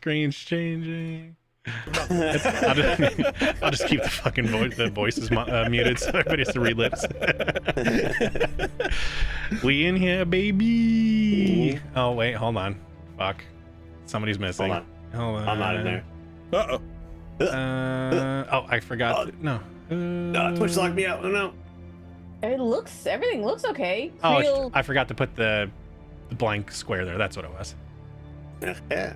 screen's changing. I'll just keep the fucking voices muted so everybody has to read lips. We in here, baby. Oh wait, hold on. Fuck, somebody's missing. Hold on. I'm not in there. Oh, I forgot. No. Twitch locked me out. Oh no. Everything looks okay. Oh, I forgot to put the blank square there. That's what it was. Yeah.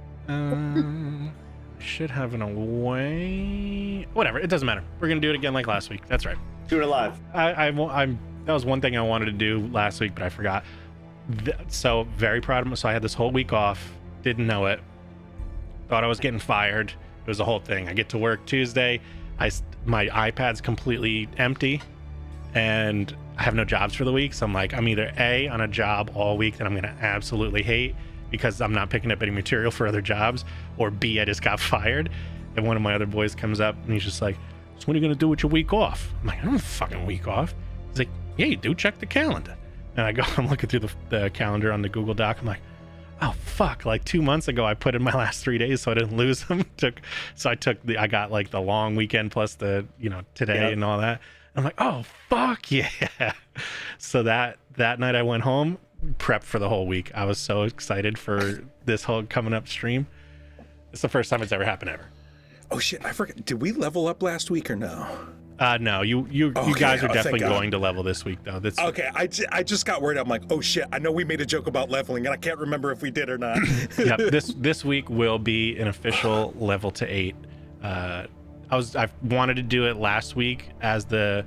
Should have an away. Whatever. It doesn't matter. We're gonna do it again like last week. That's right. Do it live. That was one thing I wanted to do last week, but I forgot. So very proud of myself. So I had this whole week off. Didn't know it. Thought I was getting fired. It was a whole thing. I get to work Tuesday. My iPad's completely empty, and I have no jobs for the week. So I'm like, I'm either A, on a job all week that I'm gonna absolutely hate because I'm not picking up any material for other jobs, or B, I just got fired. And one of my other boys comes up and he's just like, so what are you gonna do with your week off? I'm like, I don't have a fucking week off. He's like, yeah, you do. Check the calendar. And I go, I'm looking through the calendar on the Google Doc. I'm like, oh fuck, like 2 months ago I put in my last 3 days so I didn't lose them. I got like the long weekend plus the, today and all that. I'm like, oh fuck yeah. So that night I went home, prepped for the whole week. I was so excited for this whole coming up stream. It's the first time it's ever happened ever. Oh shit, I forgot. Did we level up last week or no? No, you guys are definitely going to level this week though. Okay, I just got worried. I'm like, oh shit, I know we made a joke about leveling and I can't remember if we did or not. Yep, this week will be an official level to 8. I wanted to do it last week as the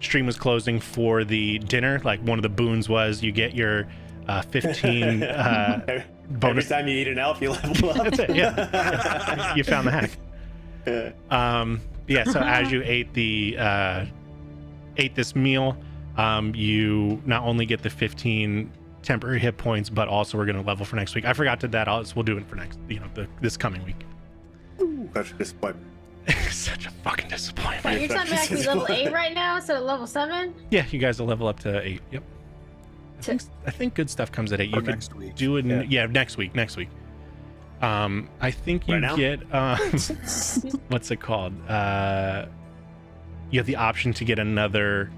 stream was closing for the dinner. Like one of the boons was you get your 15 bonus. Every time you eat an elf, you level up. That's it. Yeah, you found the hack. Yeah. So as you ate this meal, you not only get the 15 temporary hit points, but also we're going to level for next week. I forgot to that. We'll do it for next, this coming week. Ooh, such a disappointment. Such a fucking disappointment. Wait, you're telling me I can be level 8 right now instead of level 7? Yeah, you guys will level up to 8. Yep. I think good stuff comes at 8. You next week. Do it. Next week. I think you get what's it called? You have the option to get another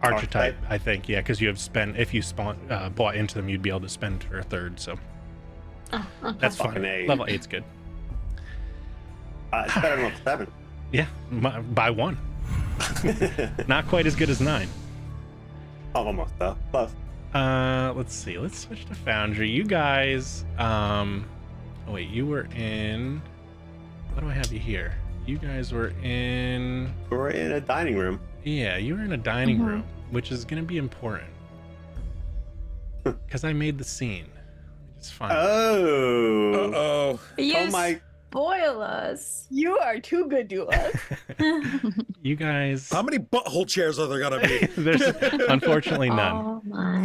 archetype. I think, yeah, because you have spent. If you bought into them, you'd be able to spend for a third. So that's fine. Level 8's good. It's better than level 7. Yeah, by 1. Not quite as good as 9. Oh, almost though. Close. Let's see. Let's switch to Foundry. You guys. Oh wait, you were in. What do I have you here? You guys were in. We're in a dining room. Yeah, you were in a dining room, which is gonna be important because I made the scene. It's fine. Oh. You my. Spoil us. You are too good to us. You guys. How many butthole chairs are there gonna be? There's unfortunately none. Oh my.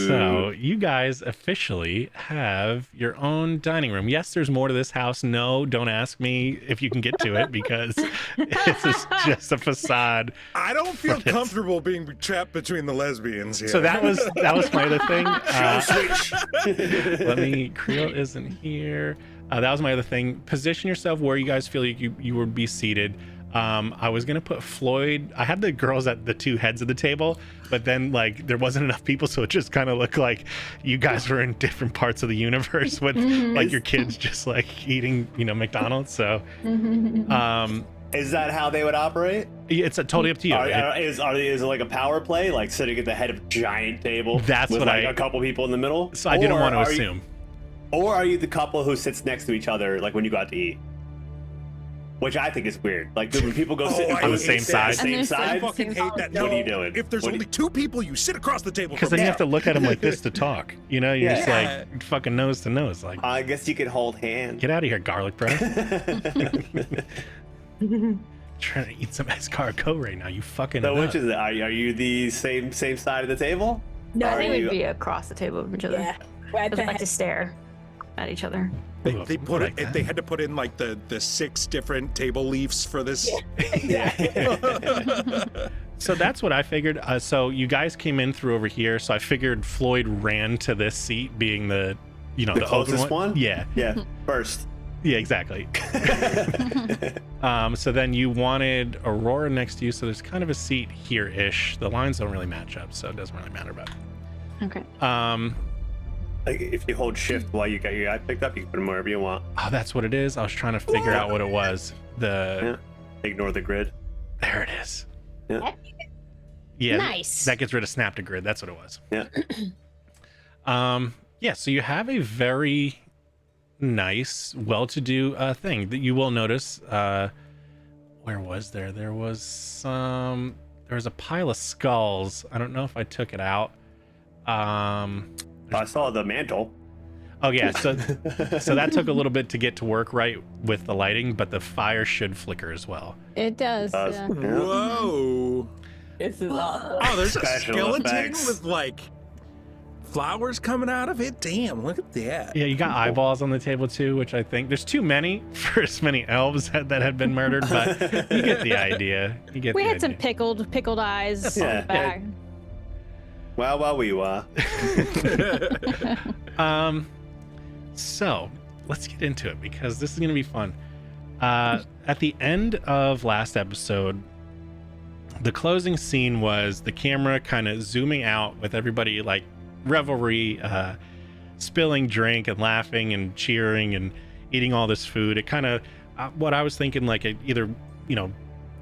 So you guys officially have your own dining room. Yes, there's more to this house. No, don't ask me if you can get to it because this is just a facade. I don't feel comfortable being trapped between the lesbians here. So that was my other thing. Let me. Creel isn't here. That was my other thing. Position yourself where you guys feel like you would be seated. I was gonna put Floyd. I had the girls at the two heads of the table, but then like there wasn't enough people, so it just kind of looked like you guys were in different parts of the universe with like your kids just like eating, McDonald's. So, is that how they would operate? It's totally up to you. Is it like a power play, like sitting at the head of a giant table? That's with what a couple people in the middle. So I didn't want to assume. Or are you the couple who sits next to each other, like when you go out to eat? Which I think is weird. Like when people go sit on the same side. I fucking hate that. What are you doing? If there's only 2 people, you sit across the table. Because then you have to look at them like this to talk. You're just like fucking nose to nose. Like I guess you could hold hands. Get out of here, garlic bread. Trying to eat some escargot right now. You fucking. So which is it? Are you the same side of the table? No, I think we'd be across the table from each other. Yeah. We'd like to stare at each other. They put it. If they had to put in like the 6 different table leaves for this. Yeah. So that's what I figured. So you guys came in through over here. So I figured Floyd ran to this seat, being the you know, The the open closest one? Yeah. Yeah, first. Yeah, exactly. So then you wanted Aurora next to you, so there's kind of a seat here-ish. The lines don't really match up, so it doesn't really matter. But Okay. Like, if you hold shift while you got your guy picked up, you can put him wherever you want. oh, that's what it is. I was trying to figure out what it was. Yeah. Ignore the grid. There it is. Yeah. Yeah, Nice. that gets rid of snap to grid. That's what it was. Yeah. Yeah, so you have a very nice, well-to-do thing that you will notice. Where was there? There was a pile of skulls. I don't know if I took it out. I saw the mantle. Oh yeah, so that took a little bit to get to work right with the lighting, but the fire should flicker as well. It does. Yeah. Whoa. This is awesome. Oh, there's a Special skeleton effects. with like flowers coming out of it. Damn, look at that. Yeah, you got eyeballs on the table too, which I think there's too many for as many elves that had been murdered, but you get the idea. We had some pickled eyes on Yeah. the back. Wow, we were. So let's get into it because this is going to be fun. At the end of last episode, the closing scene was the camera kind of zooming out with everybody like revelry, spilling drink and laughing and cheering and eating all this food. It kind of, what I was thinking, like either, you know,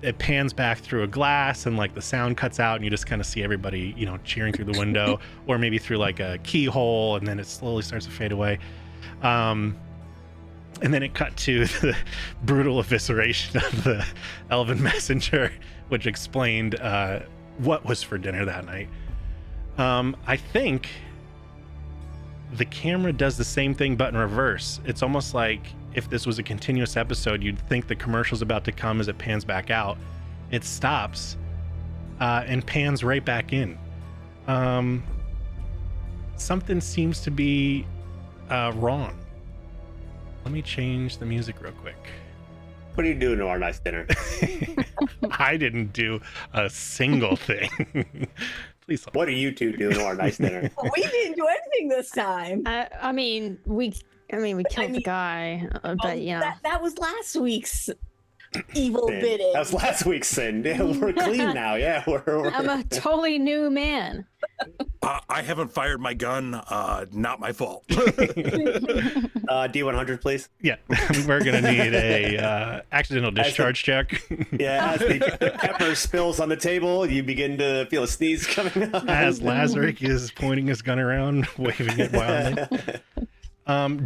it pans back through a glass and like the sound cuts out and you just kind of see everybody, you know, cheering through the window or maybe through like a keyhole and then it slowly starts to fade away. And then it cut to the brutal evisceration of the elven messenger, which explained what was for dinner that night. I think the camera does the same thing but in reverse. It's almost like if this was a continuous episode, you'd think the commercial's about to come as it pans back out. It stops and pans right back in. Something seems to be wrong. Let me change the music real quick. What are you doing to our nice dinner? I didn't do a single thing. Please. What are you two doing to our nice dinner? We didn't do anything this time. I mean, we killed the guy, but yeah. That was last week's evil Sin. bidding. That was last week's sin. Yeah, we're clean now. Yeah, we're I'm a totally new man. I haven't fired my gun. Not my fault. D100, please. Yeah, we're gonna need a accidental discharge check. Yeah, as the pepper spills on the table, you begin to feel a sneeze coming up. As Lazarick is pointing his gun around, waving it wildly.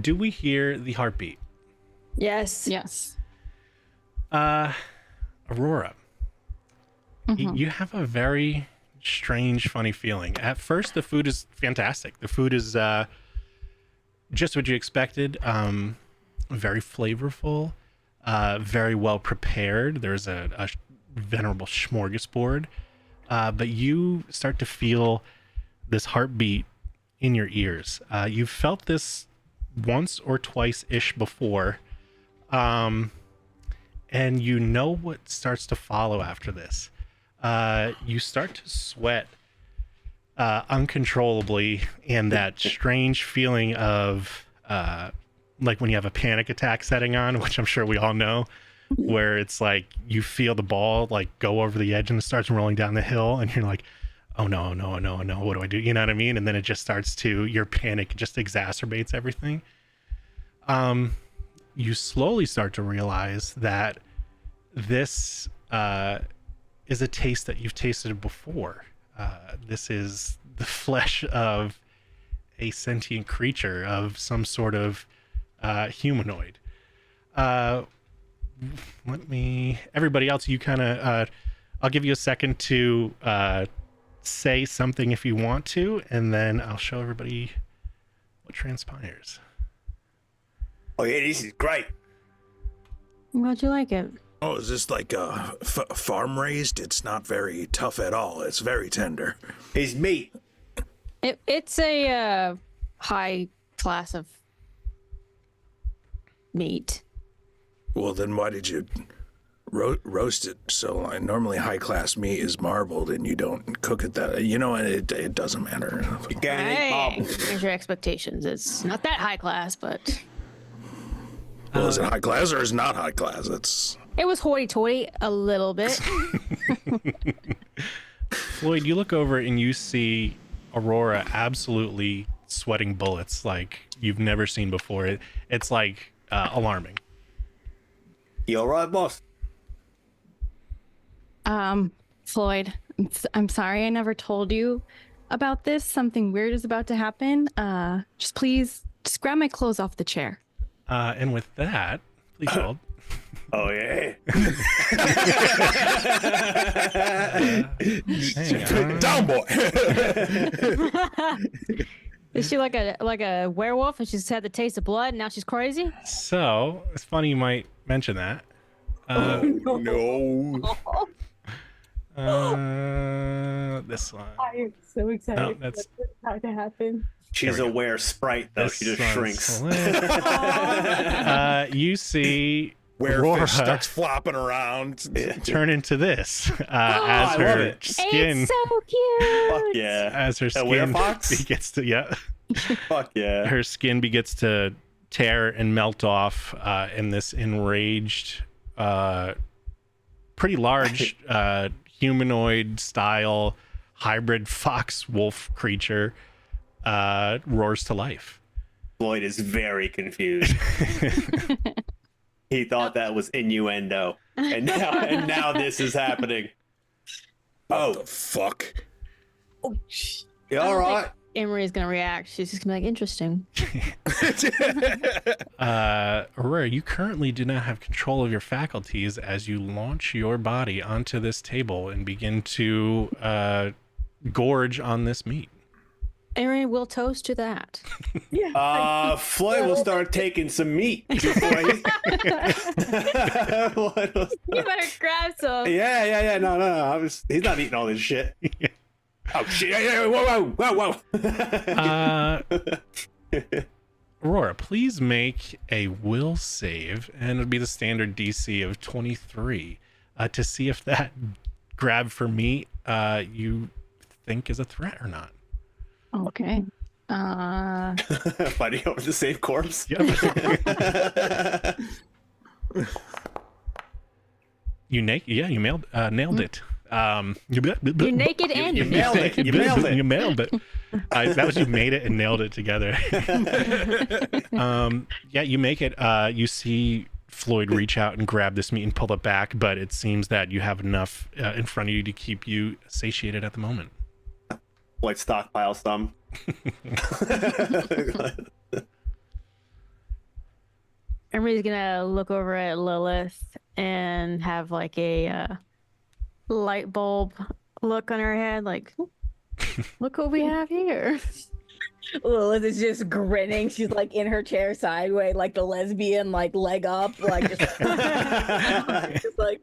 Do we hear the heartbeat? Yes. Yes. Aurora, you have a very strange, funny feeling. At first, the food is fantastic. The food is just what you expected. Very flavorful, very well prepared. There's a venerable smorgasbord, but you start to feel this heartbeat in your ears. You've felt this once or twice-ish before, and you know what starts to follow after this. You start to sweat uncontrollably, and that strange feeling of like when you have a panic attack setting on, which I'm sure we all know, where it's like you feel the ball like go over the edge and it starts rolling down the hill and you're like, oh no, what do I do? You know what I mean? And then it just starts to, your panic just exacerbates everything. You slowly start to realize that this is a taste that you've tasted before. This is the flesh of a sentient creature of some sort of humanoid. Everybody else, you kind of, I'll give you a second to say something if you want to, and then I'll show everybody what transpires. Oh yeah, this is great. How'd you like it? Oh, is this like farm raised? It's not very tough at all. It's very tender. It's meat. It's a high class of meat. Well, then why did you roasted. So normally high class meat is marbled, and you don't cook it that. You know, it doesn't matter. You can't eat Hey, marble. here's your expectations. It's not that high class, but Well, is it high class or is it not high class? it was hoity-toity a little bit. Floyd, you look over and you see Aurora absolutely sweating bullets like you've never seen before. It's like alarming. You all right, boss? Floyd, I'm sorry I never told you about this. Something weird is about to happen. Just please, just grab my clothes off the chair. And with that, please hold. Oh yeah. Down, boy. Is she like a werewolf and she's had the taste of blood and now she's crazy? So it's funny you might mention that. No. This one. I am so excited. No, that's about to happen. She's a were sprite though. She just shrinks. You see Where Aurora fish starts flopping around. turn into this as I love her it. skin. It's so cute. Fuck yeah. As her skin werefox? begins to Fuck yeah. her skin begins to tear and melt off in this enraged pretty large humanoid style hybrid fox wolf creature roars to life. Floyd is very confused. He thought that was innuendo, and now this is happening. Oh, the fuck. You all right? Emery's gonna react. She's just gonna be like, interesting. Aurora, you currently do not have control of your faculties as you launch your body onto this table and begin to gorge on this meat. Emery will toast to that. Floyd will start taking some meat. Before he... You better grab some. Yeah. No. He's not eating all this shit. Oh shit! Yeah. Whoa. Aurora, please make a will save, and it'll be the standard DC of 23 to see if that grab for meat you think is a threat or not. Okay. Fighting over the same corpse. Yep. You nailed it. You're naked and You you're nailed it. You nailed it. You nailed it. That was you made it and nailed it together. Yeah, you make it. You see Floyd reach out and grab this meat and pull it back, but it seems that you have enough in front of you to keep you satiated at the moment. Floyd stockpile some. Emery's gonna look over at Lilith and have like a light bulb look on her head, like, look what we have here. Lilith is just grinning. She's like in her chair sideways, like the lesbian, like leg up, like just, just like.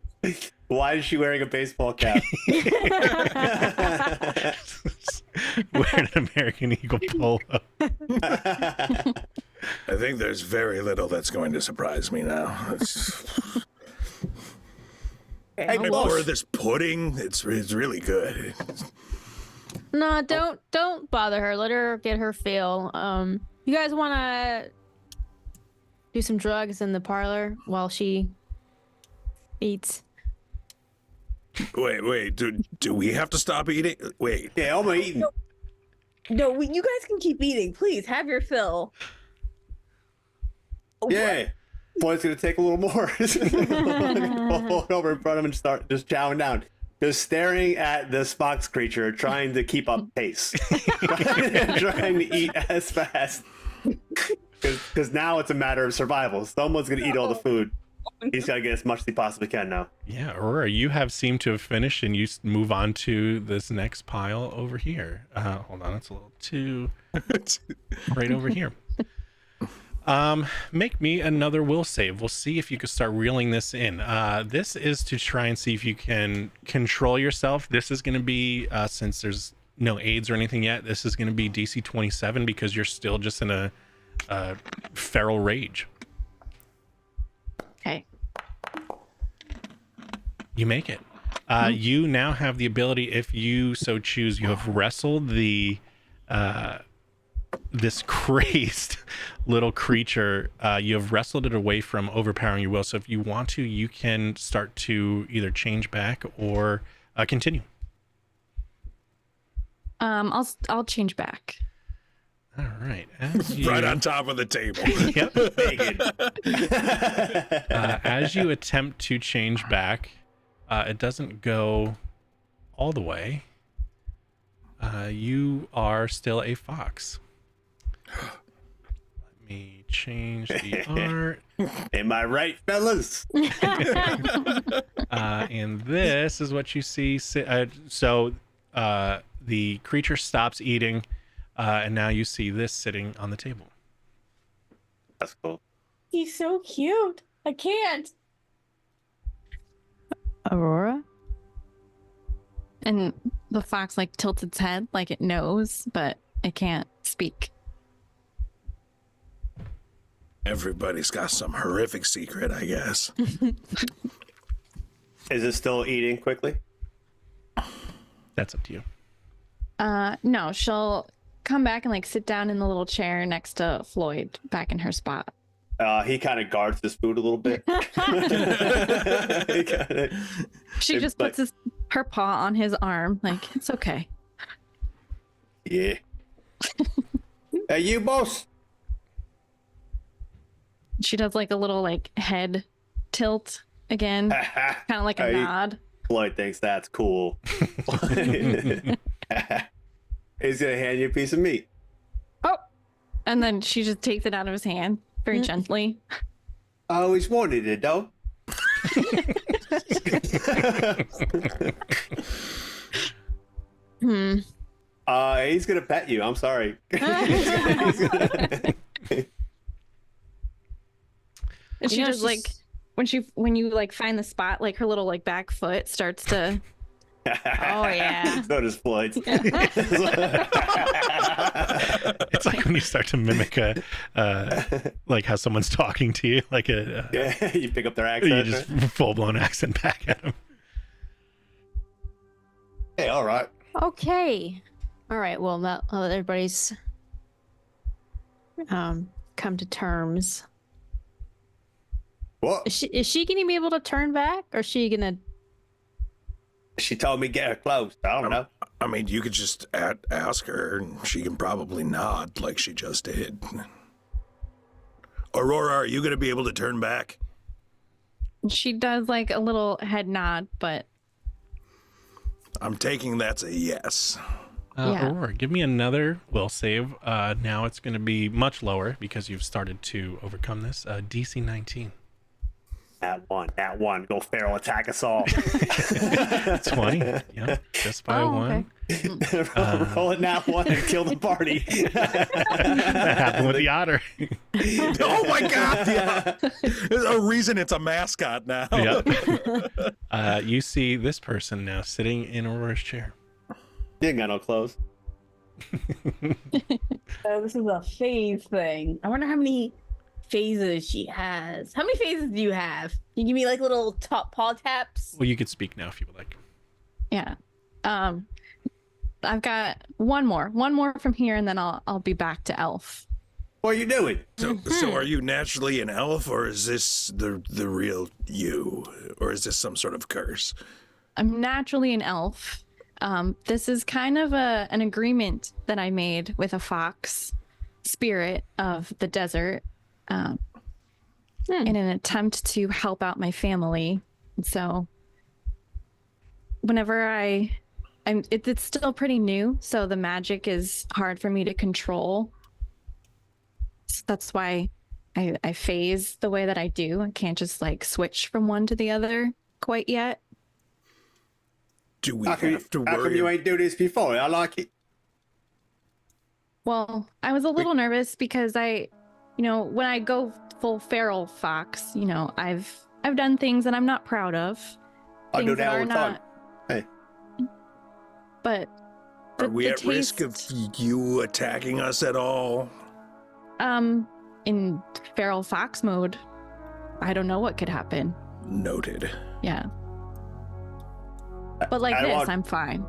Why is she wearing a baseball cap? Wearing an American Eagle polo. I think there's very little that's going to surprise me now. Hey, Or this pudding, it's really good. No, don't bother her. Let her get her fill. You guys want to do some drugs in the parlor while she eats? Wait, do we have to stop eating? Wait. Yeah, I'm eating. No, you guys can keep eating. Please have your fill. Yeah. Floyd's gonna take a little more. Hold over in front of him and start just chowing down. Just staring at this fox creature, trying to keep up pace. trying to eat as fast. Because now it's a matter of survival. Someone's gonna eat all the food. He's gotta get as much as he possibly can now. Yeah, Aurora, you have seemed to have finished, and you move on to this next pile over here. Hold on, it's a little too right over here. Make me another will save. We'll see if you can start reeling this in. This is to try and see if you can control yourself. This is going to be, since there's no aids or anything yet, this is going to be DC 27 because you're still just in a feral rage. Okay. You make it. You now have the ability, if you so choose, you have wrestled the this crazed little creature. You have wrestled it away from overpowering your will. So if you want to, you can start to either change back or continue. I'll change back. All right. As you, Right on top of the table. Yep. As you attempt to change back, it doesn't go all the way. You are still a fox. Let me change the art. Am I right, fellas? And this is what you see. The creature stops eating, and now you see this sitting on the table. That's cool. He's so cute. I can't. Aurora? And the fox like tilts its head like it knows, but it can't speak. Everybody's got some horrific secret, I guess. Is it still eating quickly? That's up to you. No, she'll come back and like sit down in the little chair next to Floyd back in her spot. He kind of guards his food a little bit. She just puts her paw on his arm, like, it's okay. Yeah. Hey, you boss. She does like a little like head tilt again, kind of like a nod. Floyd thinks that's cool. He's gonna hand you a piece of meat. Oh, and then she just takes it out of his hand very gently. I always wanted it, though. He's gonna pet you. I'm sorry. And she just like when you like find the spot, like her little like back foot starts to. Oh, yeah. So does Floyd's. It's like when you start to mimic like how someone's talking to you, like Yeah, you pick up their accent. you just full-blown accent back at them. Hey, all right. Okay. All right. Well, now that everybody's come to terms. What? Is she going to be able to turn back, or is she going to? She told me get her close. I don't know. I mean, you could just ask her, and she can probably nod like she just did. Aurora, are you going to be able to turn back? She does like a little head nod, but I'm taking that's a yes. Yeah. Aurora, give me another will save. Now it's going to be much lower because you've started to overcome this. DC 19. That one. Go feral attack us all. 20. Yeah, just by one. Okay. Roll it that one and kill the party. That happened with the otter. Oh my god! Yeah. There's a reason it's a mascot now. Yep. You see this person now sitting in Aurora's chair. You ain't got no clothes. So this is a phase thing. I wonder how many phases she has. How many phases do you have? Can you give me like little paw taps? Well, you could speak now if you would like. Yeah. I've got one more from here, and then I'll be back to elf. What are you doing? So are you naturally an elf, or is this the real you, or is this some sort of curse? I'm naturally an elf. This is kind of an agreement that I made with a fox spirit of the desert in an attempt to help out my family. And so whenever it's still pretty new, so the magic is hard for me to control. So that's why I phase the way that I do. I can't just like switch from one to the other quite yet. Do we How come have to you worry? ain't do this before? I like it. Well, I was a little nervous because when I go full feral fox, I've done things that I'm not proud of. I do Things that all are the time. not- Hey. But Are we the at risk of taste, you attacking us at all? in feral fox mode, I don't know what could happen. Noted. Yeah. But like I this, want- I'm fine.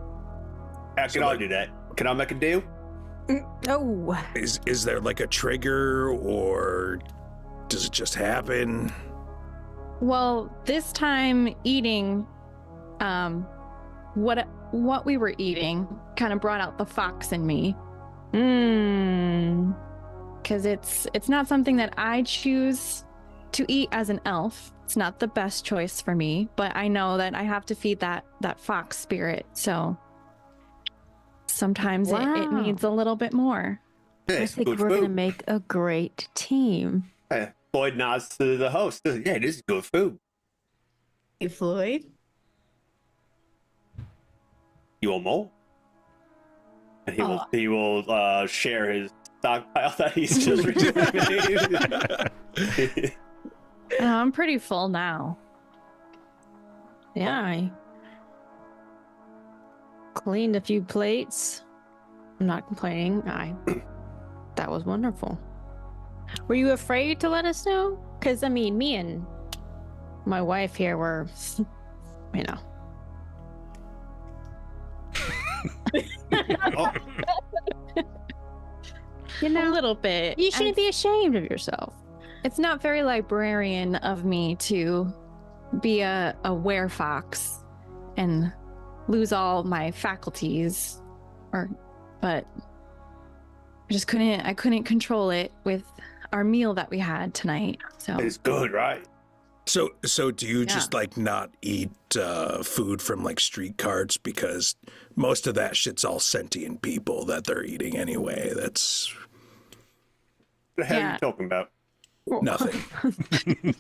I can all do that. Can I make a deal? Oh, Is there like a trigger, or does it just happen? Well, this time eating, what we were eating kind of brought out the fox in me. Because it's not something that I choose to eat as an elf. It's not the best choice for me, but I know that I have to feed that fox spirit. So sometimes it Wow. needs a little bit more. Yeah, I it's think good we're gonna food. make a great team. Yeah. Floyd nods to the host. Yeah, this is good food. Hey, Floyd. You want more? And he will share his stockpile that he's just recently. I'm pretty full now. Yeah, I cleaned a few plates. I'm not complaining. That was wonderful. Were you afraid to let us know? Because I mean, me and my wife here were, you know. Oh, You A know, little bit. you shouldn't be ashamed of yourself. It's not very librarian of me to be a werefox and lose all my faculties, but I couldn't control it with our meal that we had tonight. So it's good, right? So do you just like not eat food from like street carts, because most of that shit's all sentient people that they're eating anyway? That's What the hell are Yeah. you talking about? nothing.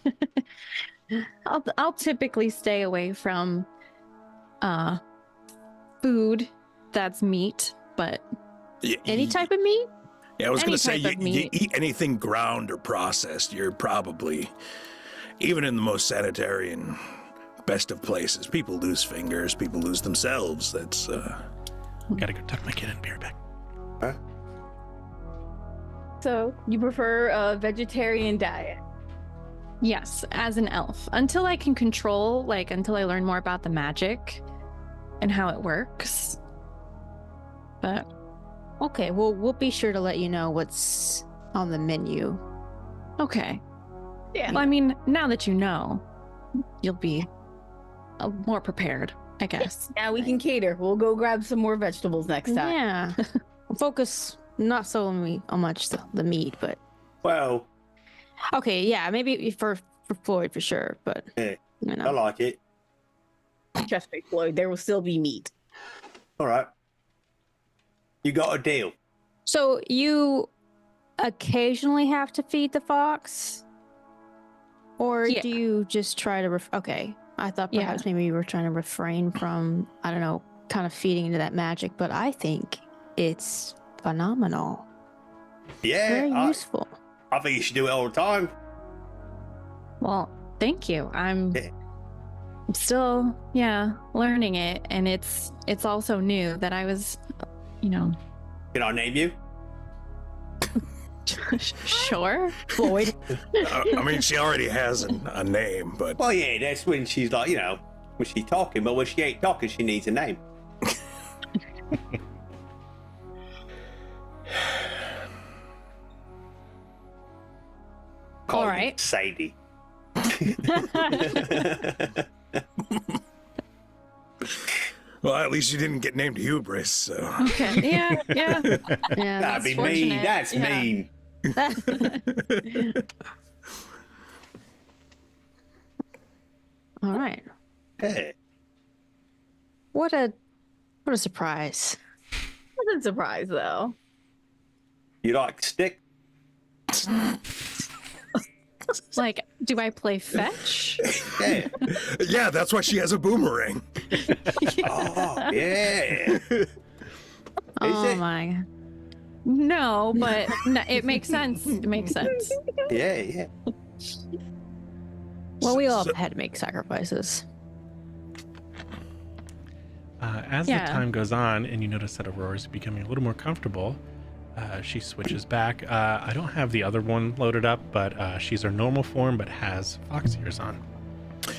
I'll typically stay away from food that's meat, but Any type of meat? Yeah, I was any going to say, type of you meat. eat anything ground or processed, you're probably, even in the most sanitary and best of places, people lose fingers, people lose themselves. That's, Gotta go tuck my kid in. Be right back. So you prefer a vegetarian diet? yes, as an elf, until I can control, until I learn more about the magic and how it works. But Okay, well, we'll be sure to let you know what's on the menu. okay. Yeah. Well, I mean, now that you know, you'll be more prepared, I guess. Now we can cater. We'll go grab some more vegetables next time. Yeah. Focus not so on much the meat, but Well, okay, yeah, maybe for Floyd for sure, but Yeah. you I know. like it. Trust me, Floyd, there will still be meat. All right. You got a deal. So you occasionally have to feed the fox, or Yeah. do you just try to? Okay, I thought Yeah. perhaps maybe you were trying to refrain from, I don't know, kind of feeding into that magic, but I think it's phenomenal, very Yeah, useful. I think you should do it all the time. Well, thank you. I'm Yeah. still, learning it, and it's also new that I was, Can I name you? sure. Floyd. I mean, she already has a name, but Well, yeah, that's when she's like, when she's talking, but when she ain't talking, she needs a name. Call All me right. Sadie. well, at least you didn't get named Hubris, so. Okay. Yeah. Yeah, That'd be mean. fortunate. That's Yeah. mean. all right. Hey, What a surprise. Wasn't surprised though. you like stick? Do I play fetch? Yeah. Yeah, that's why she has a boomerang. Oh, yeah. Oh it? my. No, but it makes sense. It makes sense. Yeah. Well, we all So- had to make sacrifices. As Yeah. the time goes on and you notice that Aurora is becoming a little more comfortable, she switches back. I don't have the other one loaded up, but she's her normal form but has fox ears on.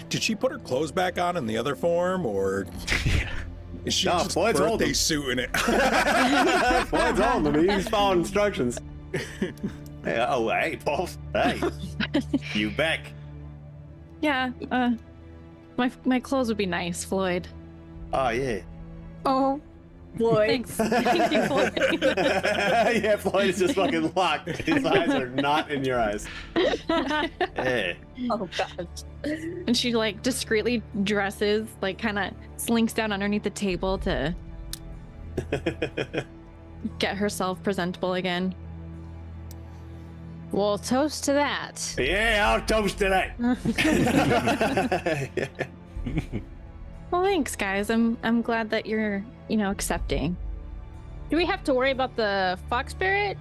Did she put her clothes back on in the other form, or is she No, just Floyd's birthday holding. suiting it? Floyd's on them. He's following instructions. Hey, boss. Hey, you back? Yeah. My clothes would be nice, Floyd. Oh yeah. Oh, Floyd. thanks. Thank you, Floyd. Yeah, Floyd is just fucking locked. His eyes are not in your eyes. Yeah. Oh gosh. And she like discreetly dresses, like kind of slinks down underneath the table to get herself presentable again. Well, toast to that. Yeah, I'll toast to that. Well, thanks, guys. I'm glad that you're, accepting. Do we have to worry about the fox spirit?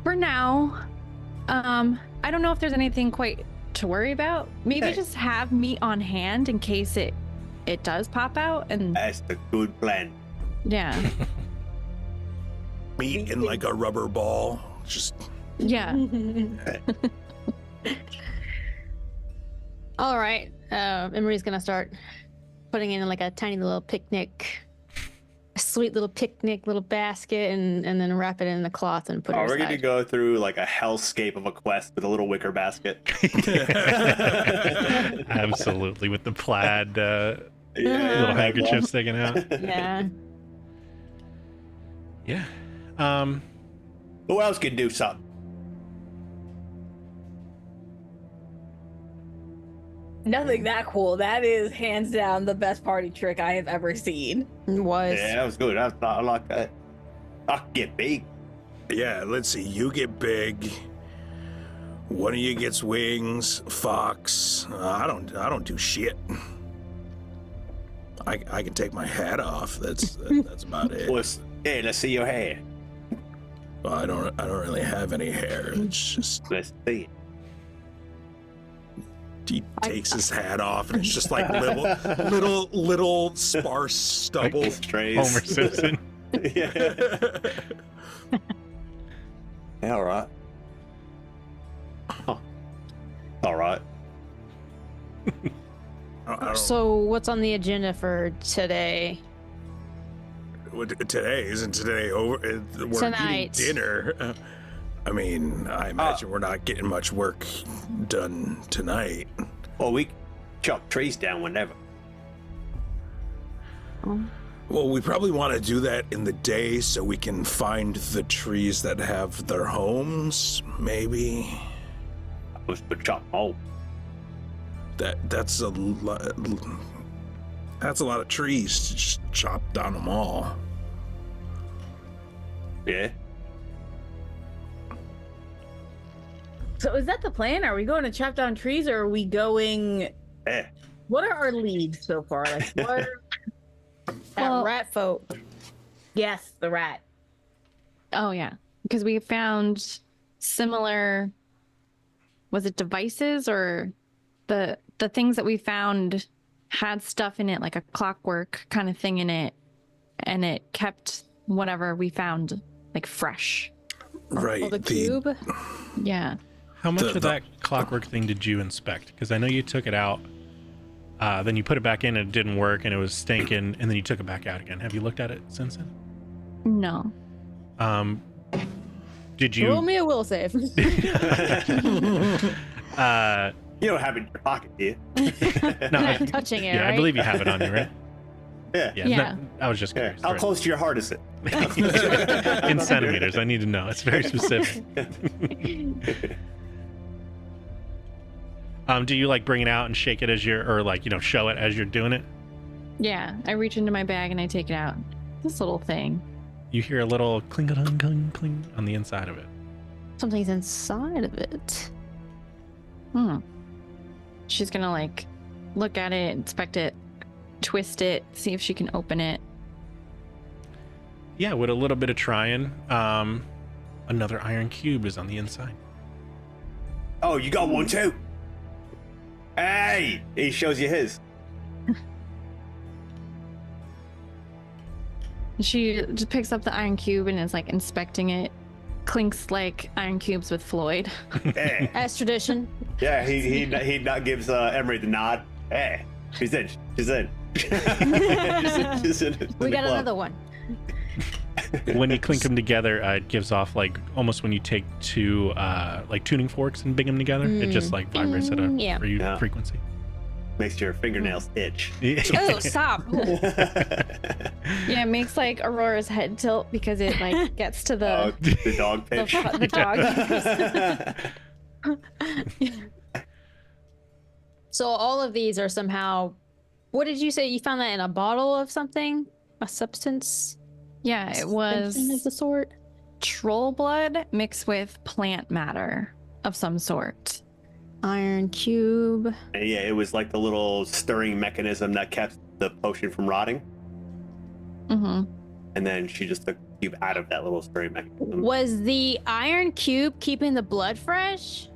For now, I don't know if there's anything quite to worry about. Maybe Hey. just have meat on hand in case it does pop out. And That's a good plan. yeah, Meat in like a rubber ball. Just yeah. All right. Emery's gonna start putting in like a tiny little picnic, a sweet little picnic, little basket, and then wrap it in the cloth and put it Oh, aside. we're going to go through like a hellscape of a quest with a little wicker basket. Absolutely, with the plaid little Yeah, handkerchief sticking out. Yeah. Yeah. Who else can do something? Nothing that cool. That is hands down the best party trick I have ever seen. It was. Yeah, that was good. I like that. I can get big. yeah. Let's see. You get big. One of you gets wings. Fox. I don't do shit. I can take my hat off. That's about it. Hey, let's see your hair. Well, I don't really have any hair. It's just Let's see it. he takes his hat off, and it's just like little sparse stubble. Strays. Homer Simpson. Yeah. Yeah, all right. Huh. All right. I don't, So what's on the agenda for today? today isn't today over. We're Tonight. eating dinner. I mean, I imagine we're not getting much work done tonight. Well, we chop trees down whenever. Well, we probably want to do that in the day so we can find the trees that have their homes. Maybe I was to chop all. that's a lot. That's a lot of trees to just chop down them all. Yeah. So is that the plan? Are we going to chop down trees, or are we going? Yeah. What are our leads so far? Like, what? That Well- rat folk. Yes, the rat. Oh yeah, because we found similar. Was it devices or the things that we found had stuff in it, like a clockwork kind of thing in it, and it kept whatever we found like fresh. Right. Oh, the cube. Yeah. How much The- of the- that clockwork thing did you inspect? Because I know you took it out, then you put it back in and it didn't work and it was stinking, and then you took it back out again. Have you looked at it since then? No. Did Roll you? me a will save. You don't have it in your pocket, do you? No, Not touching it, yeah, right? I believe you have it on you, right? Yeah. Yeah. Yeah. I was just Yeah. curious. How close to your heart is it? In centimeters. I need to know. It's very specific. Do you like bring it out and shake it as you're, or like, show it as you're doing it? Yeah. I reach into my bag and I take it out. This little thing. You hear a little cling, cling, cling, cling on the inside of it. Something's inside of it. She's gonna like look at it, inspect it, twist it, see if she can open it. Yeah, with a little bit of trying, another iron cube is on the inside. Oh, you got one too? Hey! He shows you his. She just picks up the iron cube and is like inspecting it. clinks like iron cubes with Floyd. Hey. As tradition. Yeah, he gives Emery the nod. Hey, she's in. She's in. She's in We the got club. another one. When you clink them together, it gives off like almost when you take two like tuning forks and bang them together. It just like vibrates at a Yeah. Yeah. frequency. Makes your fingernails itch. Oh, stop. Yeah, it makes like Aurora's head tilt because it like gets to the the dog pitch. the dog. So all of these are somehow. What did you say? You found that in a bottle of something? A substance? Yeah, it Something was of the sort. troll blood mixed with plant matter of some sort. Iron cube. And yeah, it was like the little stirring mechanism that kept the potion from rotting. Mm-hmm. And then she just took the cube out of that little stirring mechanism. Was the iron cube keeping the blood fresh?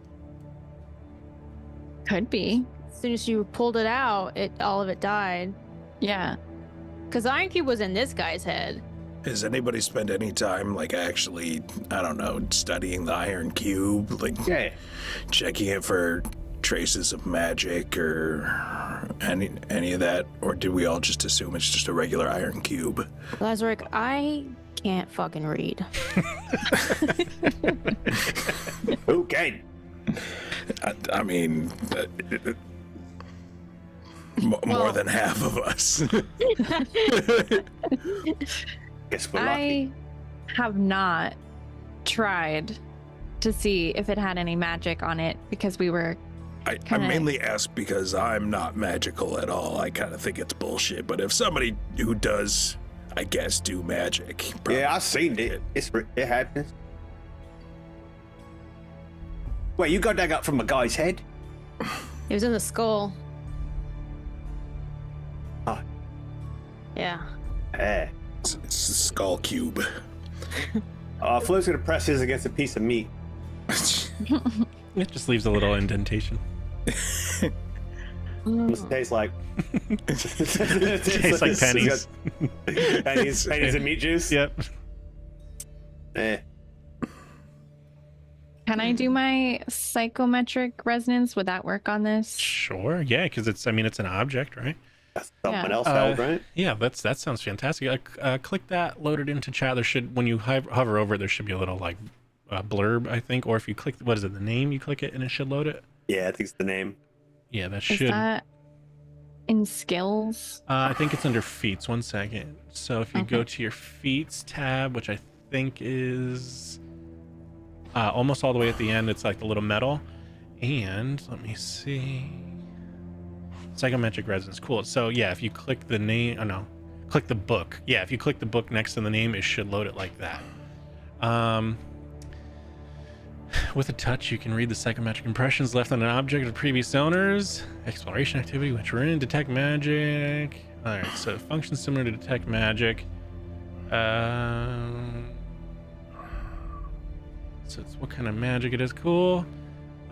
Could be. As soon as you pulled it out, all of it died. Yeah. Because the iron cube was in this guy's head. Has anybody spent any time, like, actually, I don't know, studying the iron cube? Like, Yeah. checking it for traces of magic or any of that? Or did we all just assume it's just a regular iron cube? Lazarick, I can't fucking read. Okay. I mean, more than half of us. Guess we're lucky. I have not tried to see if it had any magic on it because we were I Kinda- mainly ask because I'm not magical at all. I kind of think it's bullshit. But if somebody who does, I guess, do magic. Yeah, I've seen it. It happens. Wait, you got that up from a guy's head? It was in the skull. Huh. Yeah. Eh. It's a skull cube. Flo's gonna press his against a piece of meat. It just leaves a little indentation. What's it taste like? Tastes like pennies. pennies and meat juice? Yep. Eh. Can I do my psychometric resonance? Would that work on this? Sure. Yeah, because it's an object, right? That's something Yeah. else held, right? Yeah, that sounds fantastic. Click that, load it into chat. There should, when you hover over it, there should be a little like blurb, I think. Or if you click, what is it, the name? You click it and it should load it. Yeah, I think it's the name. Yeah, that Is should. that in skills? I think it's under feats. 1 second. So if you go to your feats tab, which I think is almost all the way at the end, it's like the little medal. And let me see. Psychometric resonance. Cool. So yeah, if you click the name, click the book. Yeah, if you click the book next to the name, it should load it like that. With a touch, you can read the psychometric impressions left on an object of previous owners. Exploration activity, which we're in. Detect magic. All right, so it functions similar to detect magic. So it's what kind of magic it is. Cool.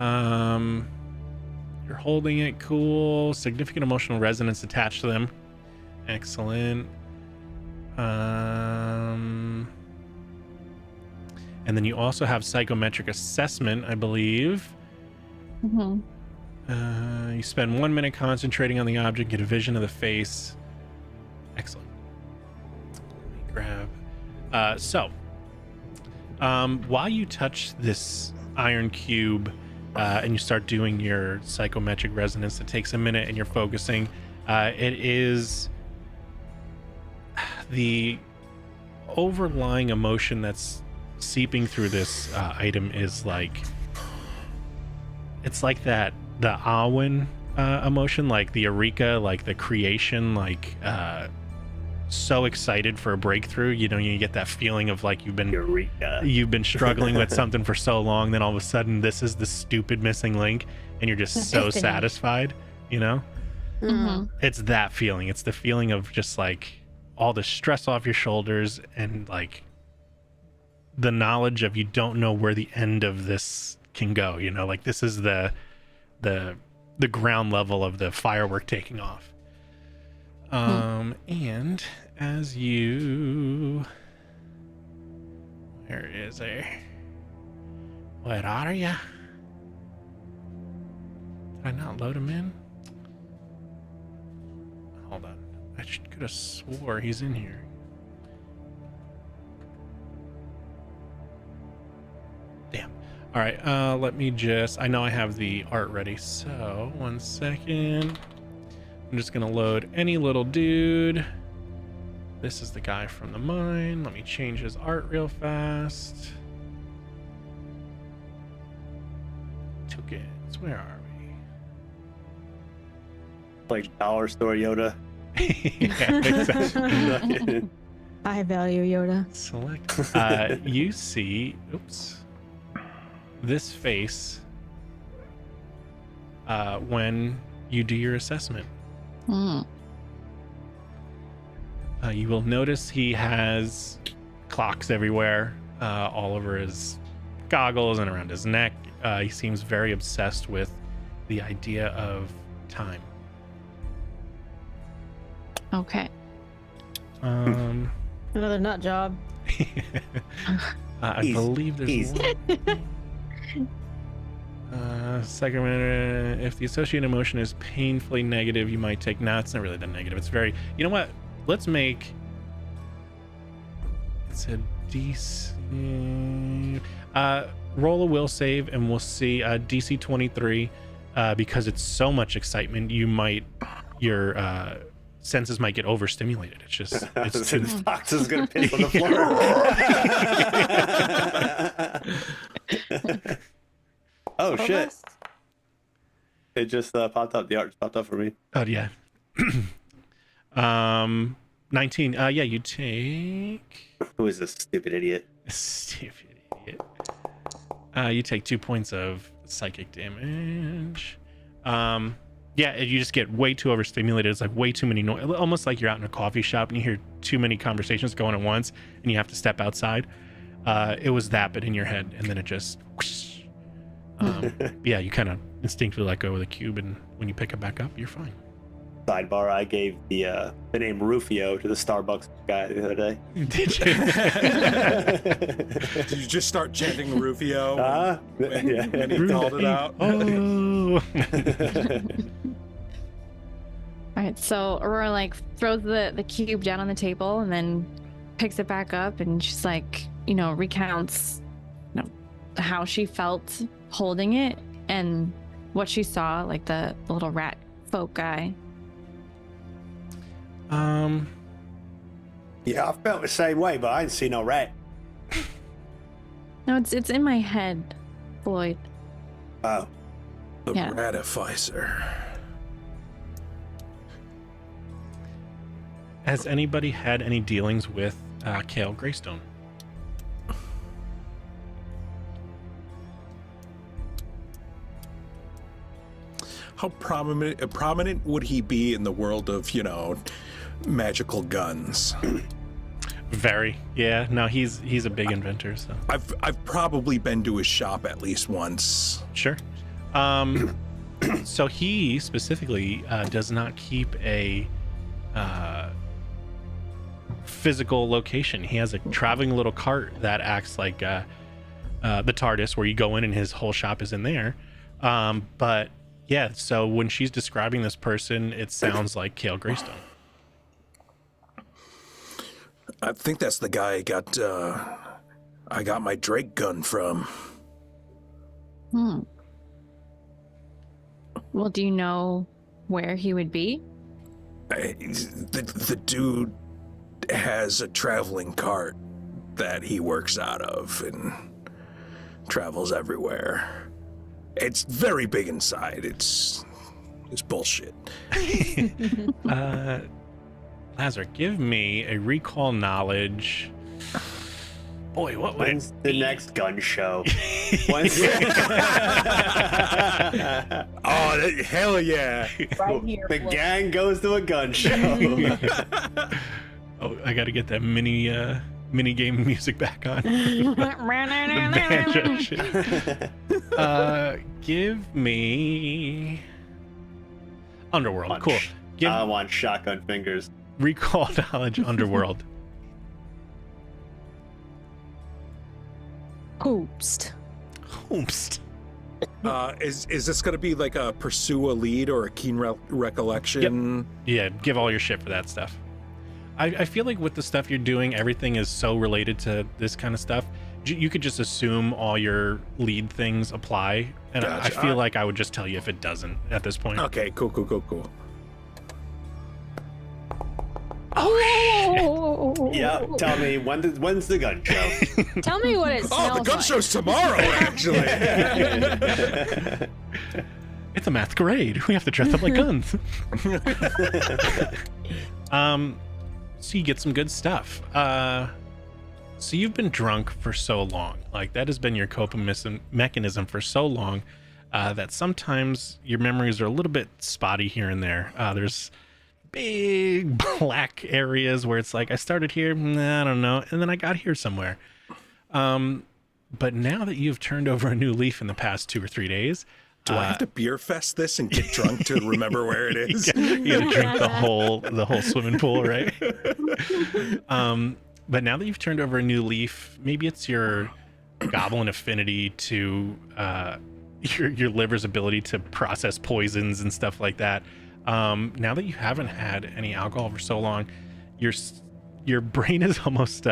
You're holding it. Cool. Significant emotional resonance attached to them. Excellent. And then you also have psychometric assessment, I believe. Mm-hmm. You spend 1 minute concentrating on the object, get a vision of the face. Excellent. Let me grab. While you touch this iron cube and you start doing your psychometric resonance, it takes a minute and you're focusing. It is the overlying emotion that's seeping through this item is like, it's like the Awen emotion, like the Eureka, like the creation, like so excited for a breakthrough. You know, you get that feeling of like you've been struggling with something for so long, then all of a sudden this is the stupid missing link, and you're just so Epiphany. satisfied. You know, Mm-hmm. it's that feeling. It's the feeling of just like all the stress off your shoulders and like the knowledge of you don't know where the end of this can go. You know, like this is the ground level of the firework taking off. And as you, where is it? Where are ya? Did I not load him in? Hold on. I could have swore he's in here. Damn. All right. Let me just. I know I have the art ready. So 1 second. I'm just gonna load any little dude. This is the guy from the mine. Let me change his art real fast. Tokens. Where are we? Like dollar store Yoda. Yeah, exactly. I value Yoda. Select. You see, oops, this face when you do your assessment. You will notice he has clocks everywhere, all over his goggles and around his neck. He seems very obsessed with the idea of time. Okay. Another nut job. I believe there's one. Second one, if the associated emotion is painfully negative, you might take. No, it's not really that negative. It's very. You know what? Let's make. It's a DC. Roll a will save, and we'll see DC 23. Because it's so much excitement, your senses might get overstimulated. It's just. It's too. This fox is gonna piss on the floor. Oh shit! It just popped up. The art just popped up for me. Oh yeah. 19. Yeah, you take. Who is this stupid idiot? Stupid idiot. You take 2 points of psychic damage. Yeah, you just get way too overstimulated. It's like way too many noise. Almost like you're out in a coffee shop and you hear too many conversations going at once, and you have to step outside. It was that, but in your head, and then it just. Whoosh. Yeah, you kind of instinctively let go of the cube, and when you pick it back up, you're fine. Sidebar: I gave the name Rufio to the Starbucks guy the other day. Did you? Did you just start chanting Rufio when Yeah. he called it out? Oh. All right, so Aurora like throws the cube down on the table and then picks it back up, and she's like, recounts, how she felt holding it and what she saw, like the little rat folk guy. Yeah, I felt the same way, but I didn't see no rat. No, it's in my head, Floyd. Oh, The Yeah. ratificer. Has anybody had any dealings with Kale Greystone? How prominent would he be in the world of, magical guns? Very. Yeah. No, he's a big inventor. So I've probably been to his shop at least once. sure. So he specifically does not keep a physical location. He has a traveling little cart that acts like the TARDIS, where you go in and his whole shop is in there. But yeah, so when she's describing this person, it sounds like Kale Greystone. I think that's the guy I got my Drake gun from. Well, do you know where he would be? The dude has a traveling cart that he works out of and travels everywhere. It's very big inside. It's bullshit. Lazar, give me a recall knowledge. Boy, what would when's it the be? next gun show? Oh, hell yeah. Right here. The Floyd. gang goes to a gun show. Oh, I got to get that mini game music back on. The banjo shit. Give me Underworld. Cool. Give I want shotgun fingers. recall knowledge Underworld. Hoopst. gnomes. Is this going to be like a pursue a lead or a keen recollection? Yeah, give all your shit for that stuff. I feel like with the stuff you're doing, everything is so related to this kind of stuff. You could just assume all your lead things apply, and I Gotcha. feel like I would just tell you if it doesn't at this point. Okay, cool. Oh, Yeah, tell me when's the gun show? Tell me what it smells Oh, the gun like. show's tomorrow, actually. It's a masquerade. We have to dress up like guns. So you get some good stuff. So you've been drunk for so long. Like, that has been your coping mechanism for so long that sometimes your memories are a little bit spotty here and there. There's big black areas where it's like, I started here, I don't know, and then I got here somewhere. But now that you've turned over a new leaf in the past 2 or 3 days, Do I have to beer fest this and get drunk to remember where it is? you gotta drink the whole swimming pool, right? But now that you've turned over a new leaf, maybe it's your goblin affinity to your liver's ability to process poisons and stuff like that. Now that you haven't had any alcohol for so long, your brain is almost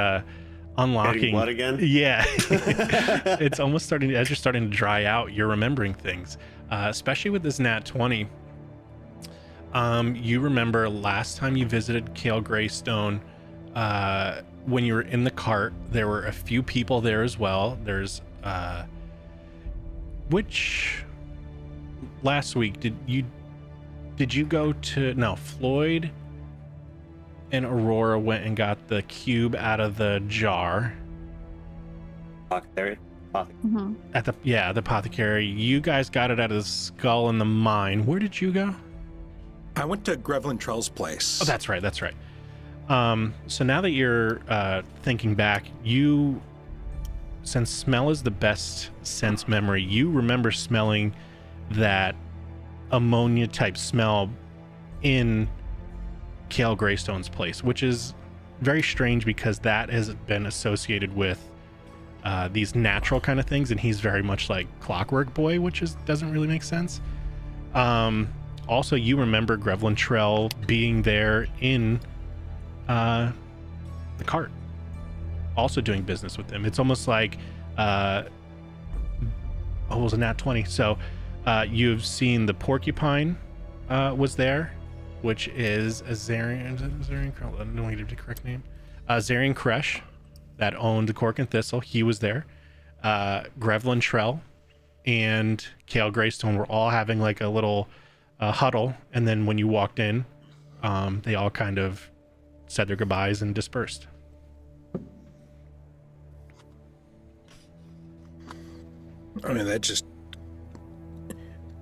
unlocking. Blood again? Yeah. It's almost starting, as you're starting to dry out, you're remembering things, especially with this nat 20. You remember last time you visited Kale Greystone, when you were in the cart, there were a few people there as well. There's which last week did you go to? No, Floyd and Aurora went and got the cube out of the jar Apothecary. Mhm. at the apothecary. You guys got it out of the skull in the mine. Where did you go? I went to Grevlin Trell's place. Oh, that's right. So now that you're thinking back, since smell is the best sense memory, you remember smelling that ammonia type smell in Kale Greystone's place, which is very strange because that has been associated with these natural kind of things, and he's very much like Clockwork Boy, which doesn't really make sense. Also, you remember Grevlin Trell being there in the cart, also doing business with them. It's almost like it was a nat 20. So you've seen the porcupine was there, which is a Zarian I don't know the correct name. Zarian Kresh, that owned the Cork and Thistle. He was there. Grevlin Trell and Kale Greystone were all having like a little huddle, and then when you walked in, they all kind of said their goodbyes and dispersed. I mean,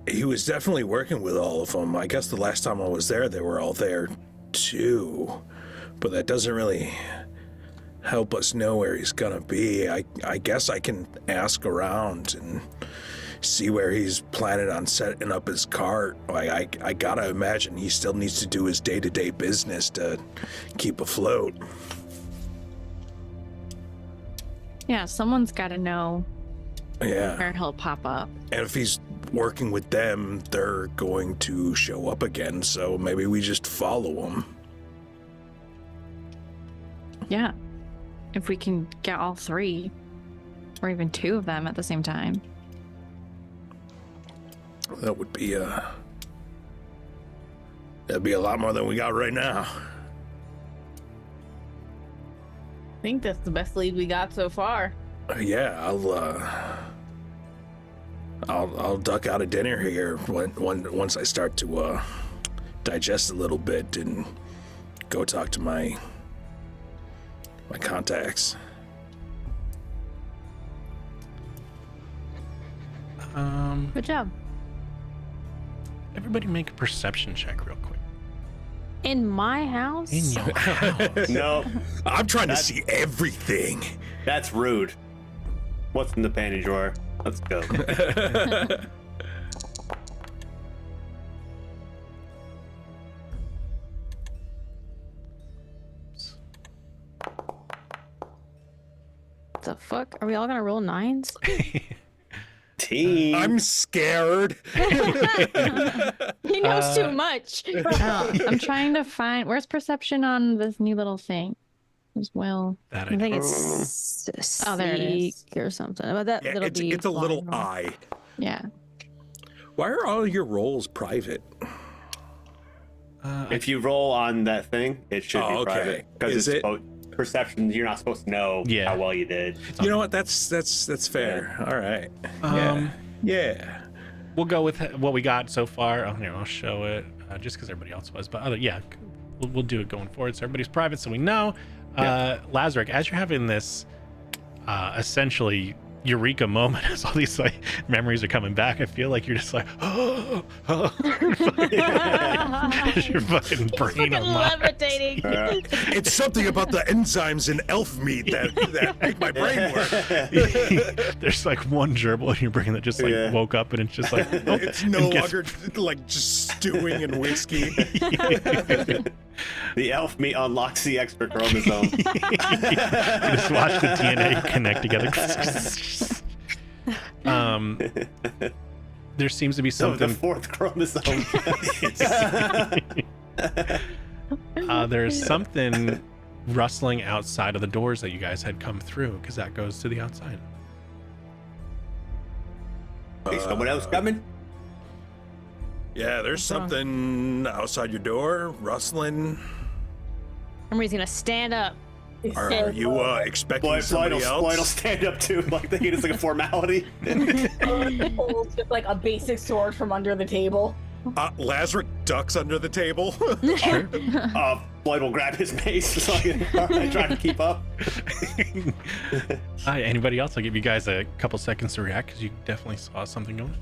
he was definitely working with all of them. I guess the last time I was there, they were all there too. But that doesn't really help us know where he's gonna be. I guess I can ask around and see where he's planning on setting up his cart. I gotta imagine he still needs to do his day-to-day business to keep afloat. Yeah, someone's got to know Yeah. where he'll pop up. And if he's working with them, they're going to show up again, so maybe we just follow him. Yeah. If we can get all 3 or even 2 of them at the same time. That would be that'd be a lot more than we got right now. I think that's the best lead we got so far. Yeah, I'll duck out of dinner here once I start to digest a little bit and go talk to my contacts. Good job. Everybody make a perception check real quick. In my house? In your house. No, I'm trying to see everything. that's rude. What's in the panty drawer? Let's go. What the fuck? Are we all gonna roll 9s? 13. I'm scared. He knows too much. Oh, I'm trying to find where's perception on this new little thing as well. That I I think don't- it's Oh, there it is. seek or something. But that Yeah, little it's a little flying around. eye. Yeah. Why are all your rolls private? If you roll on that thing, it should Oh, be okay. private. Because Is it's it? perception, you're not supposed to know Yeah. how well you did. You know what? That's fair. All right. Yeah. We'll go with what we got so far. Oh, here, I'll show it just because everybody else was. But we'll do it going forward. So everybody's private, so we know. Lazarick, as you're having this essentially eureka moment as all these like memories are coming back, I feel like you're just like, oh. As your fucking brain Fucking unlocks. levitating. It's something about the enzymes in elf meat that make my brain work. There's like one gerbil in your brain that just like Yeah. woke up and it's just like, nope. It's no And gets- longer like just stewing in whiskey. The elf meat unlocks the extra chromosome. You just watch the DNA connect together. There seems to be So the something. fourth chromosome. There's something rustling outside of the doors that you guys had come through, because that goes to the outside. Is someone else coming? Yeah, there's something outside your door, rustling. Somebody's gonna stand up. Are you expecting Floyd somebody will else? stand up too, like thinking it's like a formality. Pulls just like a basic sword from under the table. Lazarick ducks under the table. Floyd will grab his mace so I can try to keep up. Anybody else? I'll give you guys a couple seconds to react, because you definitely saw something going on.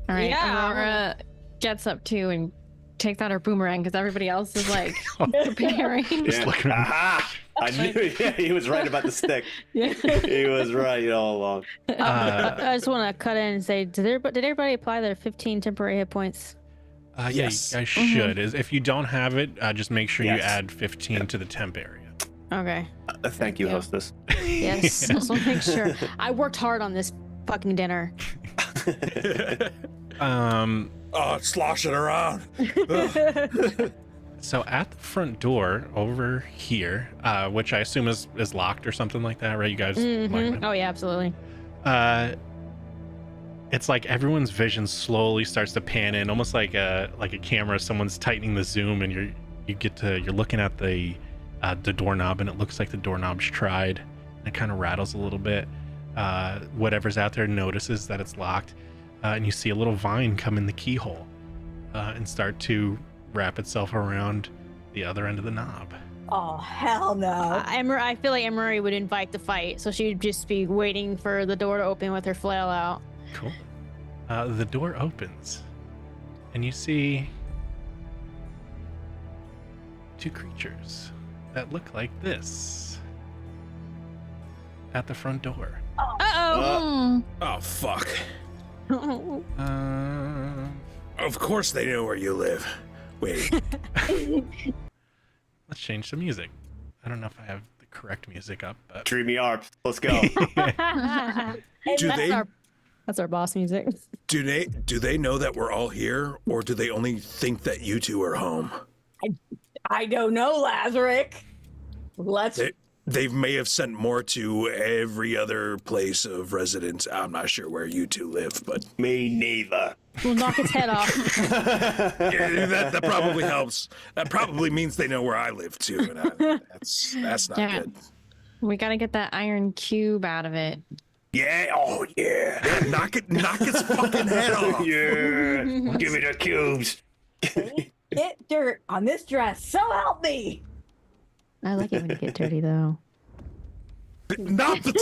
All right. Yeah. Aurora gets up too and takes out her boomerang because everybody else is like preparing. Yeah. looking around. Aha! I knew. Yeah, he was right about the stick. Yeah. He was right all along. I just want to cut in and say, did everybody apply their 15 temporary hit points? Yeah, Yes. you guys should. If you don't have it, just make sure you Yes. add 15 to the temp area. Okay. Thank you, hostess. Yes. Also make sure. I worked hard on this fucking dinner. Oh, sloshing around. So at the front door over here, which I assume is locked or something like that, right? You guys. Mhm. Oh yeah, absolutely. It's like everyone's vision slowly starts to pan in, almost like a camera. Someone's tightening the zoom, and you're looking at the doorknob, and it looks like the doorknob's tried, and it kind of rattles a little bit. Whatever's out there notices that it's locked, and you see a little vine come in the keyhole and start to wrap itself around the other end of the knob. Oh hell no! I feel like Emery would invite the fight, so she'd just be waiting for the door to open with her flail out. Cool. The door opens, and you see two creatures that look like this at the front door. Uh-oh. Oh, fuck. Um, Of course they know where you live. Wait. let's change the music. I don't know if I have the correct music up, but Dreamy arms. Let's go. Do they That's our boss music. do they know that we're all here, or do they only think that you two are home? I don't know, Lazarick. Let's. They may have sent more to every other place of residence. I'm not sure where you two live, but Me neither. We'll knock its head off. yeah, that probably helps. That probably means they know where I live too, and that's not Yeah. good. We got to get that iron cube out of it. Yeah. Oh yeah. Yeah, knock its fucking head off. Yeah. Give me the cubes. Get dirt on this dress. So help me. I like it when you get dirty, though. Not the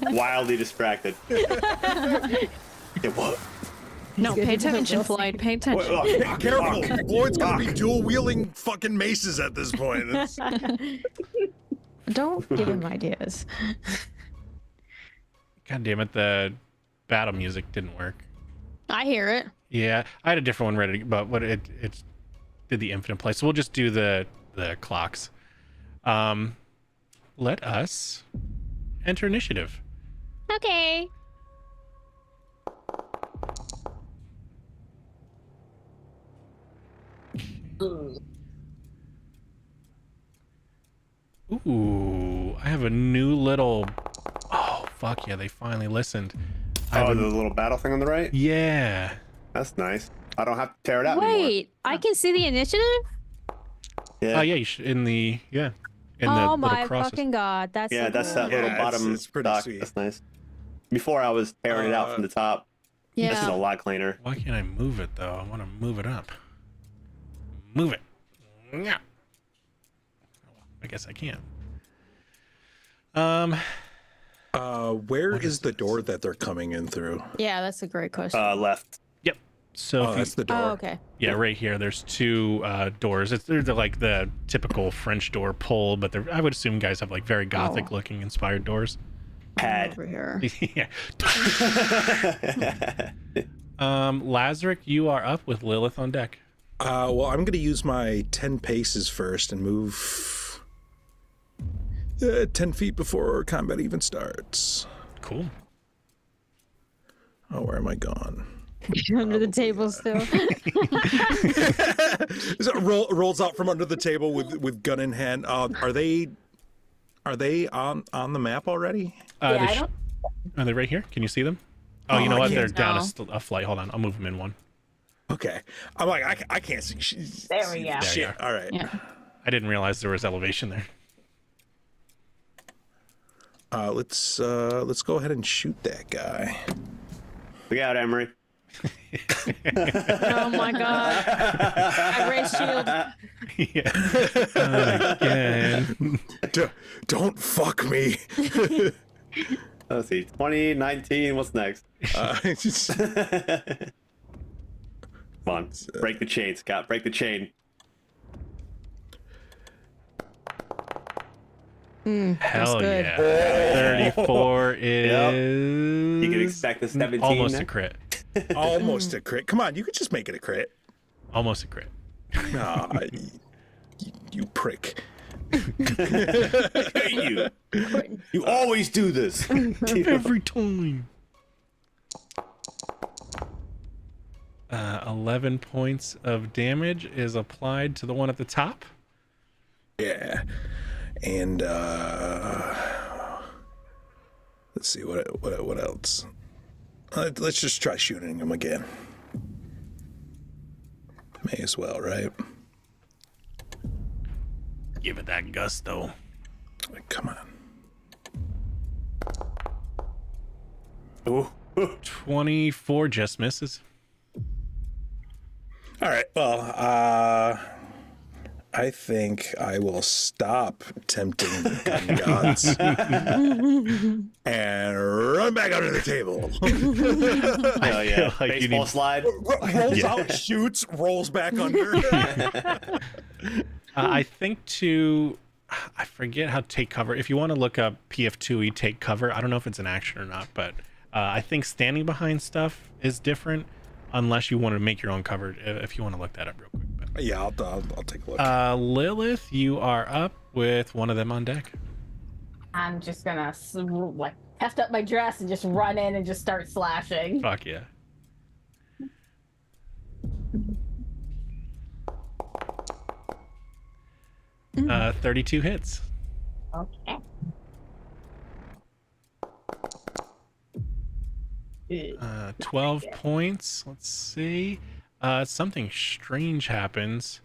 time. Wildly distracted. Yeah, what? No, pay attention, Floyd. Pay attention. Wait, Careful, fuck. Floyd's gonna be dual wielding fucking maces at this point. Don't give him ideas. God damn it, the battle music didn't work. I hear it. Yeah, I had a different one ready, but what it did the infinite play. So we'll just do the clocks. Let us enter initiative. Okay. Ooh, I have a new little. Oh fuck yeah! They finally listened. Oh, the little battle thing on the right? Yeah. That's nice. I don't have to tear it out anymore. Wait, I can see the initiative? Yeah. Oh yeah, you should in the in the Oh little my crosses. fucking god, that's Yeah, so that's cool. that little Yeah, bottom it's pretty dock. sweet. That's nice. Before I was tearing it out from the top. This is a Yeah. lot cleaner. Why can't I move it though? I want to move it up. Move it. Yeah. I guess I can. Where is the door that they're coming in through? Yeah, that's a great question. Left. Yep. So Oh, if you, that's the door. Oh, okay. yeah, right here. There's two doors. They're like the typical French door pull, but I would assume guys have like very gothic looking inspired doors. Pad. Over here. Yeah. Lazarick, you are up with Lilith on deck. Well, I'm going to use my 10 paces first and move 10 feet before combat even starts. Cool. Oh, where am I going? Under the table still. So rolls out from under the table with gun in hand. Are they on the map already? Yeah, I don't. Are they right here? Can you see them? Oh, you Oh, know I what? They're can't- down No. a flight. Hold on. I'll move them in one. Okay. I'm like, I can't see. There we go. There you Shit. All right. Yeah. I didn't realize there was elevation there. Let's go ahead and shoot that guy. Look out, Emery. Oh my god. I raised shield. Yeah. Again. Don't fuck me. Let's see. 2019. What's next? Come on. Break the chain, Scott. Break the chain. Hell good. yeah. 34 is. You can expect a 17. Almost there. a crit. Almost a crit. Come on, you could just make it a crit. Almost a crit. Nah, you prick. Hey, you. You always do this. Every time. 11 points of damage is applied to the one at the top. Yeah. And let's see what else. Let's just try shooting him again. May as well, right? Give it that gusto. Come on. Ooh. 24 just misses. All right. Well, I think I will stop tempting the gun gods and run back under the table. Hell yeah. feel like you Baseball need- slide. Rolls out, shoots, rolls back under. I think I forget how to take cover. If you want to look up PF2E take cover, I don't know if it's an action or not, but I think standing behind stuff is different unless you want to make your own cover. If you want to look that up real quick. But, Yeah, I'll take a look. Lilith, you are up with one of them on deck. I'm just gonna like heft up my dress and just run in and just start slashing. Fuck yeah. Mm-hmm. 32 hits. Okay. 12 points. Let's see. Something strange happens.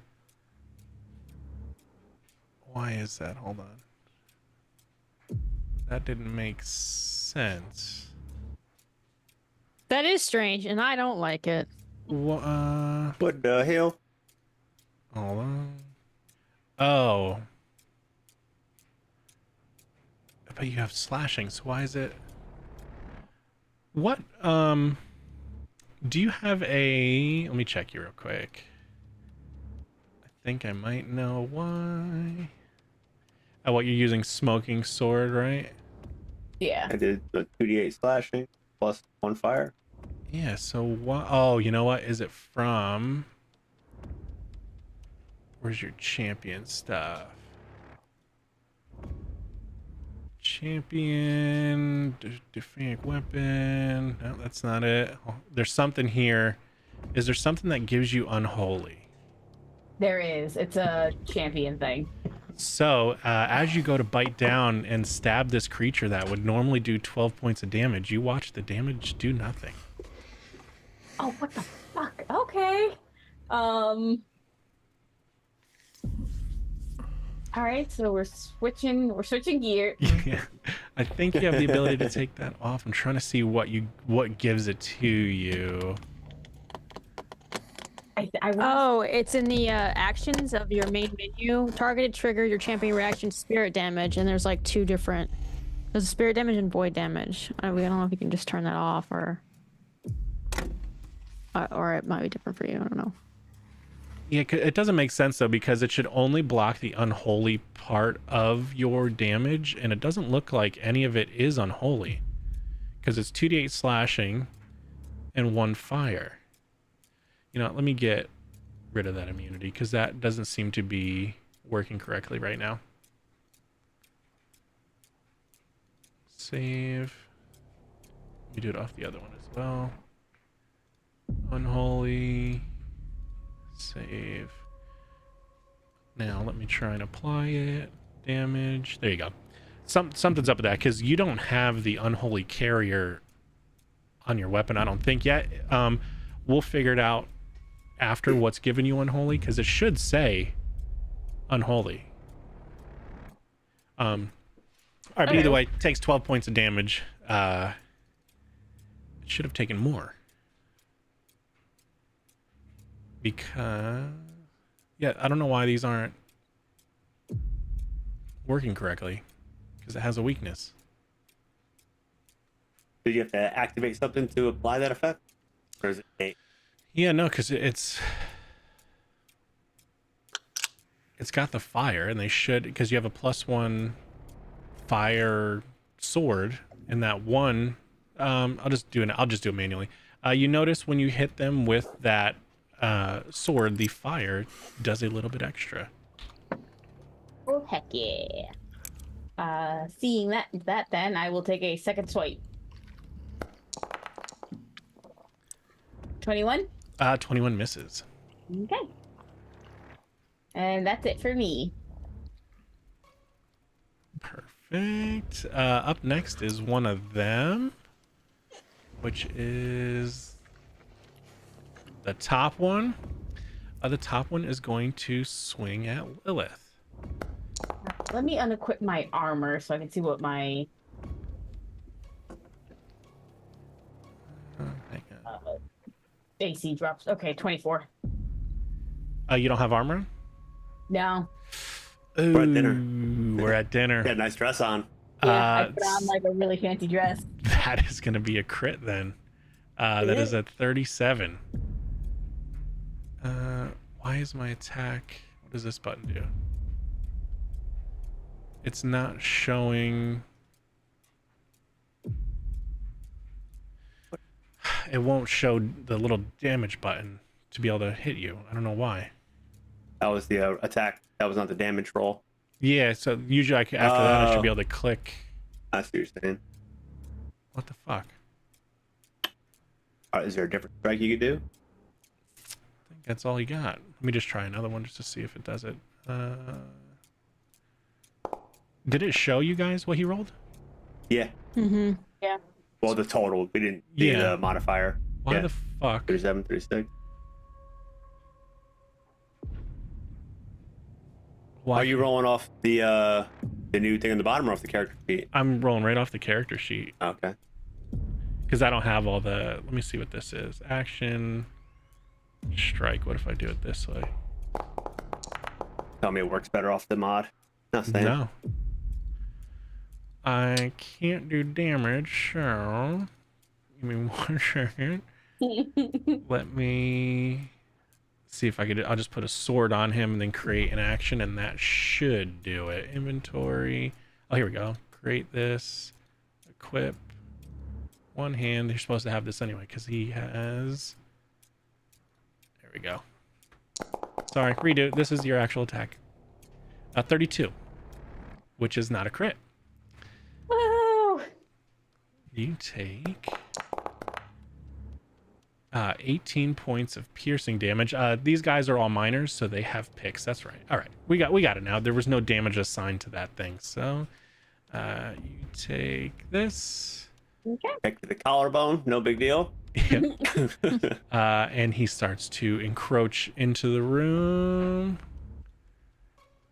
Why is that? Hold on. That didn't make sense. That is strange, and I don't like it. What the hell? Hold on. Oh. But you have slashing, so why is it? What? Do you have a? Let me check you real quick. I think I might know why. Oh, what you're using? Smoking sword, right? Yeah. I did the 2d8 slashing plus 1 fire. Yeah. So what? Oh, you know what? Is it from? Where's your champion stuff? Champion, defeat weapon. No, that's not it. Oh, there's something here. Is there something that gives you unholy? There is. It's a champion thing. So, as you go to bite down and stab this creature that would normally do 12 points of damage, you watch the damage do nothing. Oh, what the fuck? Okay. All right, so we're switching gear. Yeah. I think you have the ability to take that off. I'm trying to see what gives it to you. Oh, it's in the actions of your main menu. Targeted trigger your champion reaction spirit damage, and there's like two different. There's spirit damage and void damage. I don't know if you can just turn that off, or it might be different for you. I don't know. Yeah, it doesn't make sense though, because it should only block the unholy part of your damage, and it doesn't look like any of it is unholy, because it's 2d8 slashing and 1 fire. You know, let me get rid of that immunity, because that doesn't seem to be working correctly right now. Save. Let me do it off the other one as well. Unholy. Save. Now let me try and apply it. Damage. There you go. Something's up with that, because you don't have the unholy carrier on your weapon, I don't think yet. We'll figure it out after what's given you unholy, because it should say unholy. All right, but either way, it takes 12 points of damage. It should have taken more, because yeah, I don't know why these aren't working correctly, because it has a weakness. Did you have to activate something to apply that effect, or is it innate? Yeah, no, because it's got the fire, and they should, because you have a +1 fire sword, and that one, I'll just do it manually. You notice when you hit them with that sword, the fire does a little bit extra. Oh heck yeah! Seeing that, then I will take a second swipe. 21. 21 misses. Okay. And that's it for me. Perfect. Up next is one of them, which is the top one. The top one is going to swing at Lilith. Let me unequip my armor so I can see what my Hang on. AC drops. Okay, 24. You don't have armor? No. Ooh, We're at dinner. We're at dinner. You had a nice dress on. Yeah, I put on like a really fancy dress. That is going to be a crit then. That is at 37. Why is my attack... What does this button do? It's not showing... It won't show the little damage button to be able to hit you. I don't know why. That was the attack. That was not the damage roll. Yeah, so usually after that I should be able to click. I see what you're saying. What the fuck? Is there a different strike you could do? I think that's all you got. Let me just try another one just to see if it does it. Did it show you guys what he rolled? Yeah. Mm-hmm. Yeah. Well, the total. We didn't do the modifier. Why Yeah. the fuck? 37, 36. Why Are you rolling off the new thing on the bottom or off the character sheet? I'm rolling right off the character sheet Okay. because I don't have all the. Let me see what this is. Action, strike. What if I do it this way? Tell me it works better off the mod. Nothing. No. I can't do damage, so give me 1 second. Let me see if I could. I'll just put a sword on him and then create an action, and that should do it. Inventory. Oh, here we go. Create this. Equip. One hand. You're supposed to have this anyway because he has. There we go. Sorry, redo. This is your actual attack. 32, which is not a crit. Woo! You take 18 points of piercing damage. These guys are all minors, so they have picks. That's right. All right, we got it now. There was no damage assigned to that thing, so you take this. Back to the collarbone, no big deal. Yep. And he starts to encroach into the room.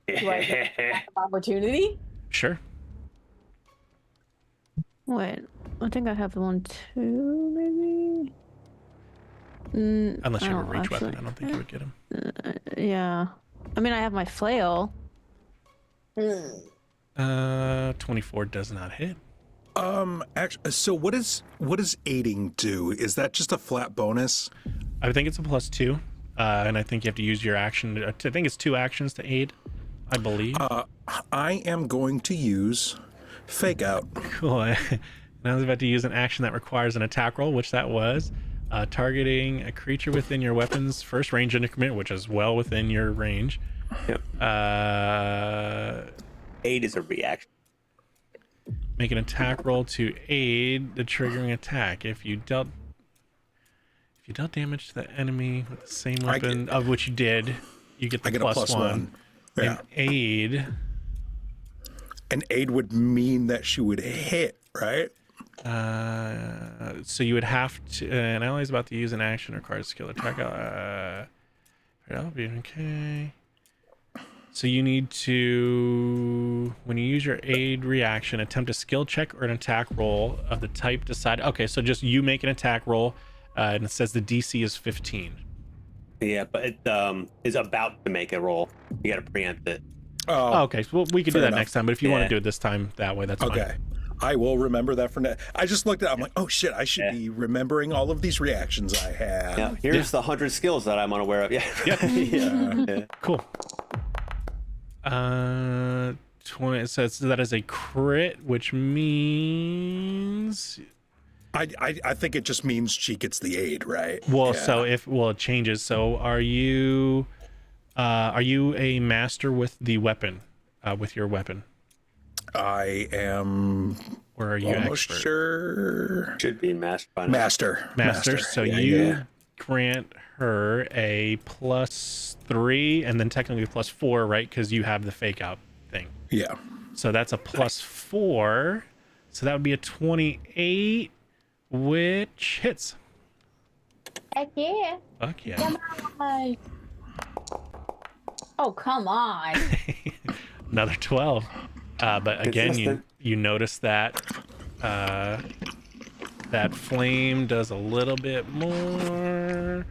Do I get opportunity? Sure. Wait, I think I have one too, maybe. Unless you have a reach actually. weapon, I don't think you would get him. Yeah. I mean, I have my flail. 24 does not hit. Actually, so what does aiding do? Is that just a flat bonus? I think it's a +2, and I think you have to use your action. I think it's 2 actions to aid, I believe. I am going to use fake out. Cool. And I was about to use an action that requires an attack roll, which that was. Targeting a creature within your weapon's first range increment, which is well within your range. Yep. 8 is a reaction. Make an attack roll to aid the triggering attack. If you dealt damage to the enemy with the same weapon of which you did, you get the I get plus a plus 1. Yeah. And aid. And aid would mean that she would hit, right? So you would have to. An ally is about to use an action or card skill attack. That'll be okay. So you need to, when you use your aid reaction, attempt a skill check or an attack roll of the type decided. Okay, so just you make an attack roll, and it says the DC is 15. Yeah, but it is about to make a roll. You got to preempt it. Oh, okay. So we can do fair that enough. next time, but if you want to do it this time that way, that's fine. Okay. I will remember that for next. I just looked at it. I'm like, oh shit, I should be remembering all of these reactions I have. Yeah, here's the 100 skills that I'm unaware of. Yeah. Yep. Yeah. Cool. 20. So that is a crit, which means. I think it just means she gets the aid, right? Well, Yeah. so it changes. So are you a master with the weapon, with your weapon, I am or are you almost expert? Should sure. be master by now. Master. So Yeah, you yeah. grant her a +3 and then technically +4, right? Because you have the fake out thing. Yeah. So that's a +4. So that would be a 28, which hits. Heck yeah. Fuck yeah. Come on. Oh, come on. Another 12. But again, you Consistent. notice that that flame does a little bit more.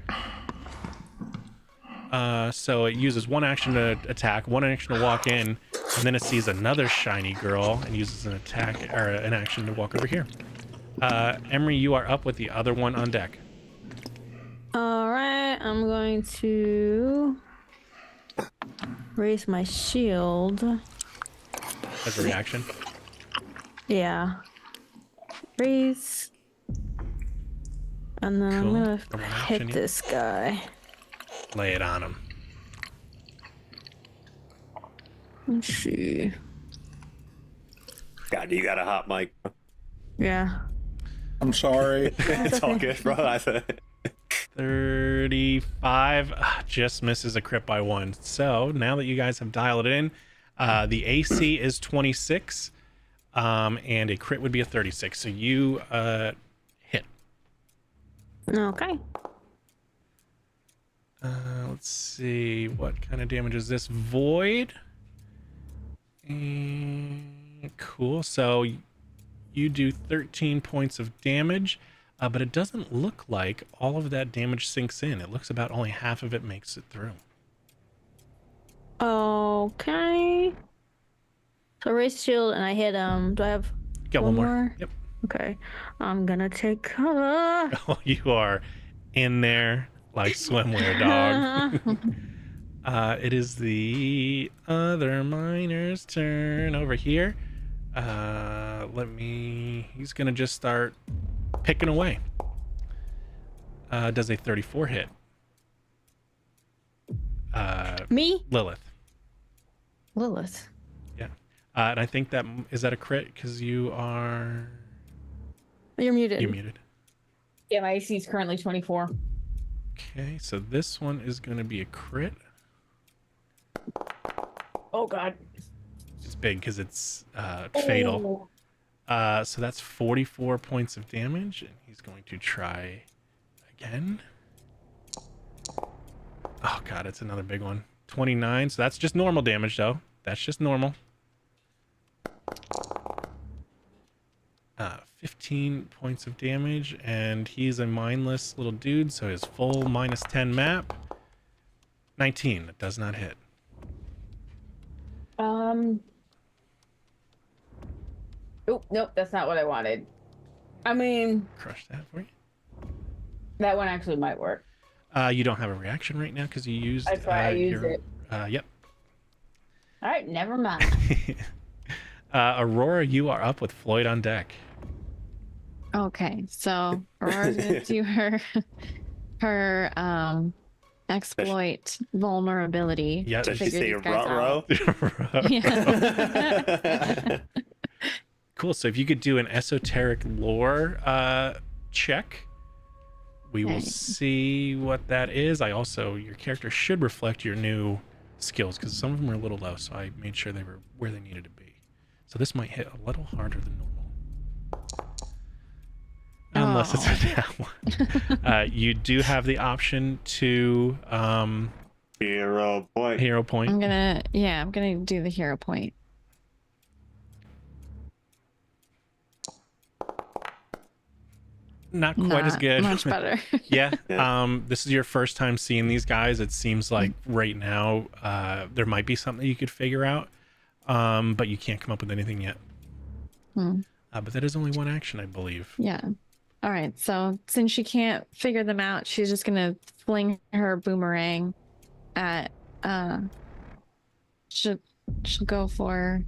So it uses one action to attack, one action to walk in, and then it sees another shiny girl and uses an attack or an action to walk over here. Emery, you are up with the other one on deck. All right, I'm going to raise my shield. As a reaction. Yeah. Raise. And then Cool. I'm gonna Normal action, hit yeah. this guy. Lay it on him. Let's see. God, you got a hot mic. Yeah. I'm sorry. It's all good, bro. I said. 35 just misses a crit by 1. So now that you guys have dialed it in, the AC is 26, and a crit would be a 36. So you hit. Okay. Let's see, what kind of damage is this? Void. Cool. So you do 13 points of damage, but it doesn't look like all of that damage sinks in. It looks about only half of it makes it through. Okay. So raise shield and I hit do I have Got one more. more? Yep. Okay. I'm gonna take cover. Oh, you are in there like swimwear, dog. It is the other miner's turn over here. He's gonna just start picking away. Does a 34 hit? Me? Lilith. Lilith. Yeah. And I think is that a crit? Because you are... You're muted. You're muted. Yeah, my AC is currently 24. Okay, so this one is going to be a crit. Oh God. It's big because it's fatal. So that's 44 points of damage, and he's going to try again. Oh God, it's another big one. 29. So that's just normal damage, though. That's just normal. 15 points of damage, and he's a mindless little dude, so his full -10 map. 19. That does not hit. Oh, nope, that's not what I wanted. I mean, Crush that for you. that one actually might work. You don't have a reaction right now because you used. That's why I used it. Yep. All right, never mind. Aurora, you are up with Floyd on deck. Okay, so Aurora's gonna do her exploit vulnerability Yeah, to did Did she figure say these guys out. ruh-roh? Yeah. Cool. So if you could do an esoteric lore check, we will Okay. see what that is. Your character should reflect your new skills because some of them are a little low, so I made sure they were where they needed to be. So this might hit a little harder than normal. Unless it's a down one. You do have the option to Hero point. hero point. I'm gonna do the hero point. Not quite as Not good. Much better. Yeah. Yeah. This is your first time seeing these guys. It seems like right now there might be something you could figure out, but you can't come up with anything yet. But that is only one action, I believe. Yeah. All right. So since she can't figure them out, she's just gonna fling her boomerang at she'll go for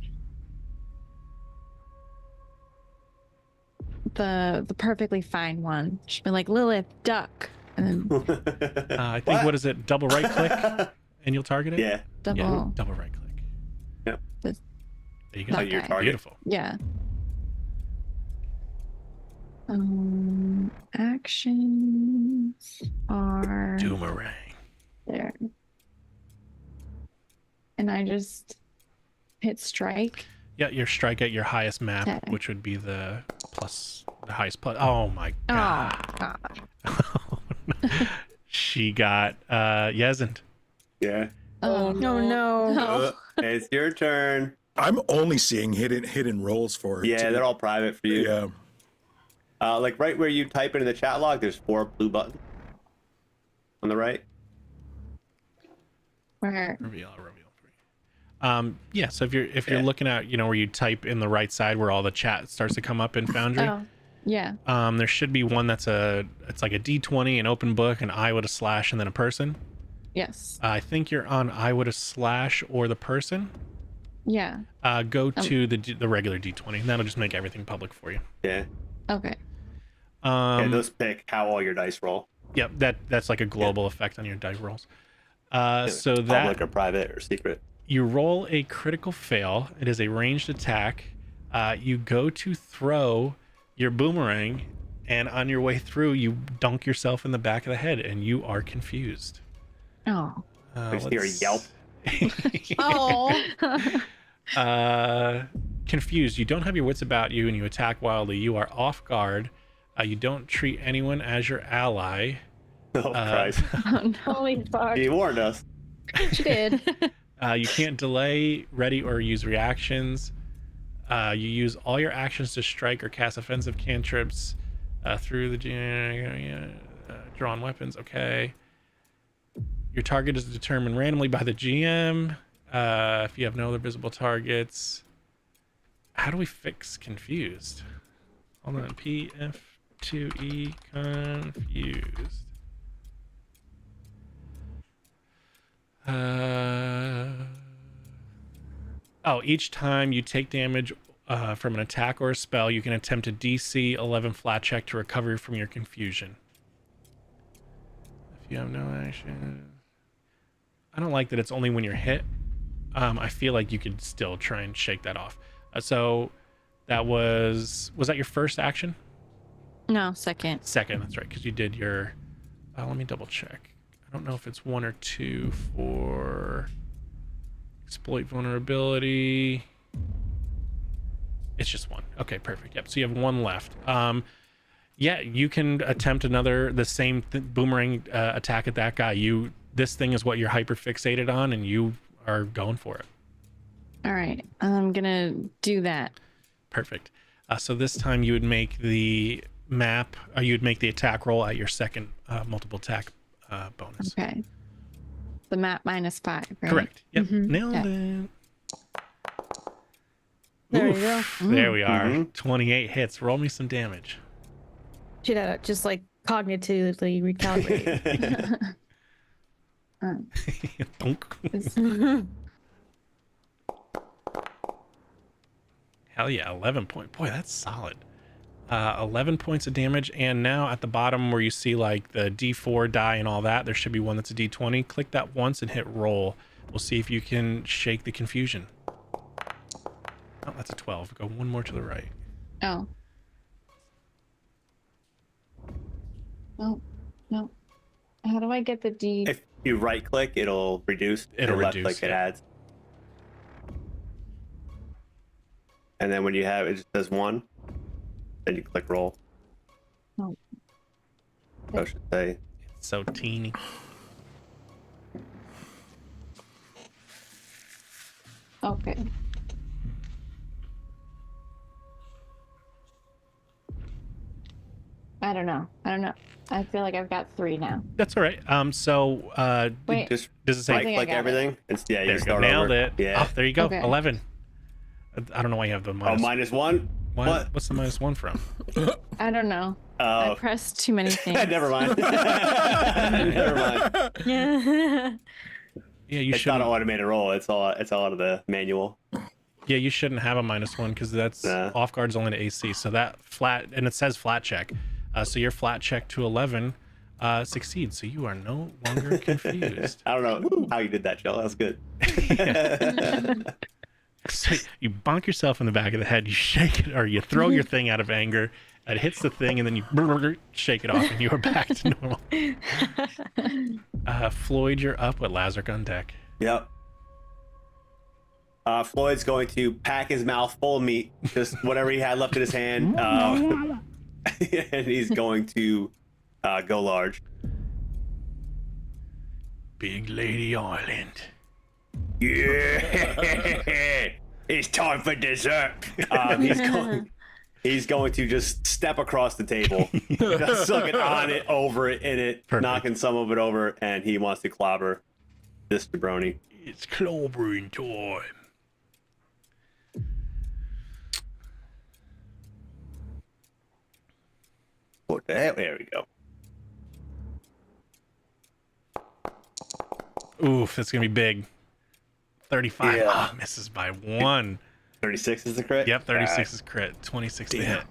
the perfectly fine one. She'll be like, Lilith, duck. And then I think what is it? Double right click and you'll target it? Yeah. double Yeah, double right click. Yep. This- There you go. Oh, your Okay. target. Beautiful. yeah. Actions are Doomerang. there. And I just hit strike. Yeah, your strike at your highest map, Okay. which would be the highest plus. Oh my god. Oh god. She got Yezend. Yeah. Oh no. no. It's your turn. I'm only seeing hidden rolls for it. Yeah, too. they're all private for you. Yeah. Like right where you type into the chat log, there's 4 blue buttons on the right. Where? Reveal for you. Yeah, so if you're Yeah. looking at, where you type in the right side where all the chat starts to come up in Foundry, Oh, yeah. there should be one it's like a D20, an open book, an I with a slash, and then a person. Yes. I think you're on I with a slash or the person. Yeah. Go to the regular D20, and that'll just make everything public for you. Yeah. Okay. Yeah, those pick how all your dice roll. Yep, that's like a global effect on your dice rolls. So Public that or private or secret. you roll a critical fail. It is a ranged attack. You go to throw your boomerang, and on your way through, you dunk yourself in the back of the head, and you are confused. Oh. I just hear a yelp. Oh. Confused. You don't have your wits about you, and you attack wildly. You are off guard. You don't treat anyone as your ally. Oh, Christ. Oh no. Holy fuck. He warned us. She did. You can't delay, ready, or use reactions. You use all your actions to strike or cast offensive cantrips through the drawn weapons. Okay. Your target is determined randomly by the GM. If you have no other visible targets. How do we fix confused? Hold on. PF2E confused. Each time you take damage from an attack or a spell, you can attempt a DC 11 flat check to recover from your confusion. If you have no action, I don't like that it's only when you're hit. I feel like you could still try and shake that off. So that was that your first action? No, second. Second, that's right, because you did your. Let me double check. I don't know if it's 1 or 2 for exploit vulnerability. It's just 1. Okay, perfect. Yep. So you have 1 left. Yeah, you can attempt the same boomerang attack at that guy. This thing is what you're hyper fixated on, and you are going for it. All right, I'm gonna do that. Perfect. So this time you would make the map. You would make the attack roll at your second multiple attack bonus. Okay. The map -5, right? Correct. Yep. Mhm. Nailed Okay. it. There you go. There we are. Mhm. 28 hits. Roll me some damage. Should have just like cognitively recalibrated. Thunk. It's- Hell yeah, 11 point. Boy, that's solid. 11 points of damage. And now at the bottom where you see like the D4 die and all that, there should be one that's a D20. Click that once and hit roll. We'll see if you can shake the confusion. Oh, that's a 12. Go one more to the right. Oh. No. How do I get the D? If you right click, it'll reduce. It'll and left reduce, click, it yeah. adds. And then when you have it just says 1, then you click roll. Oh. I should say. It's so teeny. Okay. I don't know. I feel like I've got 3 now. That's all right. Wait. Just does it say? I right think I click got it. everything. It's, yeah, There you you go. start Nailed over. it. Yeah. Oh, there you go. Okay. 11. I don't know why you have the minus. -1? What? What's the -1 from? I don't know. I Oh, pressed too many things. never mind. Never mind. Yeah. Yeah, you It's should. not an automated roll. It's all out of the manual. Yeah, you shouldn't have a -1 because that's Nah. off guard's only to AC. So that flat, and it says flat check. So your flat check to 11 succeeds. So you are no longer confused. I don't know how you did that, Joe. That was good. So you bonk yourself in the back of the head, you shake it, or you throw your thing out of anger. It hits the thing, and then you shake it off, and you are back to normal. Floyd, you're up with Lazark on deck. Yep. Floyd's going to pack his mouth full of meat, just whatever he had left in his hand, and he's going to go large. Big Lady Island. Yeah, it's time for dessert. He's going to just step across the table, just sucking on it, over it, in it, Perfect. knocking some of it over, and he wants to clobber this jabroni. It's clobbering time. What the hell? There we go. Oof, that's gonna be big. 35. Yeah. Ah, misses by 1. 36 is the crit? Yep, 36 Alright. is crit. 26 to Damn. hit.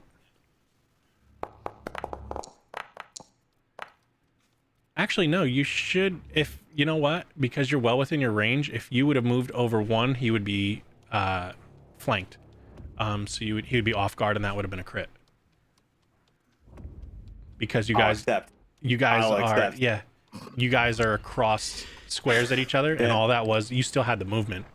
Actually, no, you should, if you know what, because you're well within your range, if you would have moved over 1, he would be flanked. So he would be off guard, and that would have been a crit. Because you I'll guys accept. I'll I'll accept. you guys are across squares at each other, and Yeah. all that was, you still had the movement.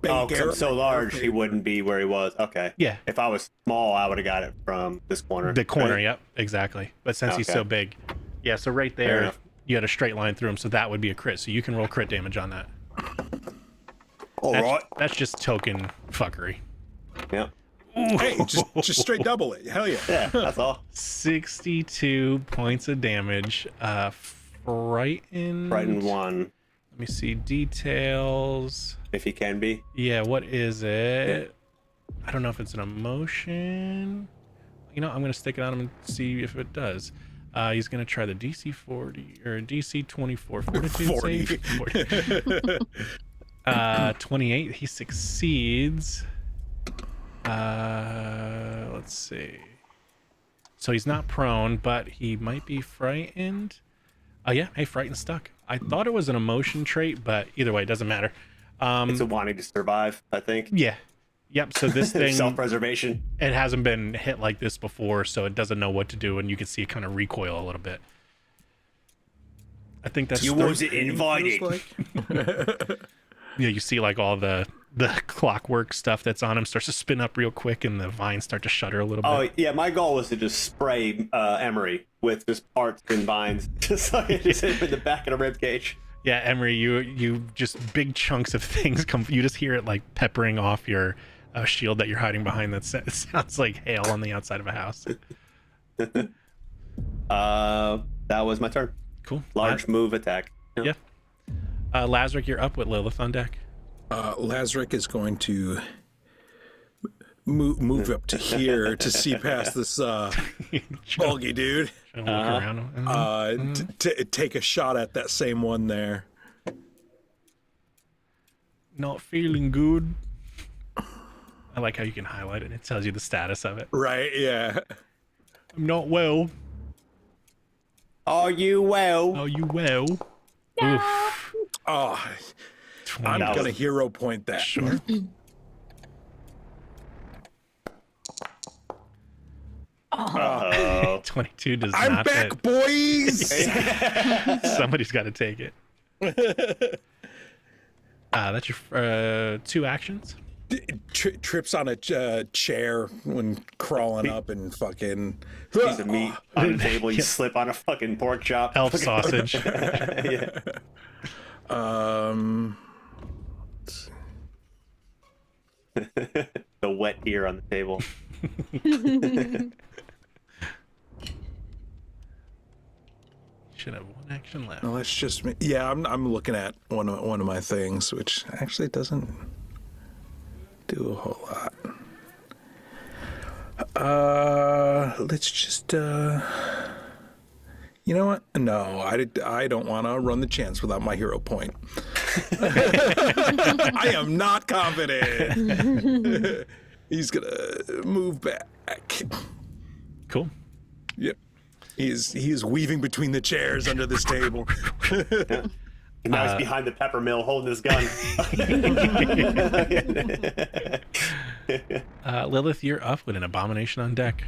Oh, Big 'cause I'm so arrow. large, he wouldn't be where he was. Okay. Yeah. If I was small, I would have got it from this corner. The corner, right? yep, exactly. But since he's Okay. so big, yeah, so right Fair there, enough. you had a straight line through him, so that would be a crit. So you can roll crit damage on that. All right. That's just token fuckery. Yeah. Hey, just straight double it. Hell yeah. Yeah, that's all. 62 points of damage. Frightened. Frightened 1, Let me see details. if he can be. Yeah, what is it? I don't know if it's an emotion. You know, I'm gonna stick it on him and see if it does. He's gonna try the DC 40 or DC 24 fortitude 40. save. 40. 28. He succeeds. Let's see. So he's not prone, but he might be frightened. Oh yeah, hey, frightened stuck. I thought it was an emotion trait, but either way, it doesn't matter. It's a wanting to survive, I think. Yeah. Yep. So this thing, Self-preservation. it hasn't been hit like this before, so it doesn't know what to do, and you can see it kind of recoil a little bit. I think that's You wasn't invited. Yeah, you see like all the clockwork stuff that's on him starts to spin up real quick, and the vines start to shudder a little bit. Oh yeah, my goal was to just spray Emery with just parts and vines, just so I could just hit him in the back of the rib cage. Yeah, Emery, you just big chunks of things come. You just hear it like peppering off your shield that you're hiding behind. It sounds like hail on the outside of a house. That was my turn. Cool. Large move attack. Yeah. Lazarick, you're up with Lilith on deck. Lazarick is going to move up to here to see past this bulgy dude. Look around. Take a shot at that same one there. Not feeling good. I like how you can highlight it. It tells you the status of it. Right, yeah. I'm not well. Are you well? Are you well? No. Oof. Oh, I'm 20. going to hero point that. Sure. Uh-oh. 22 does I'm not back, hit. boys! Somebody's got to take it. That's your 2 actions. Trips on a chair when crawling up and fucking... Piece of meat on the table. You slip on a fucking pork chop. Elf sausage. Yeah. The wet ear on the table. Should have 1 action left. No, that's just me. Yeah, I'm looking at one of my things, which actually doesn't do a whole lot. Let's just you know what? No, I don't want to run the chance without my hero point. I am not confident. He's gonna move back. Cool. Yep. He is weaving between the chairs under this table. And now he's behind the pepper mill holding his gun. Lilith, you're up with an abomination on deck.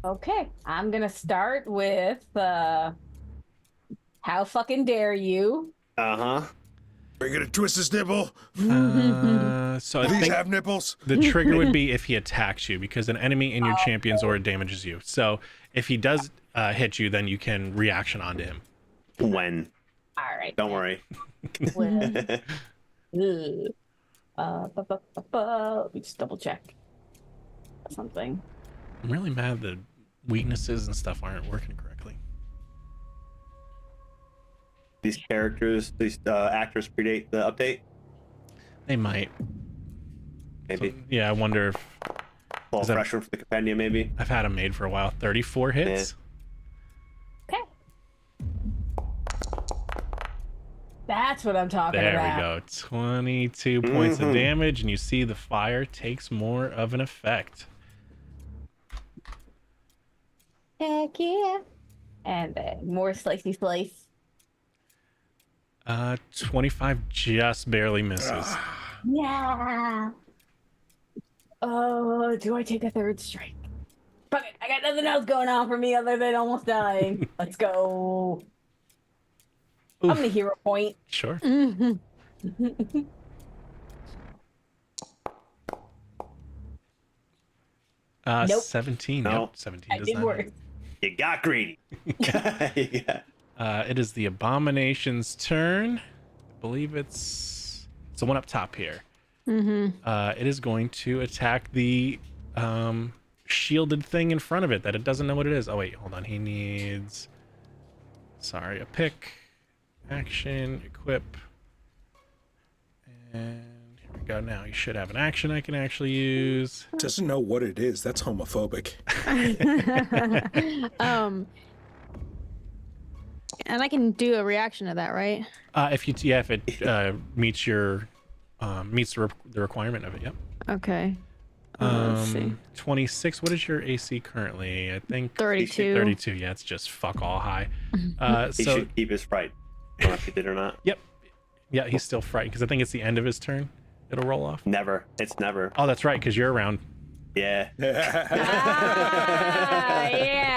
Okay, I'm gonna start with how fucking dare you? Uh-huh. Are you gonna twist his nipple? So I These think have nipples. the trigger would be if he attacks you, because an enemy in your champion's aura damages you. So if he does hit you, then you can reaction onto him. When? All right. Don't worry. Let me just double check something. I'm really mad that weaknesses and stuff aren't working correctly. These characters, these actors predate the update. They might. Maybe. So, yeah, I wonder if Pull a is that- fresh one for the compendium, maybe. I've had them made for a while. 34 hits. Okay. That's what I'm talking There about. we go. 22 points of damage, and you see the fire takes more of an effect. Heck yeah. And then more slicey slice. 25 just barely misses. Yeah. Oh, do I take a third strike? Fuck it. I got nothing else going on for me other than almost dying. Let's go. I'm Oof. gonna hero point. Sure. Nope. 17. No. Nope, 17 I does did not worse. hit. You got greedy. Yeah. It is the Abomination's turn. I believe it's the one up top here. It is going to attack the shielded thing in front of it that it doesn't know what it is. Oh, wait, hold on. He needs, a pick, action, equip. And here we go. Now you should have an action I can actually use. Doesn't know what it is. That's homophobic. And I can do a reaction to that, right? If it meets your meets the requirement of it. Yep. Okay. Let's see. 26. What is your AC currently? I think 32. 32. Yeah, it's just fuck all high. He So should keep his fright. I don't know if he did or not. yep. Yeah, he's still frightened because I think it's the end of his turn. It'll roll off. Never. It's never. Oh, that's right, because you're around. Yeah. Yeah.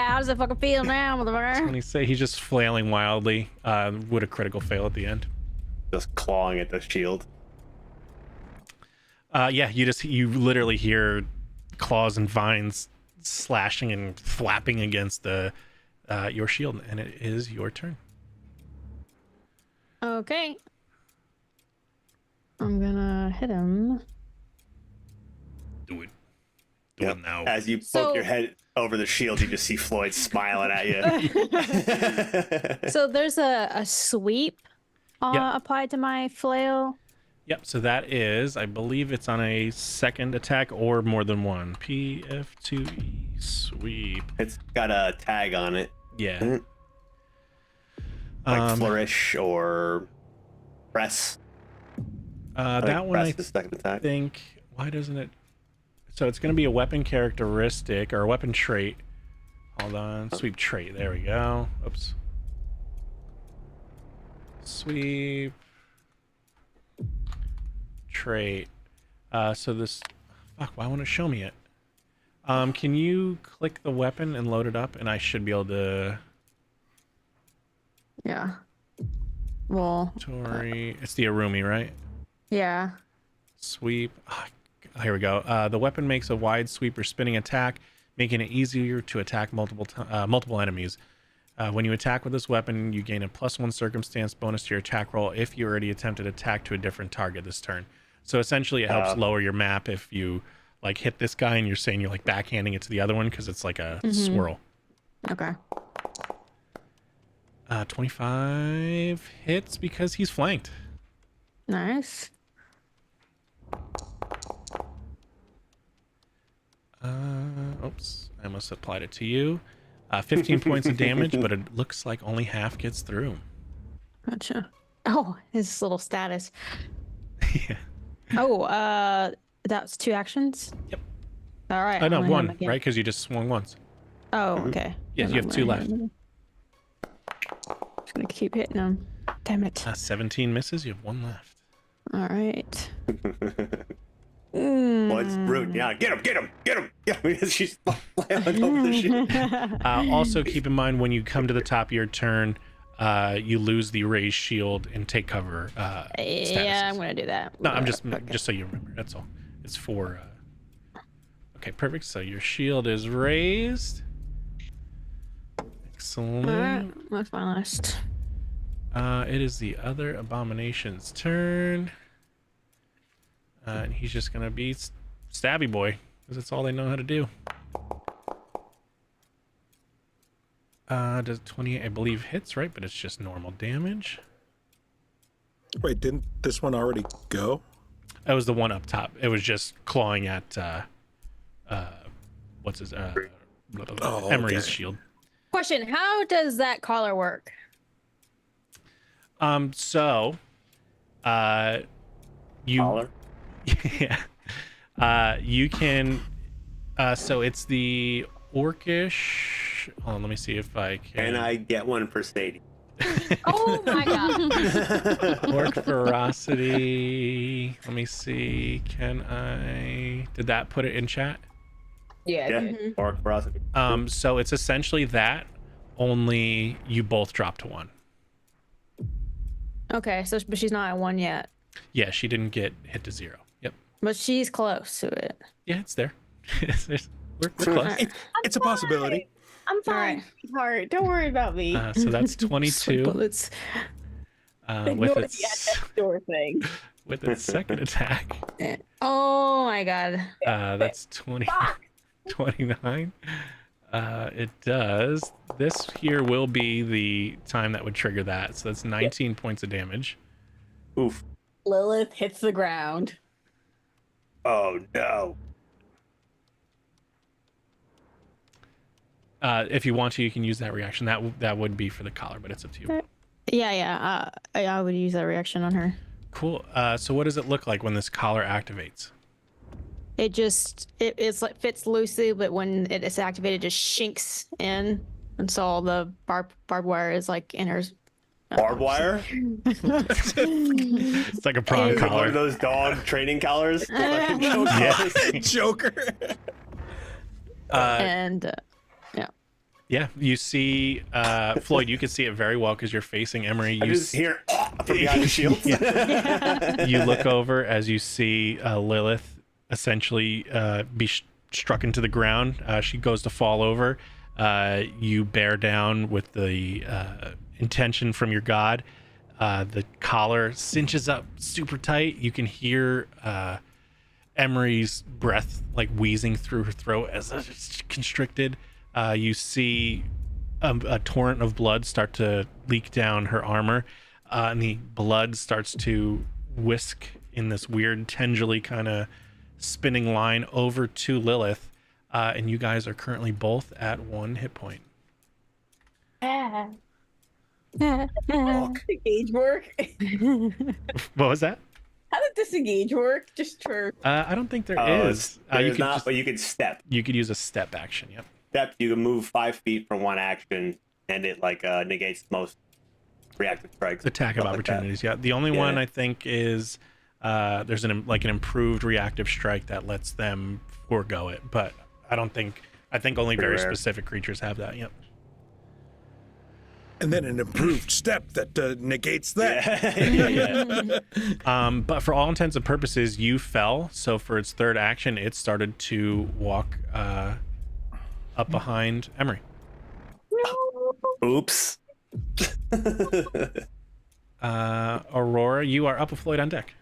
How does it fucking feel now, motherfucker? When he say he's just flailing wildly, with a critical fail at the end. Just clawing at the shield. Yeah, you literally hear claws and vines slashing and flapping against the your shield, and it is your turn. Okay. I'm gonna hit him. Do it. Yep. Now. As you poke So- your head over the shield, you just see Floyd smiling at you. So there's a sweep Yep. applied to my flail. Yep, so that is, I believe it's on a second attack or more than one. PF2E sweep. It's got a tag on it, Yeah. like flourish or press. That one I press the second attack. think, why doesn't it? So it's going to be a weapon characteristic or a weapon trait. Hold on, sweep trait. There we go. Oops. Sweep trait. So this, fuck, why won't it show me it? Can you click the weapon and load it up, and I should be able to. Yeah. Well. Tori, it's the Arumi, right? Yeah. Sweep. Here we go. The weapon makes a wide sweep or spinning attack, making it easier to attack multiple enemies. When you attack with this weapon, you gain a +1 circumstance bonus to your attack roll if you already attempted attack to a different target this turn. So essentially, it helps lower your map if you like hit this guy and you're saying you're like backhanding it to the other one because it's like a swirl. Okay. 25 hits because he's flanked. Nice. Oops, I almost applied it to you. 15 points of damage, but it looks like only half gets through. Gotcha. Oh, his little status. Yeah. Oh, that's 2 actions? Yep. All right. I know, I'm gonna hit him one, again. right? Because you just swung once. Oh, okay. Yeah, Then you I'm have 2 gonna left. hit him. Just gonna keep hitting him. Damn it. 17 misses, you have 1 left. All right. Floyd's brute. Yeah, get him. She's flailing over the shield. Also, keep in mind when you come to the top of your turn, you lose the raised shield and take cover. Yeah, statuses. I'm gonna do that. No, I'm just Okay. so you remember. That's all. It's for. Okay, perfect. So your shield is raised. Excellent. All right, that's my last. It is the other abomination's turn. And he's just gonna be stabby boy because that's all they know how to do. Does 28, I believe, hits, right? But it's just normal damage. Wait, didn't this one already go? That was the one up top. It was just clawing at what's his Emery's okay. shield. Question: how does that collar work? So you Collar. yeah. You can so it's the orcish. Hold on, let me see if I can. And I get one for Sadie. Oh my god! Orc ferocity. Let me see. Can I? Did that put it in chat? Yeah. Yeah, dude. or ferocity. So it's essentially that. Only you both dropped to 1. Okay, so but she's not at 1 yet, Yeah, she didn't get hit to 0. Yep. but she's close to it. Yeah, it's there. We're close. It's a possibility. I'm fine. Alright. Sweetheart. Don't worry about me. So that's 22 Bullets. with Ignore the its next door thing. with its second attack. Oh my god! That's 29. It does. This here will be the time that would trigger that. So that's 19 points of damage. Oof. Lilith hits the ground. Oh no. If you want to, you can use that reaction. That would be for the collar, but it's up to you. Yeah. I would use that reaction on her. Cool. So what does it look like when this collar activates? It just it's like fits loosely, but when it is activated, it just shinks in, and so all the barbed wire is like in her Barbed wire? It's like a prong One of collar. those dog training collars? Yeah. Joker. And Yeah, you see, Floyd, you can see it very well because you're facing Emery. I You just hear from behind the shield. you look over as you see Lilith essentially be struck into the ground. She goes to fall over. You bear down with the intention from your god. The collar cinches up super tight. You can hear Emery's breath like wheezing through her throat as it's constricted. You see a torrent of blood start to leak down her armor, and the blood starts to whisk in this weird tendrily kind of spinning line over to Lilith, and you guys are currently both at 1 hit point. Disengage work. What was that? How did disengage work? Just for I don't think there is. There's You could not, just- but you can step. you could use a step action. Yep. Step, you can move 5 feet from one action, and it like negates most reactive strikes. Attack of stuff like that. opportunities. Yeah. The only one Yeah. I think is there's an improved reactive strike that lets them forego it, but I think only Pretty very rare. specific creatures have that. Yep. And then an improved step that negates that. But for all intents and purposes, you fell. So for its third action, it started to walk up behind Emery. Oops. Aurora, you are up with Floyd on deck.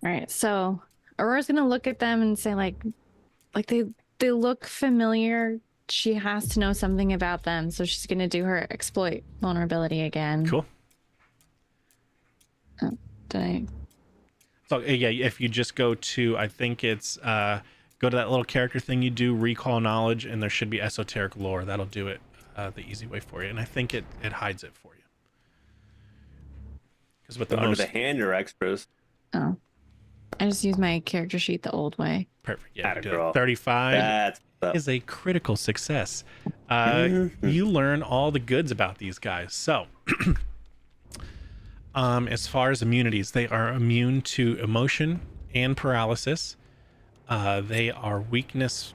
All right, so Aurora's gonna look at them and say, like they look familiar. She has to know something about them, so she's gonna do her exploit vulnerability again. Cool. Oh, did I? So yeah, if you just go to, I think it's go to that little character thing you do, recall knowledge, and there should be esoteric lore. That'll do it the easy way for you, and I think it hides it for you. Because with the Under most the hand or extras? Oh, I just used my character sheet the old way. perfect, yeah, you Atta do girl. it. 35 That's is a critical success. You learn all the goods about these guys. So, as far as immunities, they are immune to emotion and paralysis. They are weakness.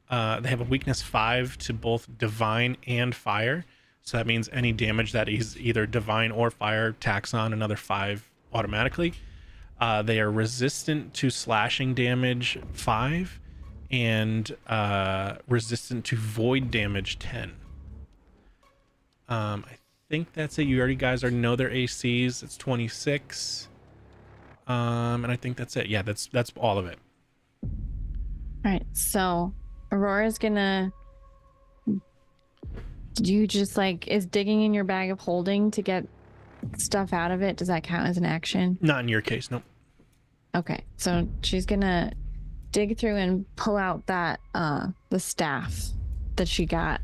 They have a weakness 5 to both divine and fire. So that means any damage that is either divine or fire tacks on another 5 automatically. They are resistant to slashing damage 5 and resistant to void damage 10. I think that's it. You already guys know their ACs. It's 26. And I think that's it. Yeah, that's all of it. All right, so Aurora's gonna. Do you just is digging in your bag of holding to get stuff out of it? Does that count as an action? Not in your case, no. Okay, so she's gonna dig through and pull out that the staff that she got.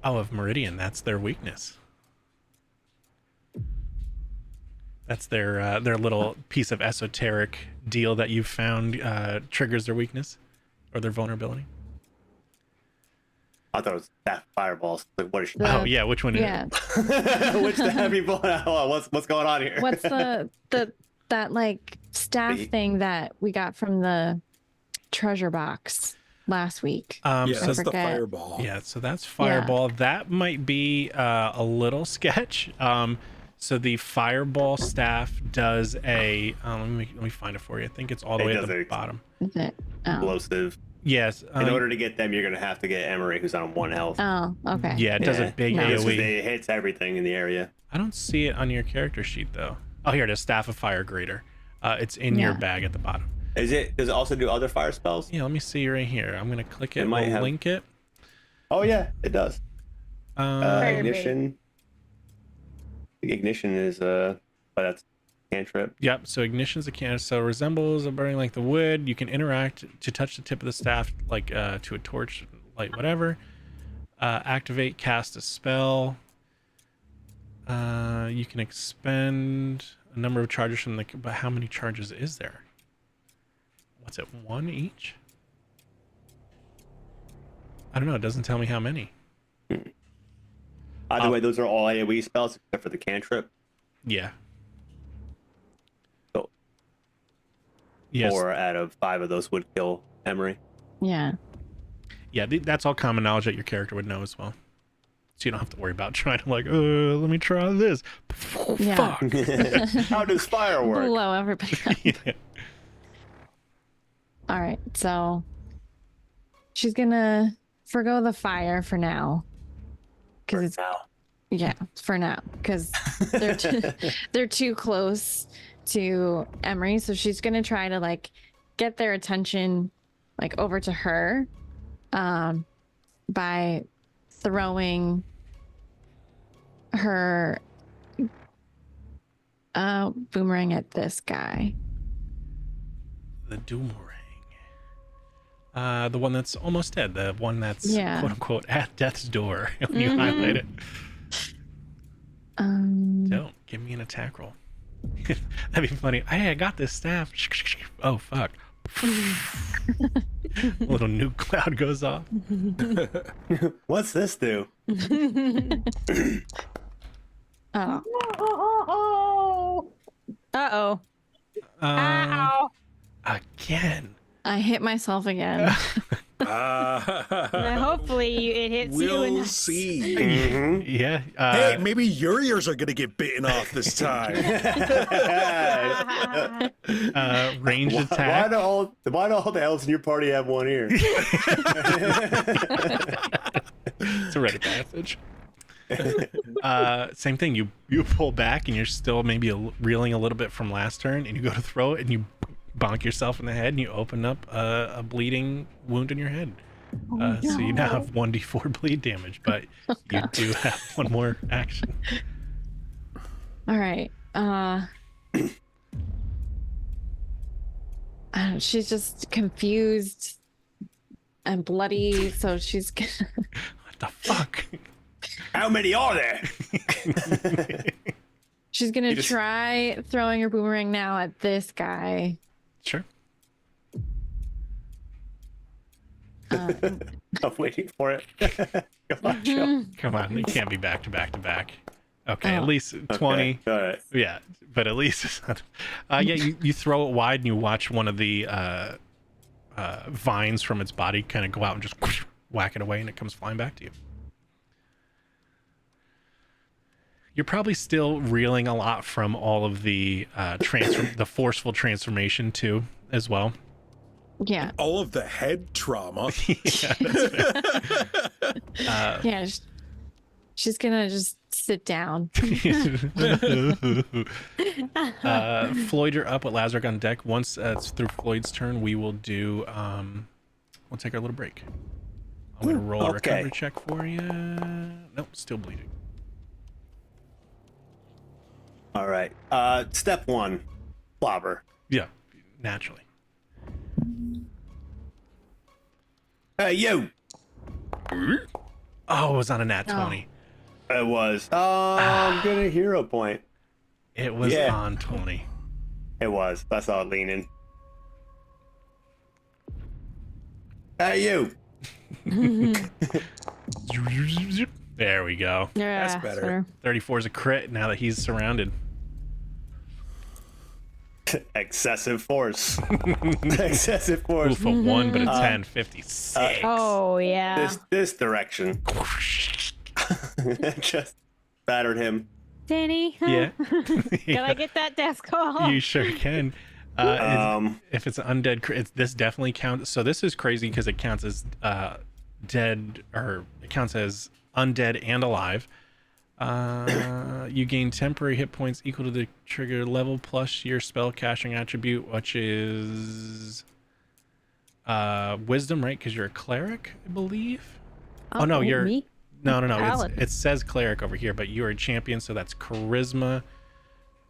Oh, of Meridian, that's their weakness. That's their little piece of esoteric deal that you've found triggers their weakness or their vulnerability. I thought it was that fireballs. Like, what is she? Oh yeah, which one is Yeah. it? Which the heavy ball? What's going on here? What's that staff The- thing that we got from the treasure box last week? Yeah, So that's the forget. fireball. yeah, so that's fireball. That might be a little sketch. So the fireball staff does a. Let me find it for you. I think it's all the It way at does the a- bottom. Is it? Oh. Explosive. Yes. In order to get them, you're gonna have to get Emery, who's on 1 health. Oh, okay. yeah, it does a big No. Just 'cause AOE. it hits everything in the area. I don't see it on your character sheet though. Oh, here it is. Staff of Fire Greater. It's in your Yeah. bag at the bottom. Does it also do other fire spells? Yeah, let me see right here. I'm gonna click it. It might We'll have- link it. Oh yeah, it does. Fire Ignition. Ignition is but that's cantrip. Yep. So ignition's a can. So resembles a burning like the wood. You can interact to touch the tip of the staff, like to a torch, light, whatever. Activate, cast a spell. You can expend a number of charges from the. But how many charges is there? What's it? 1 each? I don't know. It doesn't tell me how many. Either way, those are all AoE spells except for the cantrip. Yeah. So Yes. 4 out of 5 of those would kill Emery. Yeah. Yeah, that's all common knowledge that your character would know as well. So you don't have to worry about trying to let me try this. Yeah. Fuck. How does fire work? Blow everybody up. Yeah. All right, so she's gonna forgo the fire for now, because it's for now, because they're too close to Emery. So she's gonna try to like get their attention like over to her, by throwing her boomerang at this guy. The Doomerang. The one that's almost dead. The one that's quote unquote at death's door. When you highlight it. Don't give me an attack roll. That'd be funny. Hey, I got this staff. Oh fuck. A little nuke cloud goes off. What's this do? Oh. Uh-oh. Ow. Again. I hit myself again. Hopefully it hits you. We'll And see. Yeah. Hey, maybe your ears are gonna get bitten off this time. Ranged Why attack. do all the elves in your party have one ear? It's a rite of passage. Same thing. You pull back and you're still maybe reeling a little bit from last turn, and you go to throw it and you bonk yourself in the head and you open up a bleeding wound in your head. So you now have 1d4 bleed damage, but you do have one more action. All right. She's just confused and bloody, so she's gonna... What the fuck? How many are there? She's gonna try throwing her boomerang now at this guy. Sure. I'm waiting for it. Come on, Joe. Come on, it can't be back to back to back. Okay, at least 20. Okay, all right. Yeah, but at least it's not. Yeah, you throw it wide and you watch one of the vines from its body kind of go out and just whack it away, and it comes flying back to you. You're probably still reeling a lot from all of the the forceful transformation too, as well. Yeah. All of the head trauma. Yeah. She's gonna just sit down. Floyd, you're up with Lazarek on deck. Once it's through Floyd's turn, we will do. We'll take our little break. I'm gonna roll a recovery check for you. Nope, still bleeding. All right. Step 1, clobber. Yeah, naturally. Hey, you. Oh, it was on a nat 20. It was. I'm gonna hero point. It was on 20. It was. I saw it leaning. Hey, you. There we go. Yeah, That's better. 34 is a crit now that he's surrounded. Excessive force. Excessive force. Oof, a 1, but a 10, 56. Oh, yeah. This direction. Just battered him. Danny? Yeah. Can I get that desk call? You sure can. If it's an undead crit, this definitely counts. So this is crazy because it counts as dead, or it counts as undead and alive. You gain temporary hit points equal to the trigger level plus your spell casting attribute, which is wisdom, right? Because you're a cleric, I believe. Oh no, you're me? no. Paladin. It says cleric over here, but you're a champion, so that's charisma.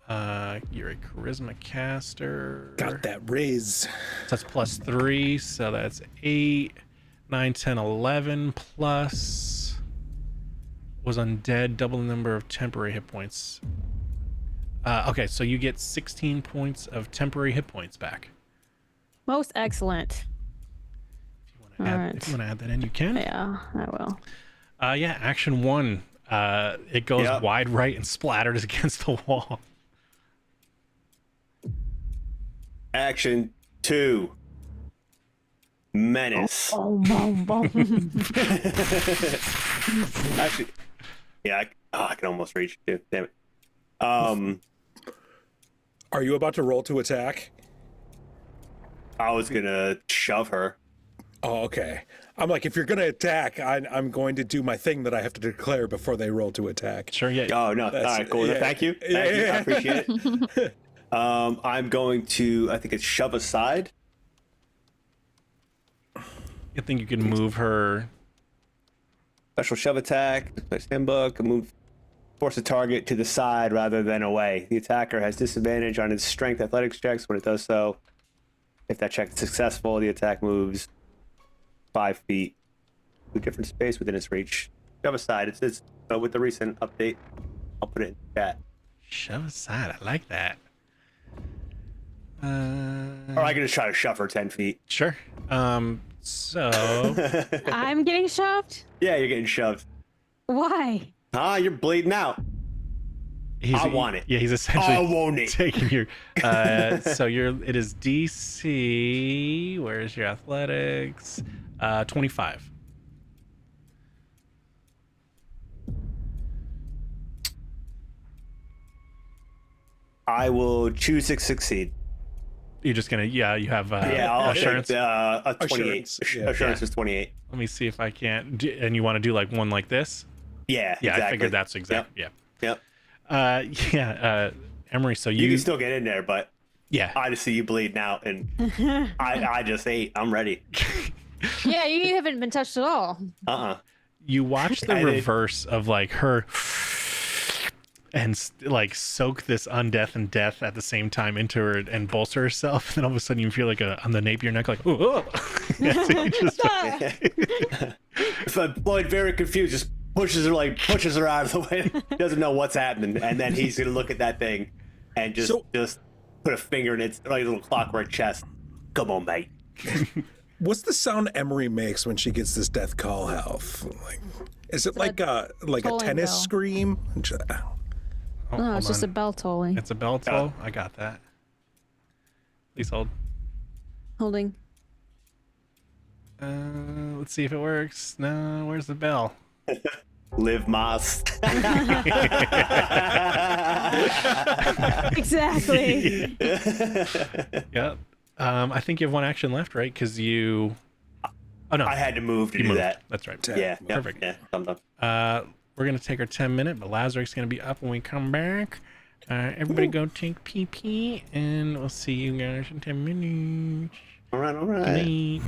You're a charisma caster. Got that riz. So that's +3, so that's 8, 9, 10, 11 plus was undead, double the number of temporary hit points. Okay, so you get 16 points of temporary hit points back. Most excellent. If you want to add that in, you can. Yeah, I will. Yeah, action 1. It goes Yep. wide right and splatters against the wall. Action 2. Menace. Boom, boom, boom. Actually, yeah, I can almost reach too. Damn it. Are you about to roll to attack? I was gonna shove her. Oh, okay. I'm like, if you're going to attack, I'm going to do my thing that I have to declare before they roll to attack. Sure, yeah. Oh no! All right, cool. yeah. Thank you. Thank you. I appreciate it. I'm going to. I think it's shove aside. I think you can move her. Special shove attack. Handbook. Move. Force a target to the side rather than away. The attacker has disadvantage on its strength athletics checks when it does so. If that check is successful, the attack moves 5 feet to a different space within its reach. Shove aside. It's with the recent update. I'll put it in the chat. Shove aside. I like that. Or I can just try to shove her 10 feet. Sure. So I'm getting shoved? Yeah, you're getting shoved. Why? You're bleeding out. I want it. Yeah, he's essentially I want it. taking your. So it is DC. Where's your athletics? 25. I will choose to succeed. You're just gonna. Yeah, you have I'll assurance. take, a 28. Assurance, yeah. Assurance is 28. Let me see if I can't. And you want to do like one like this? Yeah, Yeah, exactly. I figured that's exactly. Yep. Yeah. Emery. So You you. can still get in there, but Yeah. I just see you bleeding out, and I just ate. I'm ready. Yeah, you haven't been touched at all. You watch the I did. reverse of like her and like soak this undeath and death at the same time into her and bolster herself, and then all of a sudden you feel like on the nape of your neck like oh. So Floyd, very confused, just pushes her out of the way. Doesn't know what's happening, and then he's gonna look at that thing and just put a finger in its like little clockwork chest. Come on, mate. What's the sound Emery makes when she gets this death call health? Like, is it like a tolling tennis bell. scream? Oh, No, hold it's just on. a bell tolling. It's a bell toll. I got that. Please hold. Holding. Let's see if it works. No, where's the bell? Live Moss. Exactly. Yep. I think you have one action left, right? Because you. Oh no, I had to move to you do moved. that. That's right. Yeah, Perfect. Yeah, I'm done. We're gonna take our 10-minute, but Lazarus gonna be up when we come back. Everybody go take pee, and we'll see you guys in 10 minutes. All right. Good night.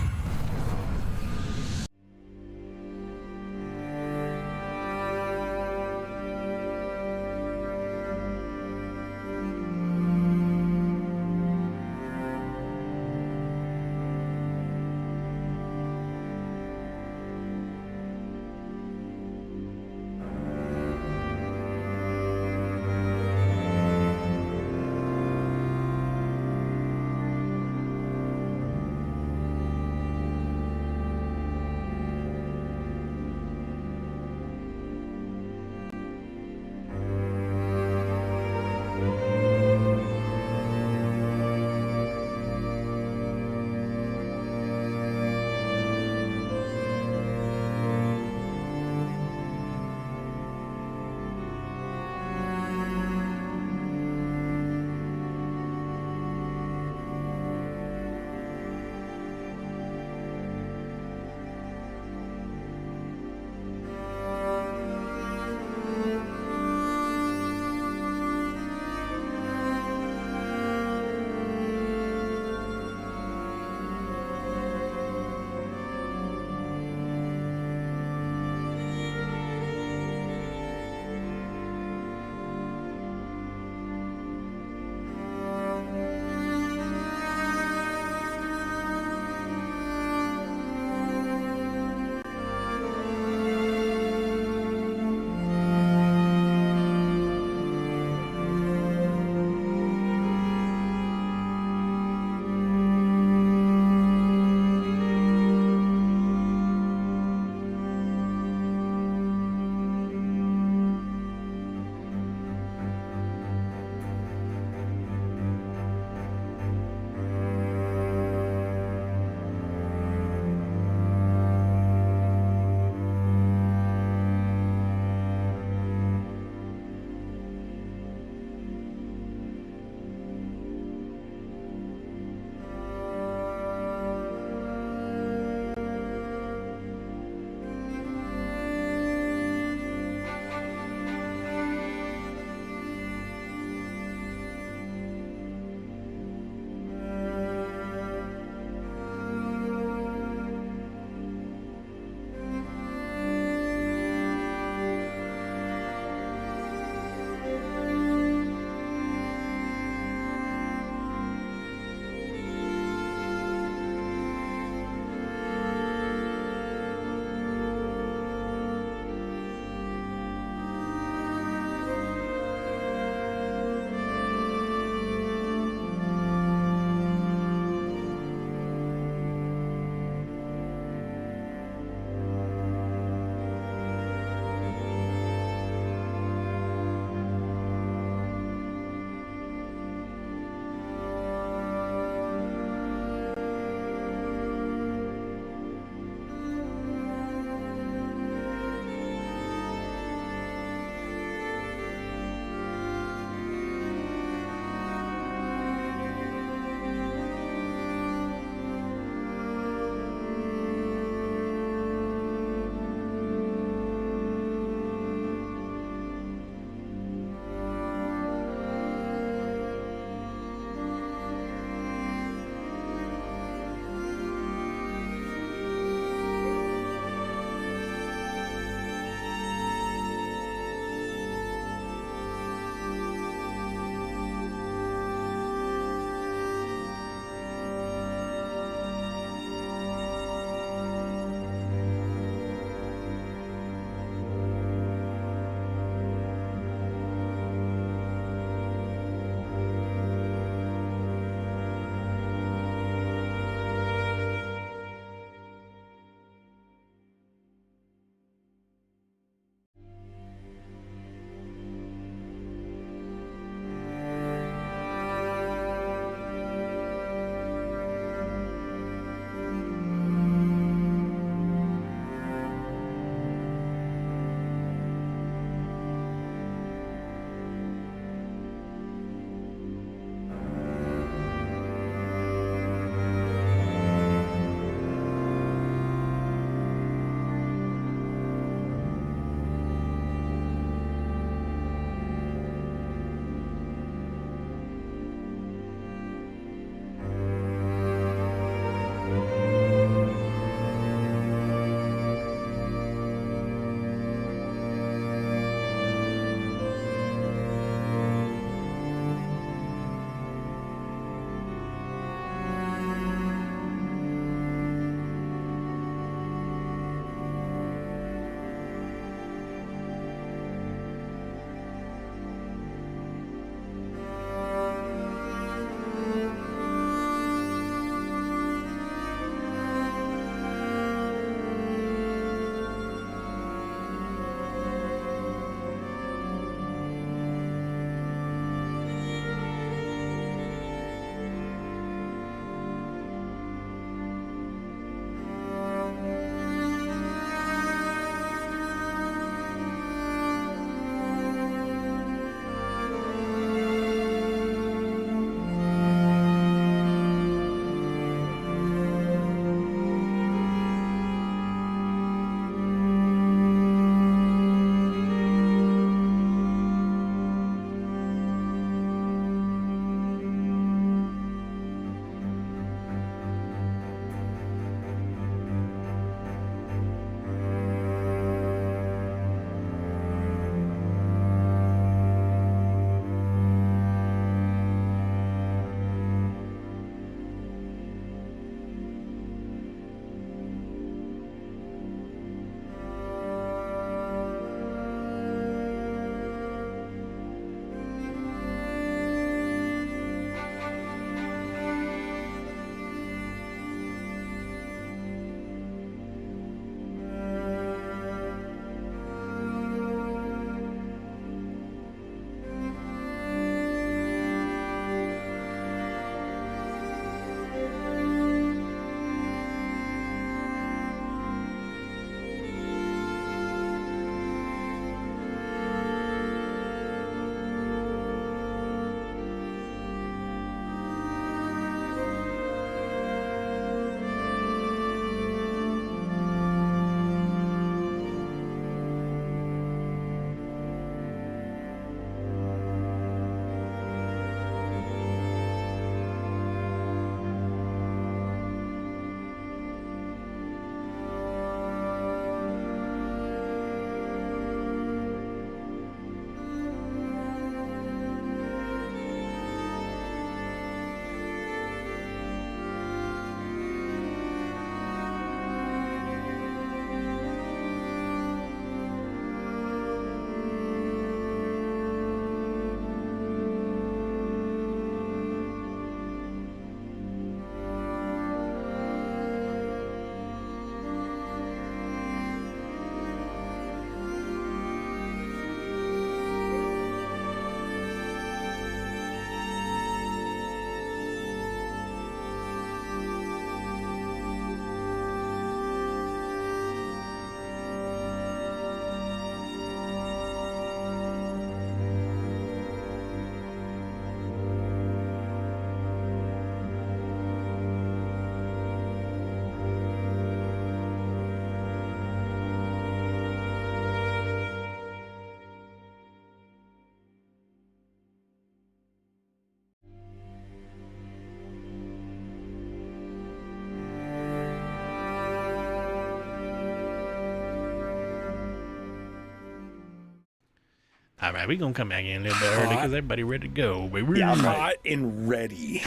All right, we gonna come back in a little bit early because everybody ready to go. Yeah, I'm Hot and ready.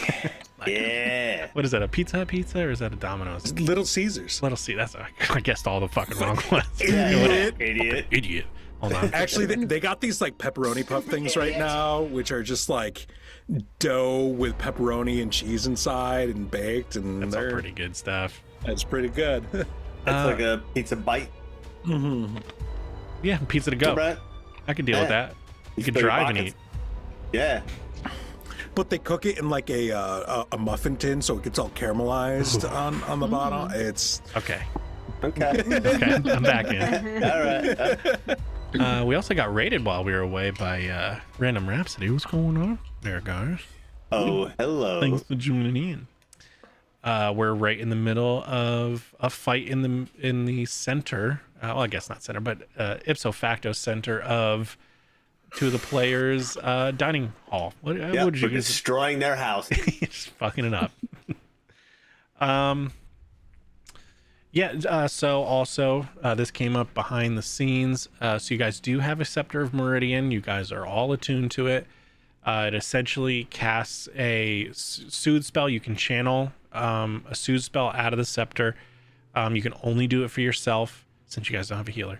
Yeah. What is that? A Pizza Hut pizza or is that a Domino's? Little Caesars. Little C. That's I guessed all the fucking wrong ones. Idiot. Hold on. Actually, they got these like pepperoni puff things right now, which are just like dough with pepperoni and cheese inside and baked, and That's all they're pretty good stuff. That's pretty good. It's like a pizza bite. Yeah, pizza to go. Brett. I could deal with that. You could Fill your drive and pockets. eat. Yeah. But they cook it in like a muffin tin, so it gets all caramelized on the bottom. It's Okay. Okay. Okay. I'm back in. All right. We also got raided while we were away by Random Rhapsody. What's going on there, guys? Oh, hello. Thanks for tuning in. We're right in the middle of a fight in the center. Well, I guess not center, but ipso facto center of two of the players' dining hall. What Yep, would you we're destroying their house. just fucking it up? So also this came up behind the scenes. So you guys do have a Scepter of Meridian. You guys are all attuned to it. It essentially casts a soothe spell. You can channel a soothe spell out of the scepter. You can only do it for yourself since you guys don't have a healer.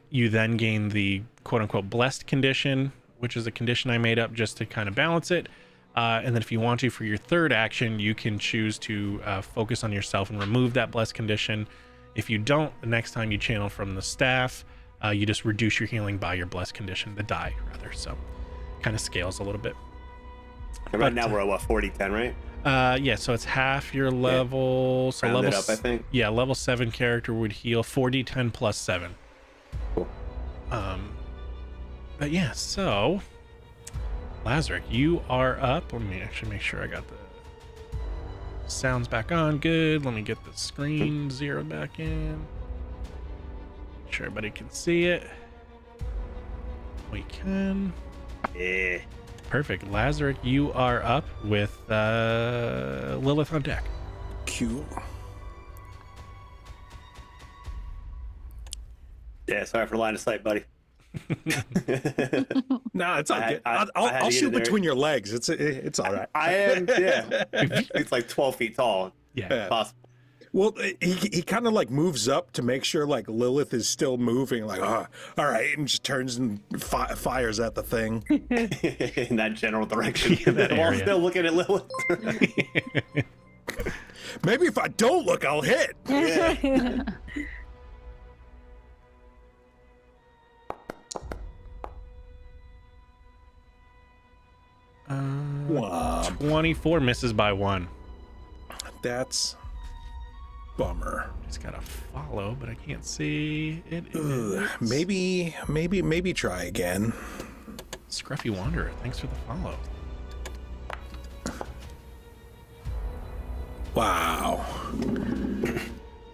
You then gain the quote-unquote blessed condition, which is a condition I made up just to kind of balance it. And then if you want to, for your third action, you can choose to focus on yourself and remove that blessed condition. If you don't, the next time you channel from the staff, you just reduce your healing by your blessed condition, the die rather. So kind of scales a little bit. And right now we're at what, 40-10, right? Yeah, so it's half your level. So Round level it up, I think. Yeah, level 7 character would heal 4d10 plus 7. Cool. But yeah, so Lazaric, you are up. Let me actually make sure I got the sounds back on. Good. Let me get the screen zeroed back in. Make sure everybody can see it. We can. Yeah. Perfect. Lazaric, you are up with Lilith on deck. cute. Yeah, sorry for the line of sight, buddy. No, it's all good. I had I'll to get shoot in there. between your legs. It's all right. I am, yeah. It's like 12 feet tall. Yeah. Possible. Well, he kind of like moves up to make sure like Lilith is still moving. Like, all right, and just turns and fires at the thing. In that general direction. Yeah, that While area. still looking at Lilith. Maybe if I don't look, I'll hit. Yeah. Wow, 24 misses by 1. that's bummer. Just got to follow, but I can't see it. Ugh, maybe try again. Scruffy Wanderer, thanks for the follow. Wow.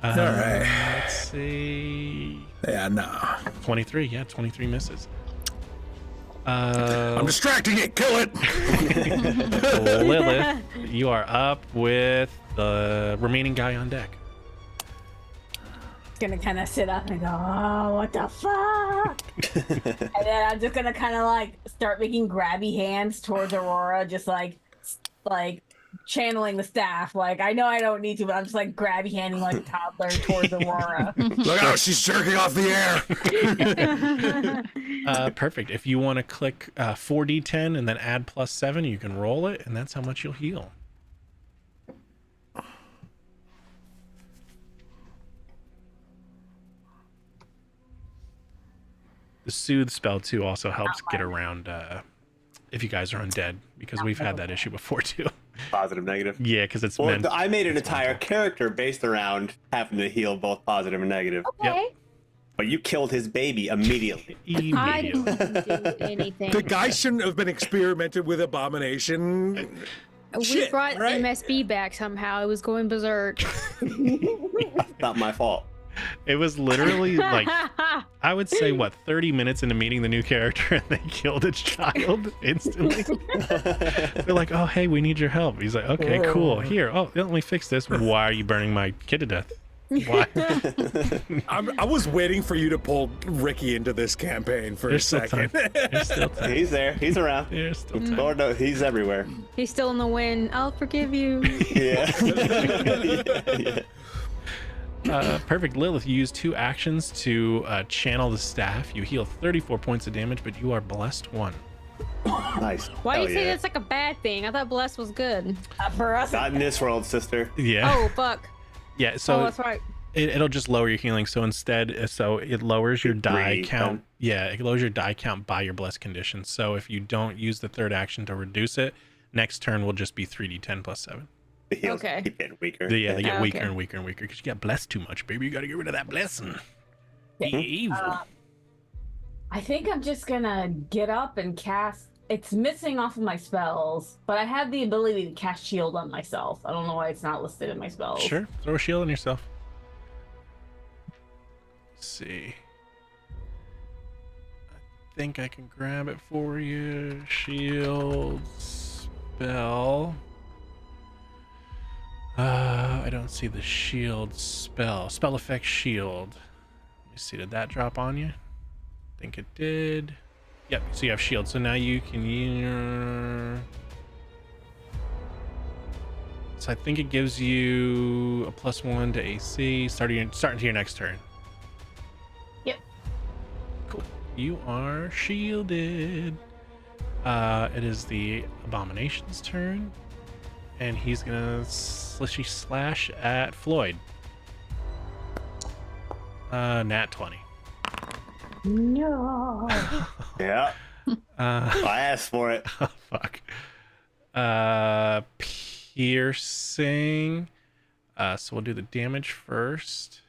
All right. Let's see. Yeah, nah. 23, yeah, 23 misses. I'm distracting it. Kill it. Lilith, you are up with the remaining guy on deck. Gonna kind of sit up and go, oh, what the fuck? And then I'm just gonna kind of like start making grabby hands towards Aurora, just like channeling the staff. Like, I know I don't need to, but I'm just like grabby handing like a toddler towards Aurora. Look out, she's jerking off the air. Perfect. If you want to click 4d10 and then add plus 7, you can roll it, and that's how much you'll heal. The soothe spell too also helps get around if you guys are undead, because we've had that issue before too. Positive, negative. Yeah, because it's Well, meant. I made an entire character based around having to heal both positive and negative. Okay. But you killed his baby immediately. I Immediately. didn't do anything. The guy shouldn't have been experimented with abomination. We Shit, brought right? MSB back somehow. It was going berserk. Not my fault. It was literally like, I would say, what, 30 minutes into meeting the new character, and they killed its child instantly. They're like, oh, hey, we need your help. He's like, okay, cool. Here, oh, let me fix this. Why are you burning my kid to death? Why? I was waiting for you to pull Ricky into this campaign for There's a still second. time. There's still time. He's there. He's around. There's still time. Lord knows he's everywhere. He's still in the wind. I'll forgive you. Yeah. Perfect. Lilith, you use 2 actions to channel the staff. You heal 34 points of damage, but you are blessed 1. Nice. Why do Hell you say yeah. that's like a bad thing? I thought blessed was good. For us, Not in this world, sister. Yeah. Oh fuck. Yeah. So Oh, that's right. it'll just lower your healing. So instead, so it lowers your die 3, count. Yeah, it lowers your die count by your blessed condition. So if you don't use the 3rd action to reduce it, next turn will just be 3d10 plus 7. The heals Okay. keep getting weaker. Yeah, they get Oh, weaker okay. and weaker and weaker because you got blessed too much, baby. You got to get rid of that blessing. Yeah. Evil. I think I'm just gonna get up and cast. It's missing off of my spells, but I have the ability to cast shield on myself. I don't know why it's not listed in my spells. Sure. Throw a shield on yourself. Let's see. I think I can grab it for you. Shield spell. I don't see the shield spell. Spell effect shield. Let me see. Did that drop on you? I think it did. Yep. So you have shield. So now you can. So I think it gives you a +1 to AC starting to your next turn. Yep. Cool. You are shielded. It is the Abomination's turn, and he's gonna slishy slash at Floyd. Nat 20. No. Yeah. I asked for it. Oh, fuck. Piercing. So we'll do the damage first.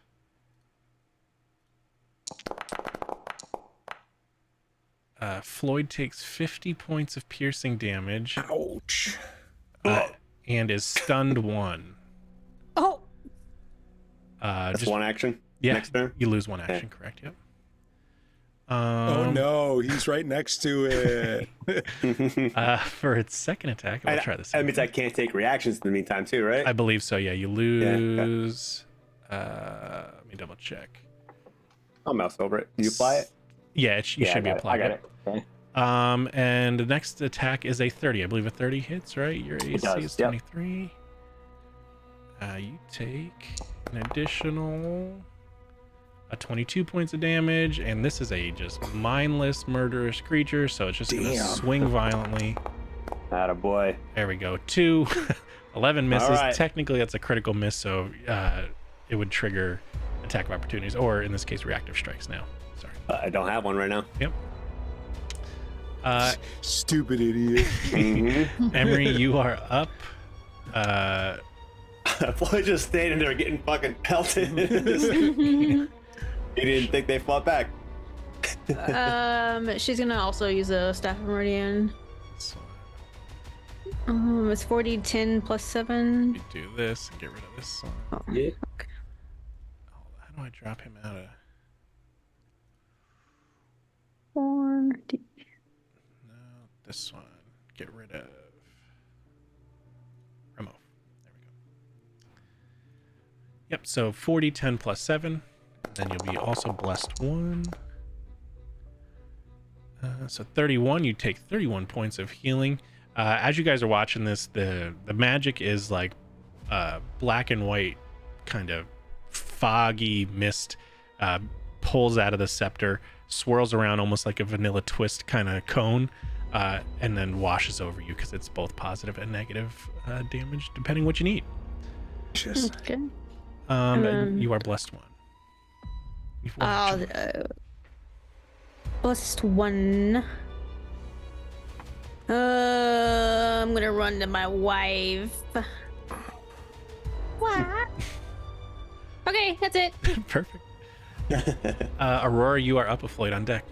Floyd takes 50 points of piercing damage Ouch. and is stunned 1. Oh. That's one action. Yeah, Next turn. you lose 1 action, correct? Yep. Oh no, he's right next to it. For its second attack, I'll try this. That means I can't take reactions in the meantime, too, right? I believe so. Yeah, you lose. Let me double check. I'll mouse over it. You apply it? Yeah, you should be applied. I got it. Okay. And the next attack is a 30. I believe a 30 hits, right? Your AC does, is yep. 23. You take an additional 22 points of damage, and this is a just mindless, murderous creature, so it's just going to swing violently. Attaboy. There we go. 2. 11 misses. right. Technically, that's a critical miss, so it would trigger attack of opportunities, or in this case, reactive strikes now. Sorry. I don't have one right now. Yep. Stupid idiot. Emery, you are up. Floyd just stayed in there getting fucking pelted. He didn't think they fought back. She's gonna also use a Staff of Meridian. It's 40, 10 plus 7. Let me do this and get rid of this one. Oh, Yeah. okay. How do I drop him out of... 40. No, this one. Get rid of... Remove. There we go. Yep, so 40, 10 plus 7. Then you'll be also blessed 1. So 31, you take 31 points of healing. As you guys are watching this, the magic is like black and white, kind of foggy mist pulls out of the scepter, swirls around almost like a vanilla twist kind of cone, and then washes over you because it's both positive and negative damage, depending what you need. Just Okay. And you are blessed 1. You've won. Blessed 1. I'm gonna run to my wife. What? Okay, that's it. Perfect. Aurora, you are up with Floyd on deck.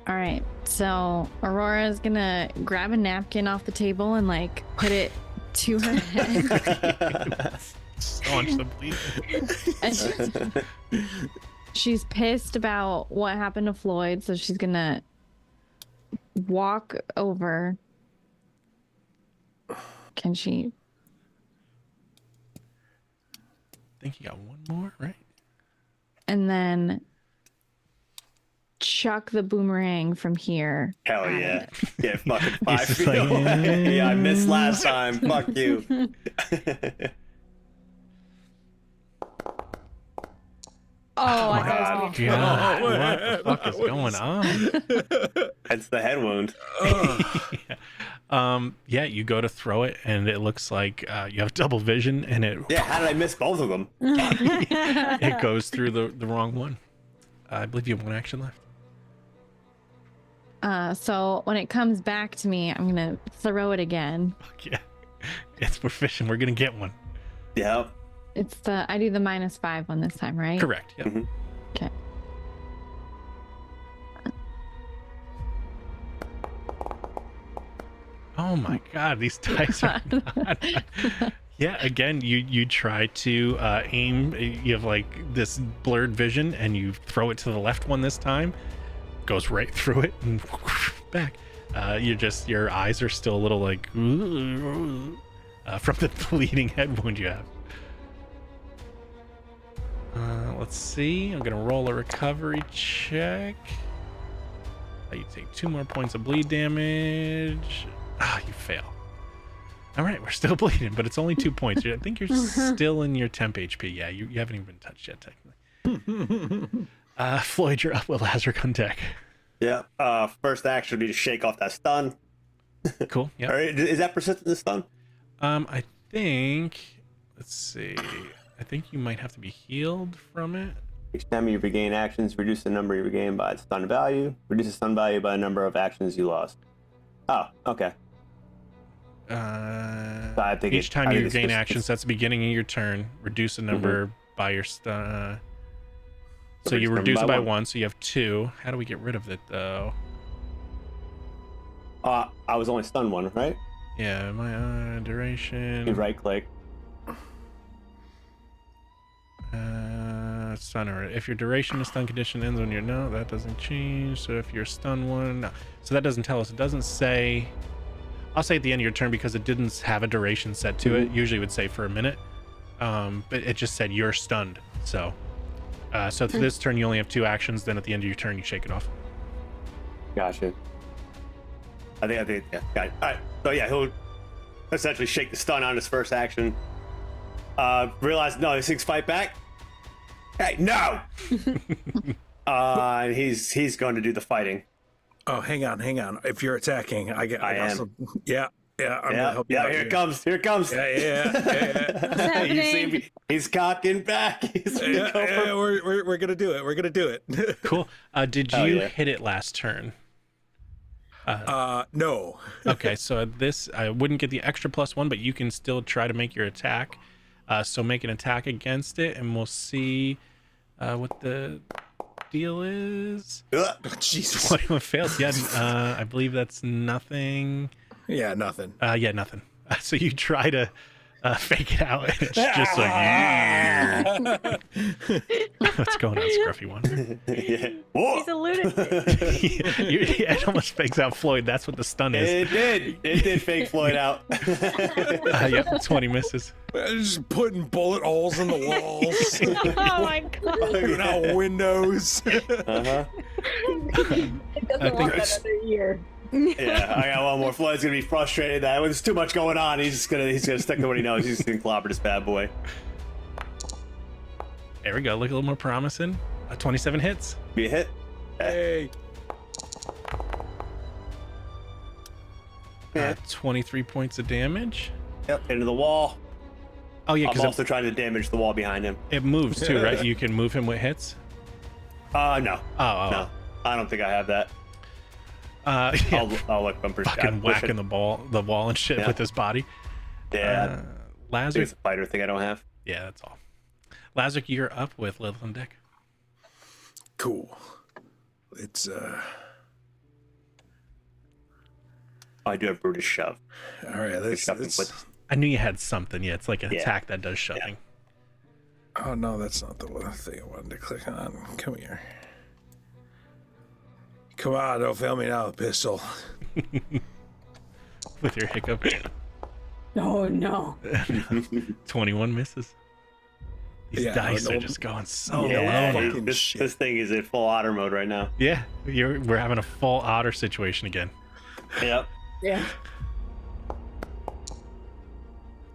All right. So Aurora's gonna grab a napkin off the table and like put it to her head. Staunch the bleeding. And she's pissed about what happened to Floyd, so she's gonna walk over. Can she? think you got one more, right? And then chuck the boomerang from here. Hell at yeah. it. Get fucking He's 5 just feet like, away. Yeah, I missed last time. Fuck you. Oh, I God. thought it was God, what the fuck is going on? That's the head wound. Yeah, you go to throw it, and it looks like you have double vision, and it Yeah, how did I miss both of them? it goes through the wrong one. I believe you have one action left. So when it comes back to me, I'm gonna throw it again. Fuck yeah, we're fishing. We're gonna get one. Yep. It's I do the -5 one this time, right? Correct. Yep. Mhm. Okay. Oh my god, these dice are not. Yeah, again, you try to aim. You have like this blurred vision, and you throw it to the left one this time. Goes right through it and back. Your eyes are still a little like from the bleeding head wound you have. Let's see. I'm gonna roll a recovery check. You take 2 more points of bleed damage. You fail. All right, we're still bleeding, but it's only 2 points. I think you're still in your temp HP. Yeah, you haven't even been touched yet, technically. Floyd, you're up with Lazarus on deck. Yeah. First action would be to shake off that stun. Cool. Yeah. All right, is that persistent, the stun? I think. Let's see. I think you might have to be healed from it. Each time you regain actions, reduce the number you regain by its stun value. Reduce the stun value by the number of actions you lost. Oh, okay. I think Each time you gain actions, that's the beginning of your turn. Reduce a number by your stun. So you reduce it by 1, so you have 2. How do we get rid of it, though? I was only stunned 1, right? Yeah, my duration. You right click. Stunner. If your duration of stun condition ends when you're no, that doesn't change. So if you're stun 1, no. So that doesn't tell us. It doesn't say. I'll say at the end of your turn because it didn't have a duration set to it. Usually it would say for a minute, but it just said you're stunned. So for this turn you only have 2 actions. Then at the end of your turn you shake it off. Gotcha. I think yeah. Got it. All right. So yeah, he'll essentially shake the stun on his first action. Realize no, these things fight back. Hey, no. And he's going to do the fighting. Oh, hang on. If you're attacking, I am. some. Yeah, I'm gonna help you. Yeah, out here it comes. Here it comes. Yeah. You see me? He's cocking back. We're gonna do it. We're gonna do it. Cool. Did Oh, you yeah. hit it last turn? No. Okay, so this I wouldn't get the extra +1, but you can still try to make your attack. So make an attack against it, and we'll see what the deal is. Jesus. 21 fails. Yeah, I believe that's nothing. Yeah, nothing. Yeah, nothing. So you try to fake it out, and it's just like, what's going on, Scruffy One? Yeah. Whoa. He's a lunatic. It almost fakes out Floyd. That's what the stun is. It did fake Floyd out. Yep, 20 misses. Just putting bullet holes in the walls, Oh my god. putting out windows. Uh-huh. It doesn't think want it's- another year. Yeah, I got one more. Floyd's gonna be frustrated that there's too much going on. He's gonna stick to what he knows. He's just gonna clobber this bad boy. There we go. Look a little more promising. 27 hits. Be a hit. Hey. 23 points of damage. Yep. Into the wall. Oh yeah, I'm because also trying to damage the wall behind him. it moves too, right? You can move him with hits. No. Oh. No. I don't think I have that. Yeah, I'll look bumper. fucking whacking the wall and shit Yeah. with his body. Yeah. I think Lazarus. it's a fighter thing I don't have. Yeah, that's all. Lazarus, you're up with Lilith on deck. Cool. It's I do have Brutus shove. all right. Let's, Shoving let's- with- I knew you had something. Yeah, it's like an Yeah. attack that does shoving. Oh no, that's not the one thing I wanted to click on. Come here. Come on, don't fail me now, pistol. With your hiccup. Oh no. 21 misses. These Yeah, dice no- are just going so Yeah, low. fucking this shit. thing is in full otter mode right now. Yeah, we're having a full otter situation again. Yep. Yeah.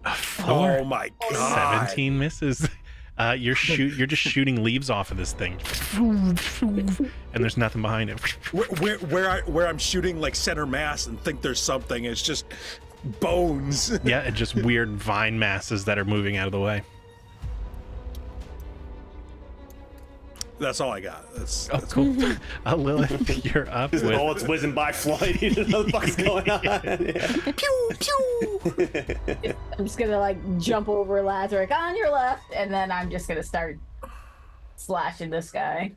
A 4. Oh my god. 17 misses. You're just shooting leaves off of this thing, and there's nothing behind it. Where I'm shooting like center mass and think there's something, it's just bones. Yeah, and just weird vine masses that are moving out of the way. That's all I got. That's Cool. Lilith, you're up Just with. bullets whizzing by Floyd. You don't know what the fuck's going on. Yeah. pew pew. I'm just gonna like jump over Lazaric on your left, and then I'm just gonna start slashing this guy.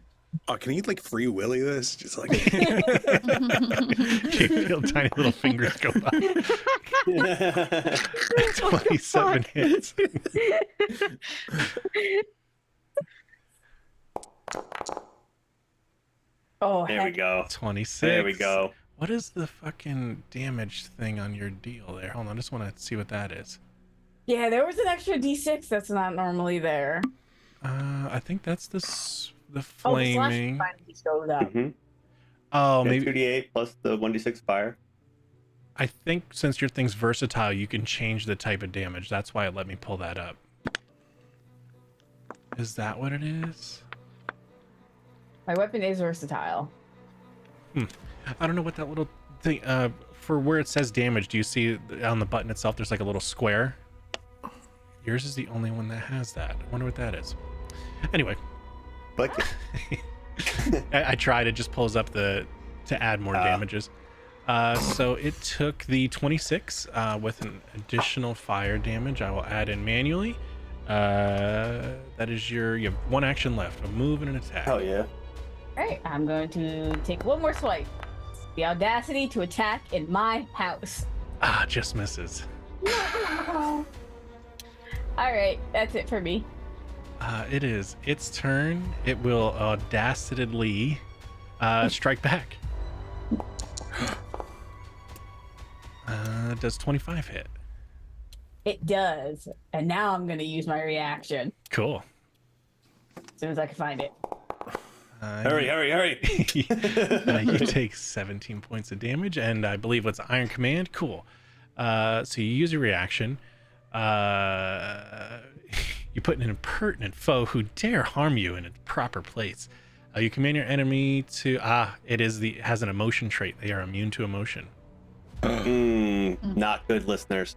Oh, can he like free willy this? Just like You feel tiny little fingers go by. 27 hits. Oh, There we heck. go. 26. There we go. What is the fucking damage thing on your deal there? Hold on, I just want to see what that is. Yeah, there was an extra D6 that's not normally there. I think that's the Oh, the flaming. slashing finally showed up. Mm-hmm. Oh, Yeah, maybe 2d8 plus the 1d6 fire. I think since your thing's versatile, you can change the type of damage. That's why it let me pull that up. Is that what it is? My weapon is versatile. I don't know what that little thing. For where it says damage, do you see on the button itself? There's like a little square. Yours is the only one that has that. I wonder what that is. Anyway, Click it. I tried. It just pulls up to add more damages. So it took the 26 with an additional fire damage. I will add in manually. That is you have one action left, a move and an attack. Hell yeah. Alright, I'm going to take one more swipe. The audacity to attack in my house. Just misses. Alright, that's it for me. It is its turn. It will audacitedly strike back. Does 25 hit? It does. And now I'm going to use my reaction Cool. as soon as I can find it. Hurry. You take 17 points of damage, and I believe what's Iron Command. Cool. So you use a reaction. You put an impertinent foe who dare harm you in its proper place. You command your enemy to has an emotion trait. They are immune to emotion. Not good, listeners.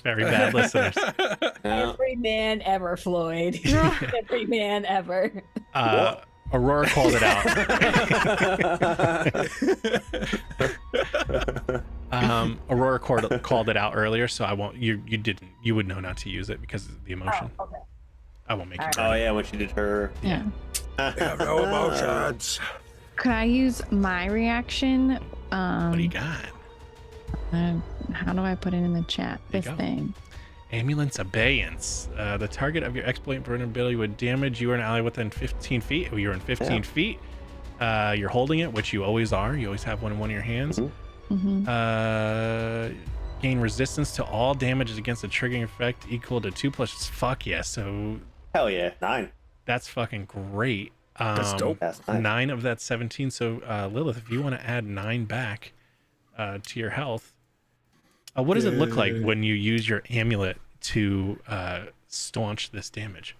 Very bad listeners. No. Every man ever, Floyd. Every man ever. Aurora called it out. Aurora called it out earlier, so I won't. You didn't. You would know not to use it because of the emotion. Oh, okay. I won't make you. Oh yeah, when she did her. Yeah. I have no emotions. Could I use my reaction? What do you got? How do I put it in the chat? There you This go. thing. Ambulance Abeyance. The target of your exploit vulnerability would damage you or an ally within 15 feet. You're in 15 feet. You're holding it, which you always are. You always have one in your hands. Mm-hmm. Gain resistance to all damages against a triggering effect equal to 2+. Fuck yeah. So Hell yeah, 9. that's fucking great. That's dope. That's nice. 9 of that 17. So Lilith, if you want to add 9 back to your health, what does it look like when you use your amulet to staunch this damage?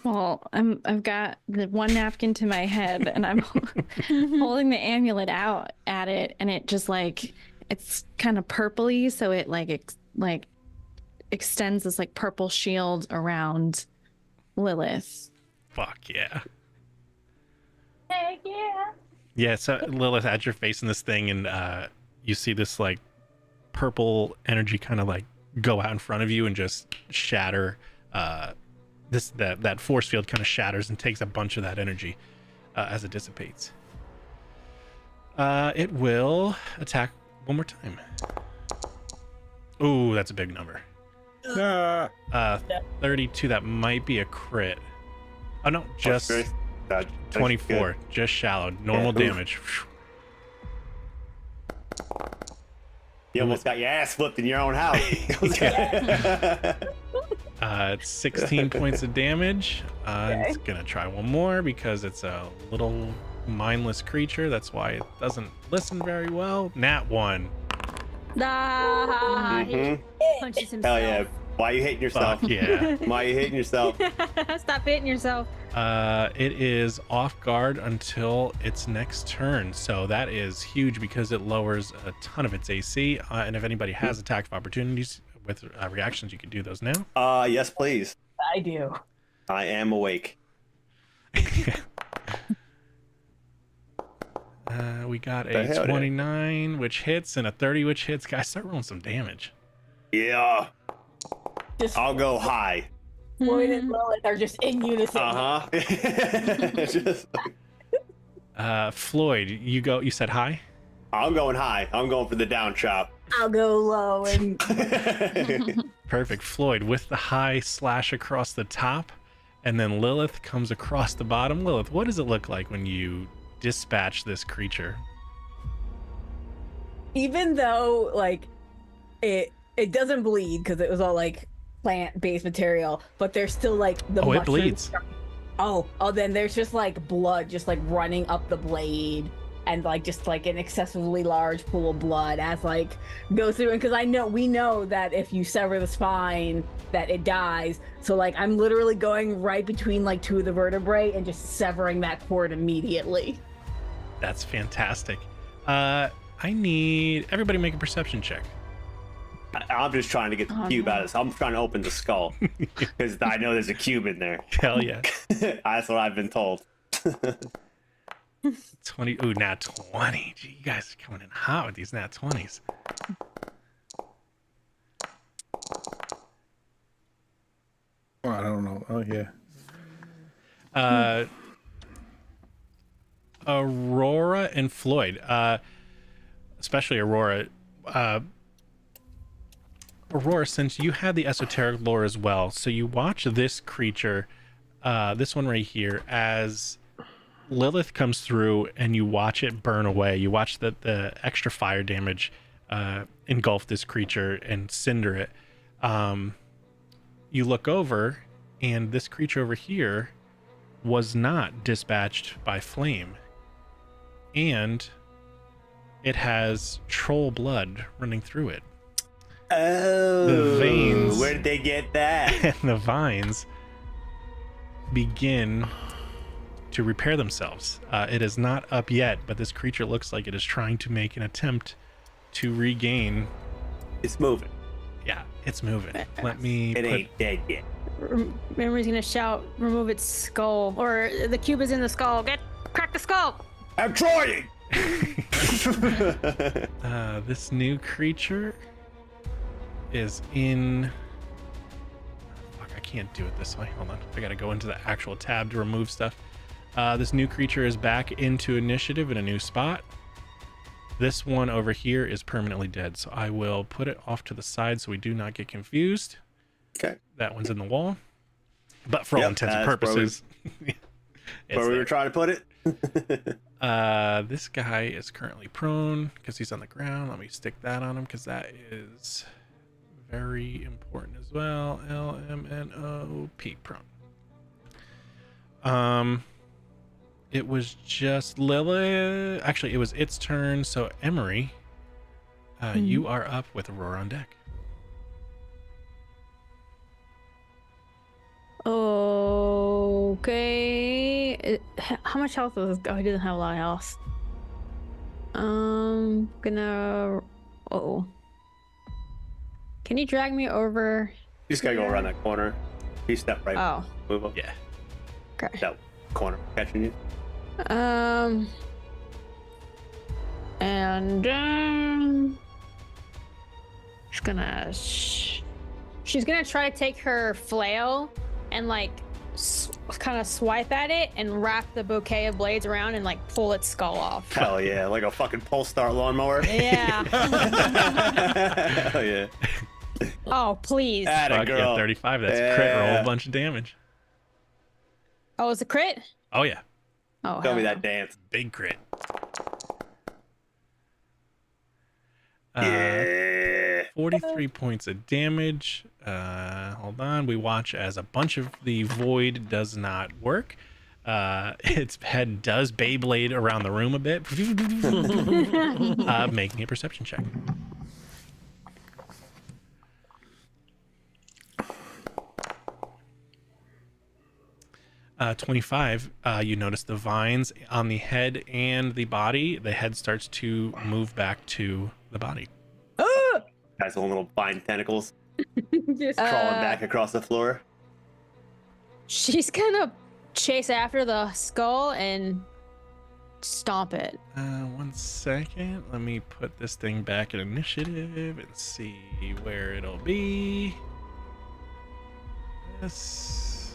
Well, I've got the one napkin to my head, and I'm holding the amulet out at it, and it just it's kind of purpley, so it extends this purple shield around Lilith. Fuck yeah. Heck yeah. Yeah, so Lilith, add your face in this thing, and you see this purple energy kind of go out in front of you and just shatter. That force field kind of shatters and takes a bunch of that energy as it dissipates. It will attack one more time. Ooh, that's a big number. 32. That might be a crit. Oh no, just 24. Just shallow. Normal damage. You almost got your ass flipped in your own house. It's 16 points of damage. Okay. It's gonna try one more because it's a little mindless creature. That's why it doesn't listen very well. Nat 1. Ah, he Mhm. punches himself. Hell yeah. Why are you hating yourself? Fuck yeah. Why are you hating yourself? Stop hitting yourself. It is off guard until its next turn. So that is huge because it lowers a ton of its AC. And if anybody has attack of opportunities with reactions, you can do those now. Yes, please. I do. I am awake. We got The a hell, 29, which hits, and a 30, which hits. Guys, start rolling some damage. Yeah. Just I'll go high. Floyd and Lilith are just in unison. Uh-huh. Just, Floyd, you said hi? I'm going high. I'm going for the down chop. I'll go low and Perfect. Floyd with the high slash across the top, and then Lilith comes across the bottom. Lilith, what does it look like when you dispatch this creature? even though like it doesn't bleed because it was all like plant-based material, but there's still like the Oh, it mushroom bleeds. structure. Oh, then there's just like blood just like running up the blade and like just like an excessively large pool of blood as like goes through. And because we know that if you sever the spine that it dies. So like I'm literally going right between like two of the vertebrae and just severing that cord immediately. That's fantastic. I need everybody make a perception check. I'm just trying to get the cube out of this. I'm trying to open the skull because I know there's a cube in there. Hell yeah. That's what I've been told. 20. Ooh, nat 20. Gee, you guys are coming in hot with these nat 20s. Oh, I don't know. Oh, yeah. Aurora and Floyd, especially Aurora. Aurora, since you had the esoteric lore as well, so you watch this creature, this one right here, as Lilith comes through and you watch it burn away. You watch the extra fire damage engulf this creature and cinder it. You look over, and this creature over here was not dispatched by flame. And it has troll blood running through it. Oh, The veins. Where did they get that? And the vines begin to repair themselves. It is not up yet, but this creature looks like it is trying to make an attempt to regain. It's moving. Yeah, it's moving. Let me It put, ain't dead yet. Memory's gonna shout, remove its skull. Or the cube is in the skull. Crack the skull! I'm trying. this new creature is in. Fuck, I can't do it this way. Hold on. I gotta go into the actual tab to remove stuff. This new creature is back into initiative in a new spot. This one over here is permanently dead, so I will put it off to the side so we do not get confused. Okay. That one's in the wall. But for all Yep, intents and that's where purposes, Where it's we there. were trying to put it. This guy is currently prone because he's on the ground. Let me stick that on him because that is very important as well. LMNOP, prone. It was just Lilith. Actually, it was its turn. So Emery, you are up with Aurora on deck. Okay. How much health was this? Oh, he doesn't have a lot of health. Gonna. Oh. Can you drag me over? You just gotta go around that corner. You step right. Oh. Move up. Yeah. Okay. That corner catching you. And she's gonna try to take her flail and like kind of swipe at it and wrap the bouquet of blades around and like pull its skull off. Hell yeah, like a fucking pole star lawnmower. Yeah. Hell yeah. Oh, please. Atta Fuck yeah, girl. 35. That's a crit. Roll Yeah. a bunch of damage. Oh, it's a crit? Oh yeah, Oh, Tell me hell that dance. big crit. Yeah. 43 points of damage. Hold on. We watch as a bunch of the void does not work. Its head does Beyblade around the room a bit. Making a perception check. Uh, 25. You notice the vines on the head and the body. The head starts to move back to the body. Has little vine tentacles Just crawling back across the floor. She's gonna chase after the skull and stomp it. 1 second. Let me put this thing back in initiative and see where it'll be. This.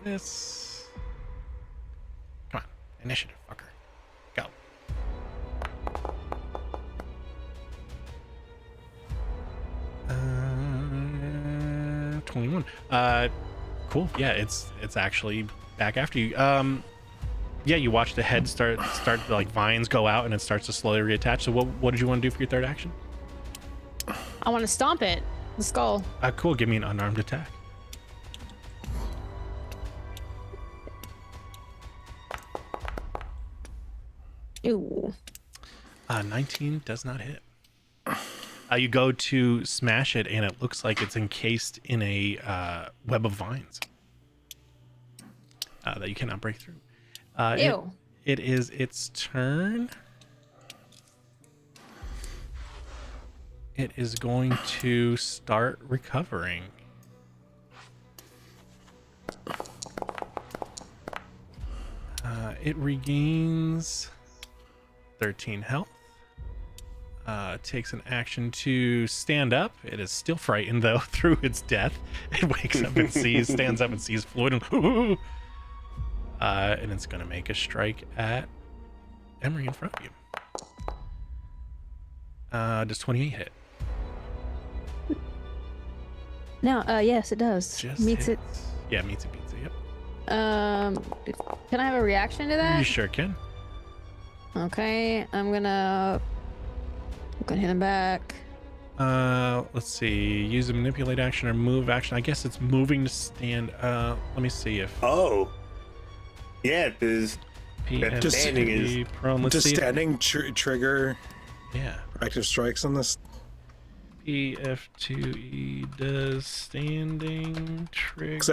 This. Come on. Initiative, fucker. Go. Uh, 21. Cool. Yeah, it's actually back after you. Yeah, you watch the head start like vines go out and it starts to slowly reattach. So what did you want to do for your third action? I want to stomp it. The skull. Cool. Give me an unarmed attack. Ew. 19 does not hit. You go to smash it and it looks like it's encased in a web of vines that you cannot break through. Ew. It is its turn. It is going to start recovering. It regains 13 health. Takes an action to stand up. It is still frightened though through its death. It wakes up and stands up and sees Floyd and it's gonna make a strike at Emery in front of you. Does 28 hit? No, yes, it does. Just Meets hits. Yeah, meets it, beats it. Yep. it. Can I have a reaction to that? You sure can. Okay, I'm gonna hit him back. Let's see. Use a manipulate action or move action. I guess it's moving to stand. Let me see if Oh. Yeah, because PFT standing is- prone. Let's Does see. standing trigger Yeah. active strikes on this? PF2E does standing trigger. Because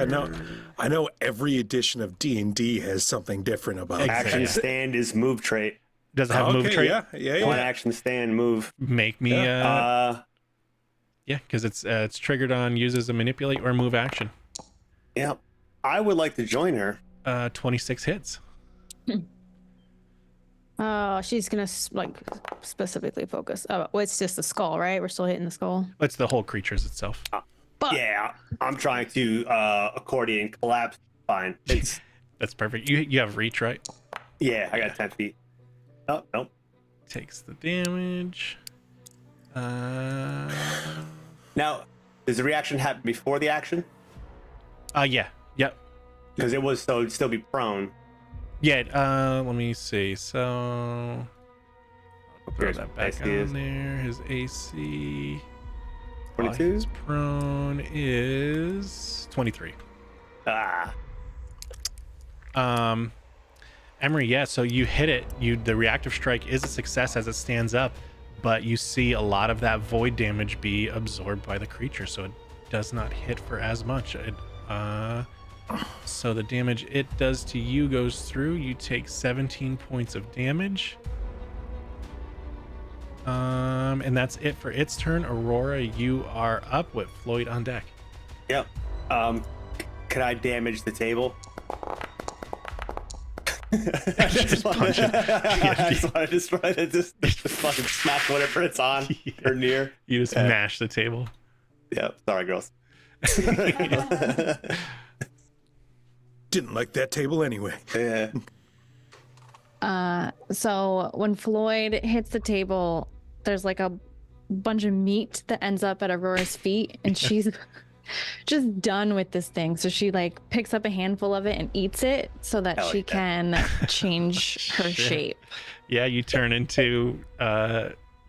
I know every edition of D&D has something different about it. action stand is move trait. Does it have a move Okay, trait? Yeah. One action stand move. Make me yeah, because it's triggered on uses a manipulate or move action. Yeah. I would like to join her. 26 hits. Oh, she's gonna specifically focus. Oh, well, it's just the skull, right? We're still hitting the skull. It's the whole creatures itself. Fuck. Yeah, I'm trying to accordion collapse. Fine. It's That's perfect. You have reach, right? yeah, I got 10 feet. Oh, nope. Takes the damage. Now, does the reaction happen before the action? Yeah. Yep. Because it was so it'd still be prone. Yeah, let me see. So I'll throw Here's that what back AC on is. there. His AC 22? His prone is 23. Ah. Emery, yeah, so you hit it. The reactive strike is a success as it stands up, but you see a lot of that void damage be absorbed by the creature, so it does not hit for as much. So the damage it does to you goes through. You take 17 points of damage. And that's it for its turn. Aurora, you are up with Floyd on deck. Yep. Could I damage the table? I just want to destroy it. Just fucking smash whatever it's on or near. You just mash the table. Yep. Sorry, girls. Didn't like that table anyway. Yeah. So when Floyd hits the table, there's like a bunch of meat that ends up at Aurora's feet, and she's just done with this thing. So she like picks up a handful of it and eats it so that Hell she yeah. can change her shape. Yeah, you turn into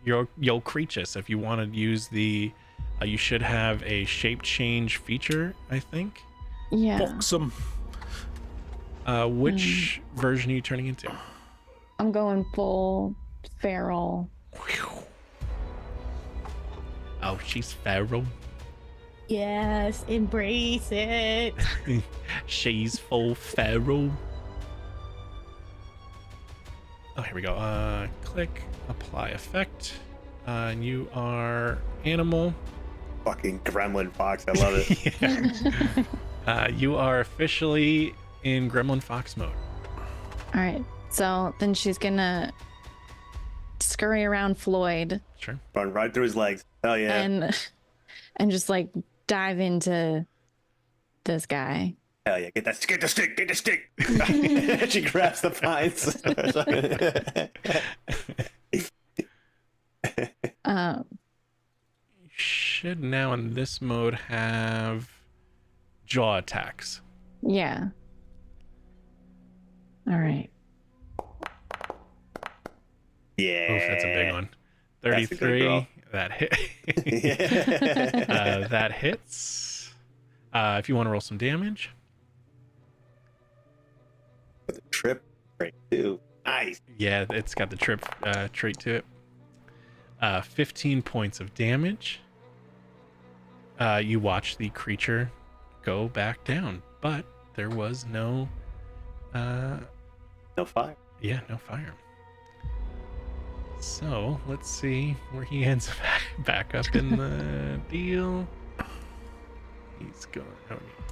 your creature. So if you want to use the You should have a shape change feature, I think. Yeah. Awesome. Which version are you turning into? I'm going full feral. Oh, she's feral. Yes, embrace it. She's full feral. Oh, here we go. Click, apply effect. And you are animal. Fucking gremlin fox. I love it. Yeah. You are officially in Gremlin Fox mode. All right. So then she's gonna scurry around Floyd Sure. Run right through his legs. Hell yeah. and just like dive into this guy. Hell yeah. Get the stick. She grabs the pines. You should now in this mode have jaw attacks. Yeah. All right. Yeah. Oof, that's a big one. That's a good 33. roll. That hit. Yeah. That hits. If you want to roll some damage. With a trip right too. Nice. Yeah, it's got the trip trait to it. 15 points of damage. You watch the creature go back down, but there was no No fire. yeah, no fire. So let's see where he ends back up in the deal. He's going to get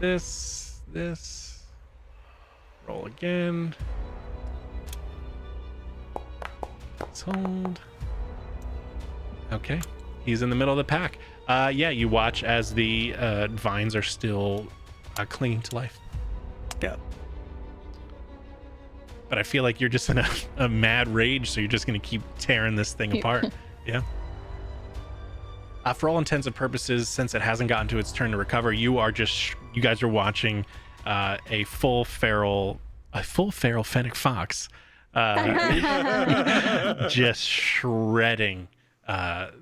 this. Roll again. Let's hold. Okay. He's in the middle of the pack. Yeah, you watch as the vines are still clinging to life. Yeah. But I feel like you're just in a mad rage, so you're just going to keep tearing this thing apart. Yeah. For all intents and purposes, since it hasn't gotten to its turn to recover, you guys are watching a full feral fennec fox just shredding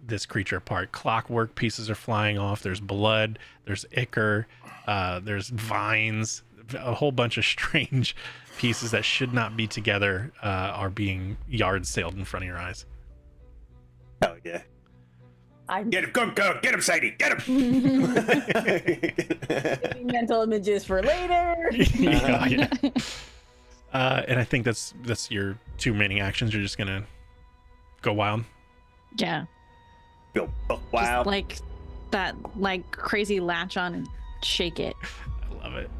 this creature apart. Clockwork pieces are flying off. There's blood. There's ichor. There's vines. A whole bunch of strange pieces that should not be together are being yard sailed in front of your eyes. Hell yeah. Get him, go, get him, Sadie, get him. Making mental images for later. Yeah. And I think that's your two remaining actions. You're just gonna go wild. Yeah. Go buck wild. Just like that, like crazy latch on and shake it. I love it.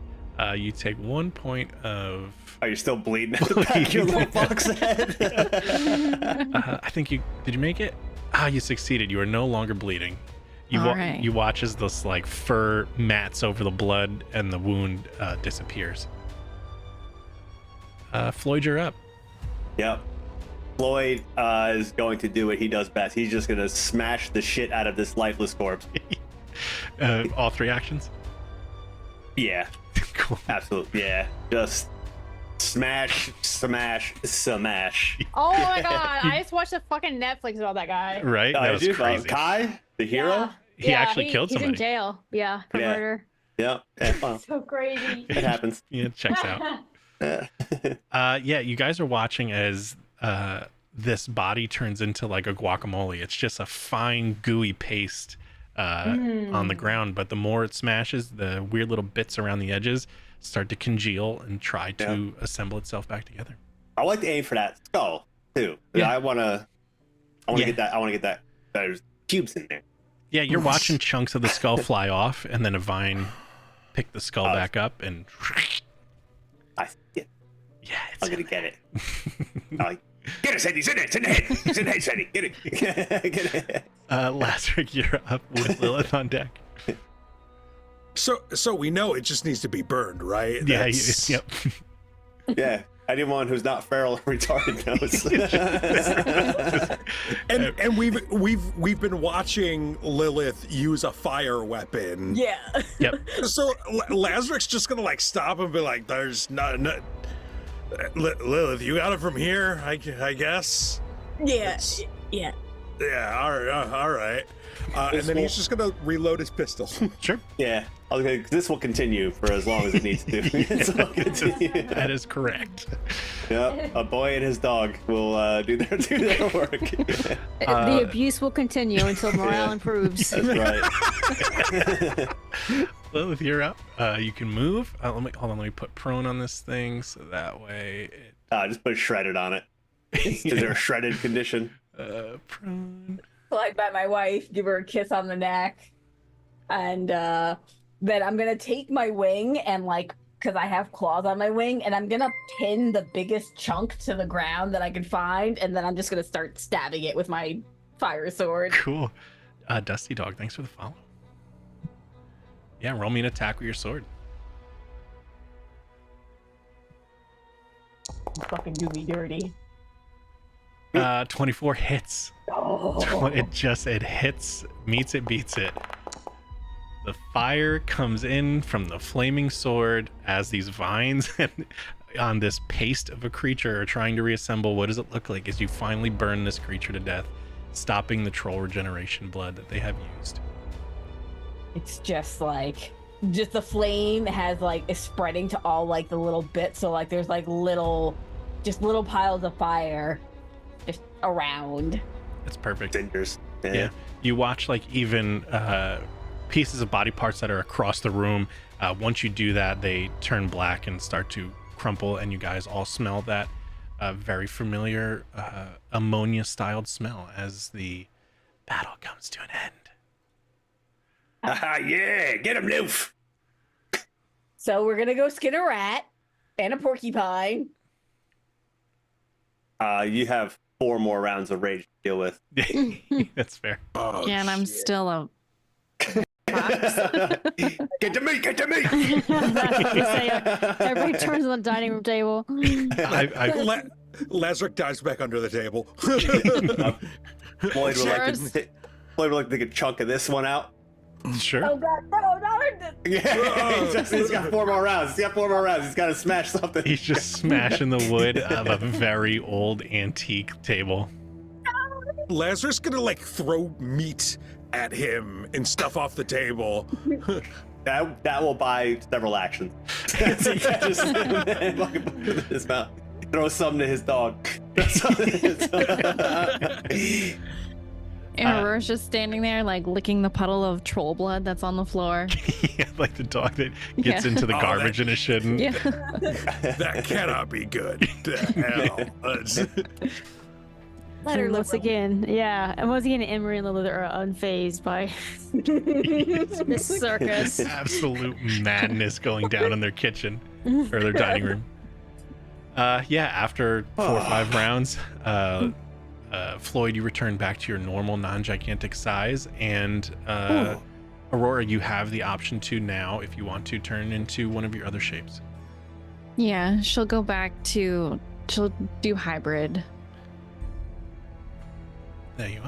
You take 1 point of. Are you still bleeding at the back of your little fox head? I think you did. You make it? You succeeded. You are no longer bleeding. You All right. You watch as this like fur mats over the blood and the wound disappears. Floyd, you're up. Yep. Floyd is going to do what he does best. He's just going to smash the shit out of this lifeless corpse. All three actions. Yeah. Cool. Absolutely. Yeah. Just smash. Oh my god, I just watched a fucking Netflix about that guy. Right? That was crazy. Kai, the hero? Yeah. He actually killed He's somebody. in jail. Yeah, for Yeah. murder. Yep. Yeah, well, So crazy. it happens. Yeah, it checks out. Yeah, you guys are watching as this body turns into like a guacamole. It's just a fine, gooey paste on the ground. But the more it smashes, the weird little bits around the edges start to congeal and try to assemble itself back together. I like to aim for that skull too. Yeah. I want to get that. I want to get that. There's cubes in there. Yeah, you're watching chunks of the skull fly off, and then a vine pick the skull back up, and I see it. yeah, I'm gonna get it. Get it, Sandy. He's in it. It's in the head. He's in the head, Sandy. Get it. Get it. Lazarick, you're up with Lilith on deck. So we know it just needs to be burned, right? Yeah, That's- yep. Yeah. Anyone who's not feral or retarded knows. And we've been watching Lilith use a fire weapon. Yeah. Yep. So Lazarick's just gonna like stop and be like, "There's not Lilith, you got it from here, I guess." Yeah. Yeah. Yeah. All right. And then he's just gonna reload his pistol. Sure. Yeah. Okay, this will continue for as long as it needs to. This will continue. That is correct. Yep. A boy and his dog will do their work. The abuse will continue until morale improves. That's right. Lilith, you're up. You can move. Hold on. Let me put prone on this thing so that way it. Just put shredded on it. Is there a shredded condition? Prone. Like by my wife, give her a kiss on the neck, and then I'm gonna take my wing and because I have claws on my wing, and I'm gonna pin the biggest chunk to the ground that I can find, and then I'm just gonna start stabbing it with my fire sword. Cool. Dusty Dog, thanks for the follow. Yeah, roll me an attack with your sword. Fucking do me dirty. 24 hits. Oh. It hits, meets it, beats it. The fire comes in from the flaming sword as these vines on this paste of a creature are trying to reassemble. What does it look like as you finally burn this creature to death, stopping the troll regeneration blood that they have used? It's just the flame has is spreading to all the little bits, so there's little piles of fire just around. That's perfect. Cinders. Yeah. You watch even pieces of body parts that are across the room. Once you do that, they turn black and start to crumple, and you guys all smell that very familiar ammonia-styled smell as the battle comes to an end. Yeah, get him, Loof. So we're gonna go skin a rat and a porcupine. You have 4 more rounds of rage to deal with. That's fair. Oh, Yeah, and I'm shit. still a Get to me! Get to me! Everybody turns on the dining room table. Lazarus dives back under the table. Floyd would like to take a chunk of this one out. Sure. Oh god, no! Yeah, he's got 4 more rounds. He's got 4 more rounds. He's got to smash something. He's just smashing the wood of a very old antique table. Lazarus gonna throw meat at him and stuff off the table. That will buy several actions. So he catches him and fucking puts it in his mouth. Throw something to his dog. And Aurora's just standing there, licking the puddle of troll blood that's on the floor. Yeah, like the dog that gets into the garbage and it shouldn't. Yeah. That cannot be good. Hell. Let her And once live. again, yeah. And once again, Emery and Lilith are unfazed by this circus. Absolute madness going down in their kitchen or their dining room. Yeah, after 4 or 5 rounds, Floyd, you return back to your normal non-gigantic size, and Aurora, you have the option to now, if you want to, turn into one of your other shapes. Yeah, she'll go back to, she'll do hybrid. There you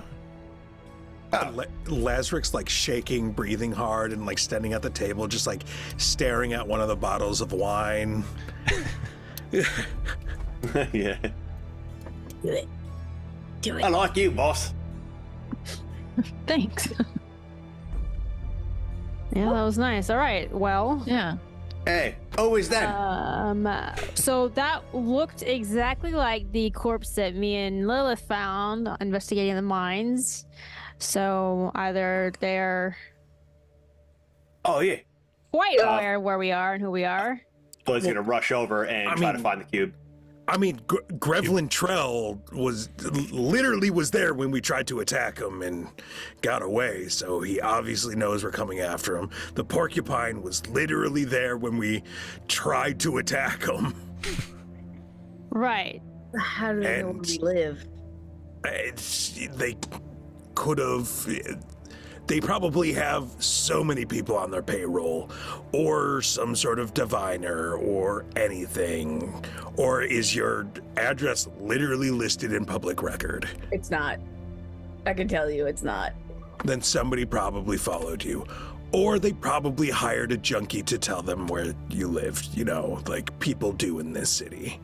are. Lazarus shaking, breathing hard, and standing at the table, just staring at one of the bottles of wine. Yeah. Do it. Do I it. like you, boss. Thanks. Yeah, that was nice. All right. Well, Yeah. Hey, always that. so that looked exactly like the corpse that me and Lilith found investigating the mines. So either they're Oh yeah. quite aware of where we are and who we are. Floyd's gonna rush over and try to find the cube. I mean, Grevlin Trell was there when we tried to attack him and got away, so he obviously knows we're coming after him. The porcupine was literally there when we tried to attack him. Right. How do they know where we live? They could have. They probably have so many people on their payroll, or some sort of diviner, or anything. Or is your address literally listed in public record? It's not. I can tell you it's not. Then somebody probably followed you. Or they probably hired a junkie to tell them where you lived, like people do in this city.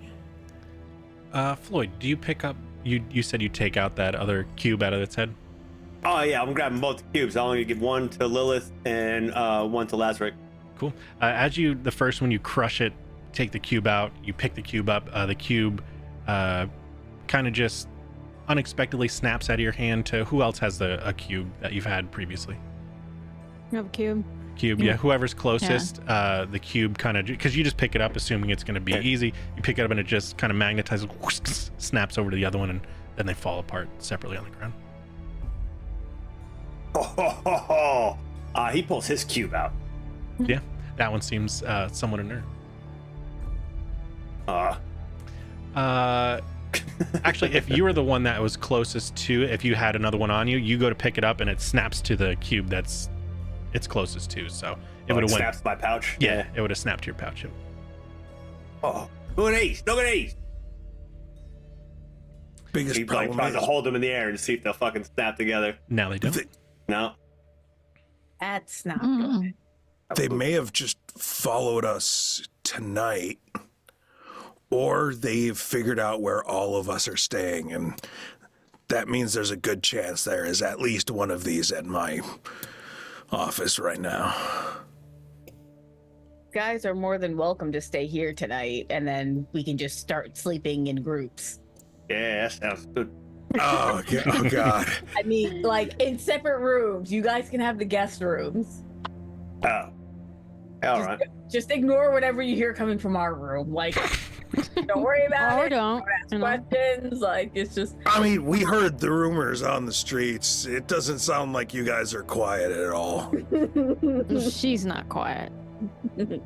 Floyd, do you pick up, you said you take out that other cube out of its head? Oh yeah, I'm grabbing both the cubes. I'm only gonna give one to Lilith and one to Lazarick. Cool. The first one, you crush it, take the cube out, you pick the cube up. The cube kind of just unexpectedly snaps out of your hand to who else has a cube that you've had previously? You have a cube. Yeah, whoever's closest, the cube kind of, because you just pick it up assuming it's going to be easy. You pick it up and it just kind of magnetizes, whoosh, snaps over to the other one, and then they fall apart separately on the ground. He pulls his cube out. Yeah, that one seems somewhat inert. Actually, if you were the one that was closest to it, if you had another one on you, you go to pick it up and it snaps to the cube it's closest to. So it would have went. Snaps my pouch. Yeah, it would have snapped to your pouch. Oh, look at these! Look at these! Biggest He problem tries to is hold them in the air and see if they'll fucking snap together. Now they don't. No. That's not Mm. good. they may have just followed us tonight, or they've figured out where all of us are staying, and that means there's a good chance there is at least one of these at my office right now. Guys are more than welcome to stay here tonight, and then we can just start sleeping in groups. Yeah, that sounds good. Oh, God. I mean, like in separate rooms. You guys can have the guest rooms. Oh. All right. Just ignore whatever you hear coming from our room. Like, don't worry about Or it. don't. Ask you know. questions. Like, it's just. I mean, we heard the rumors on the streets. It doesn't sound like you guys are quiet at all. She's not quiet. You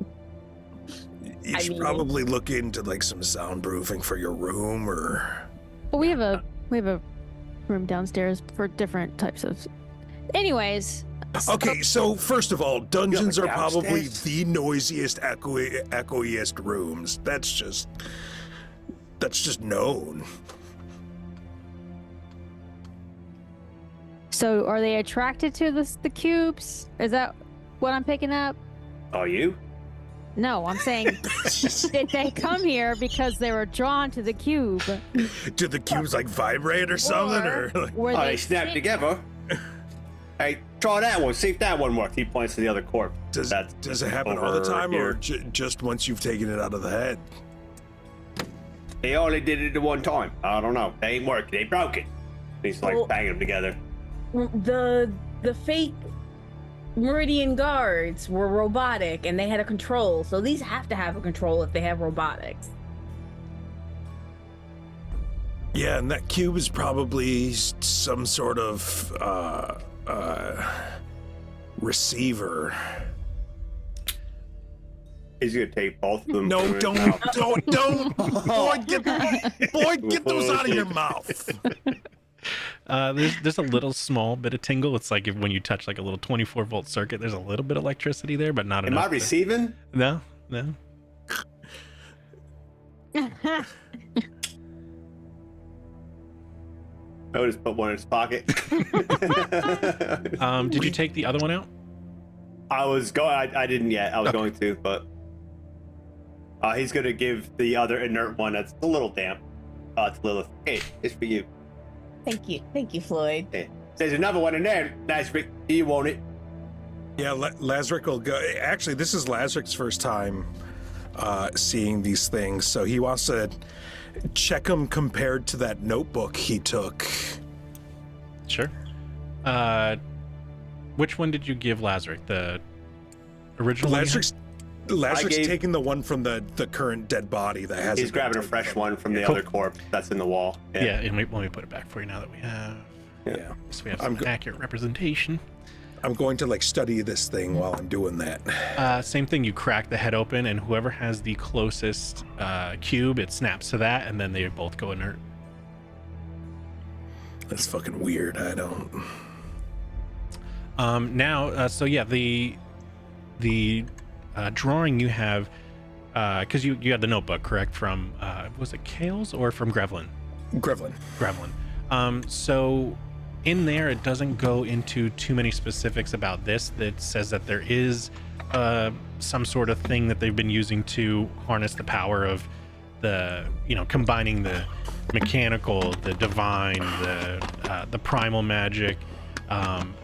I should mean- probably look into like some soundproofing for your room, or But we have a room downstairs for different types of. Anyways, okay. So first of all, dungeons are Yeah, probably downstairs. the noisiest, echoiest rooms. That's just known. so are they attracted to the cubes? Is that what I'm picking up? Oh, you? No, I'm saying did they come here because they were drawn to the cube? Do the cubes like vibrate or something, or like, Were Oh, they snap sick? together. Hey, try that one. See if that one works. He points to the other corpse. does it happen all the over time, or here. just once you've taken it out of the head? They only did it the one time. I don't know. They ain't working. They broke it. He's like Well- banging them together. The fake Meridian guards were robotic and they had a control, so these have to have a control if they have robotics. Yeah, and that cube is probably some sort of receiver. He's gonna take both of them. No, through his don't, mouth. don't. Boy, get those out of your mouth. There's a little small bit of tingle. It's like when you touch like a little 24-volt circuit. There's a little bit of electricity there, but not Am enough. I receiving? No. I just put one in his pocket. Did you take the other one out? I was going. I didn't yet. I was going to, but he's gonna give the other inert one that's a little damp to Lilith. Hey, it's for you. Thank you, Floyd. Hey. There's another one in there. Nice, Rick. Do you want it? Yeah, Lazarick will go. Actually, this is Lazarick's first time seeing these things, so he wants to check them compared to that notebook he took. Sure. Which one did you give Lazarick? The original one? Lazarick's gave- taking the one from the current dead body that has. He's grabbing a fresh one from the Cool. other corpse that's in the wall. Yeah, and let me put it back for you now that we have. Yeah, So we have I'm some accurate representation. I'm going to like study this thing while I'm doing that. Same thing. You crack the head open, and whoever has the closest cube, it snaps to that, and then they both go inert. That's fucking weird. I don't. So yeah, the drawing you have, because you had the notebook, correct? From was it Kale's or from Grevlin? Grevlin. So in there, it doesn't go into too many specifics about this. That says that there is some sort of thing that they've been using to harness the power of the, combining the mechanical, the divine, the primal magic,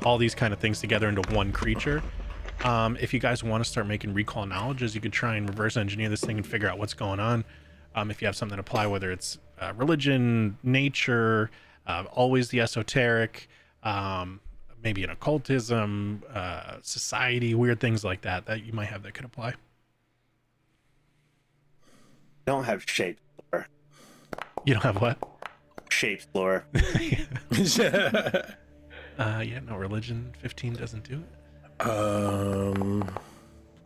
all these kind of things together into one creature. If you guys want to start making recall knowledges, you could try and reverse engineer this thing and figure out what's going on. If you have something to apply, whether it's religion, nature, always the esoteric, maybe an occultism, society, weird things like that you might have that could apply. Don't have shapes, lore. You don't have what? Shapes, lore. Yeah, no, religion 15 doesn't do it.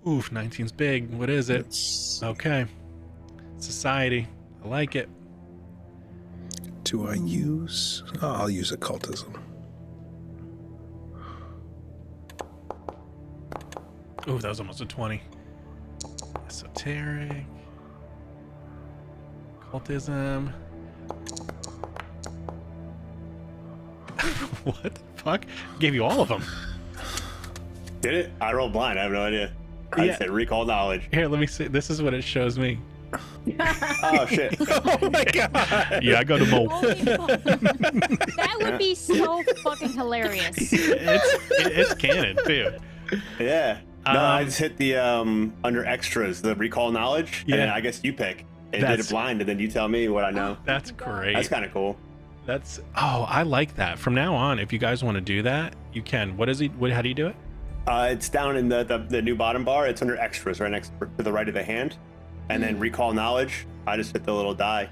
Oof, 19's big. What is it? Okay. Society. I like it. Do I use? Oh, I'll use occultism. Ooh, that was almost a 20. Esoteric. Occultism. What the fuck? Gave you all of them. Did it? I rolled blind. I have no idea. I Yeah. said recall knowledge. Here, let me see. This is what it shows me. Oh shit! Oh my god! Yeah, I go to Mo. That would be so fucking hilarious. It's canon too. Yeah. No, I just hit the under extras, the recall knowledge, and then Yeah. I guess you pick. And did That's- it blind, and then you tell me what I know. That's great. That's kind of cool. I like that. From now on, if you guys want to do that, you can. How do you do it? It's down in the new bottom bar. It's under extras, right next to the right of the hand, and then recall knowledge. I just hit the little die,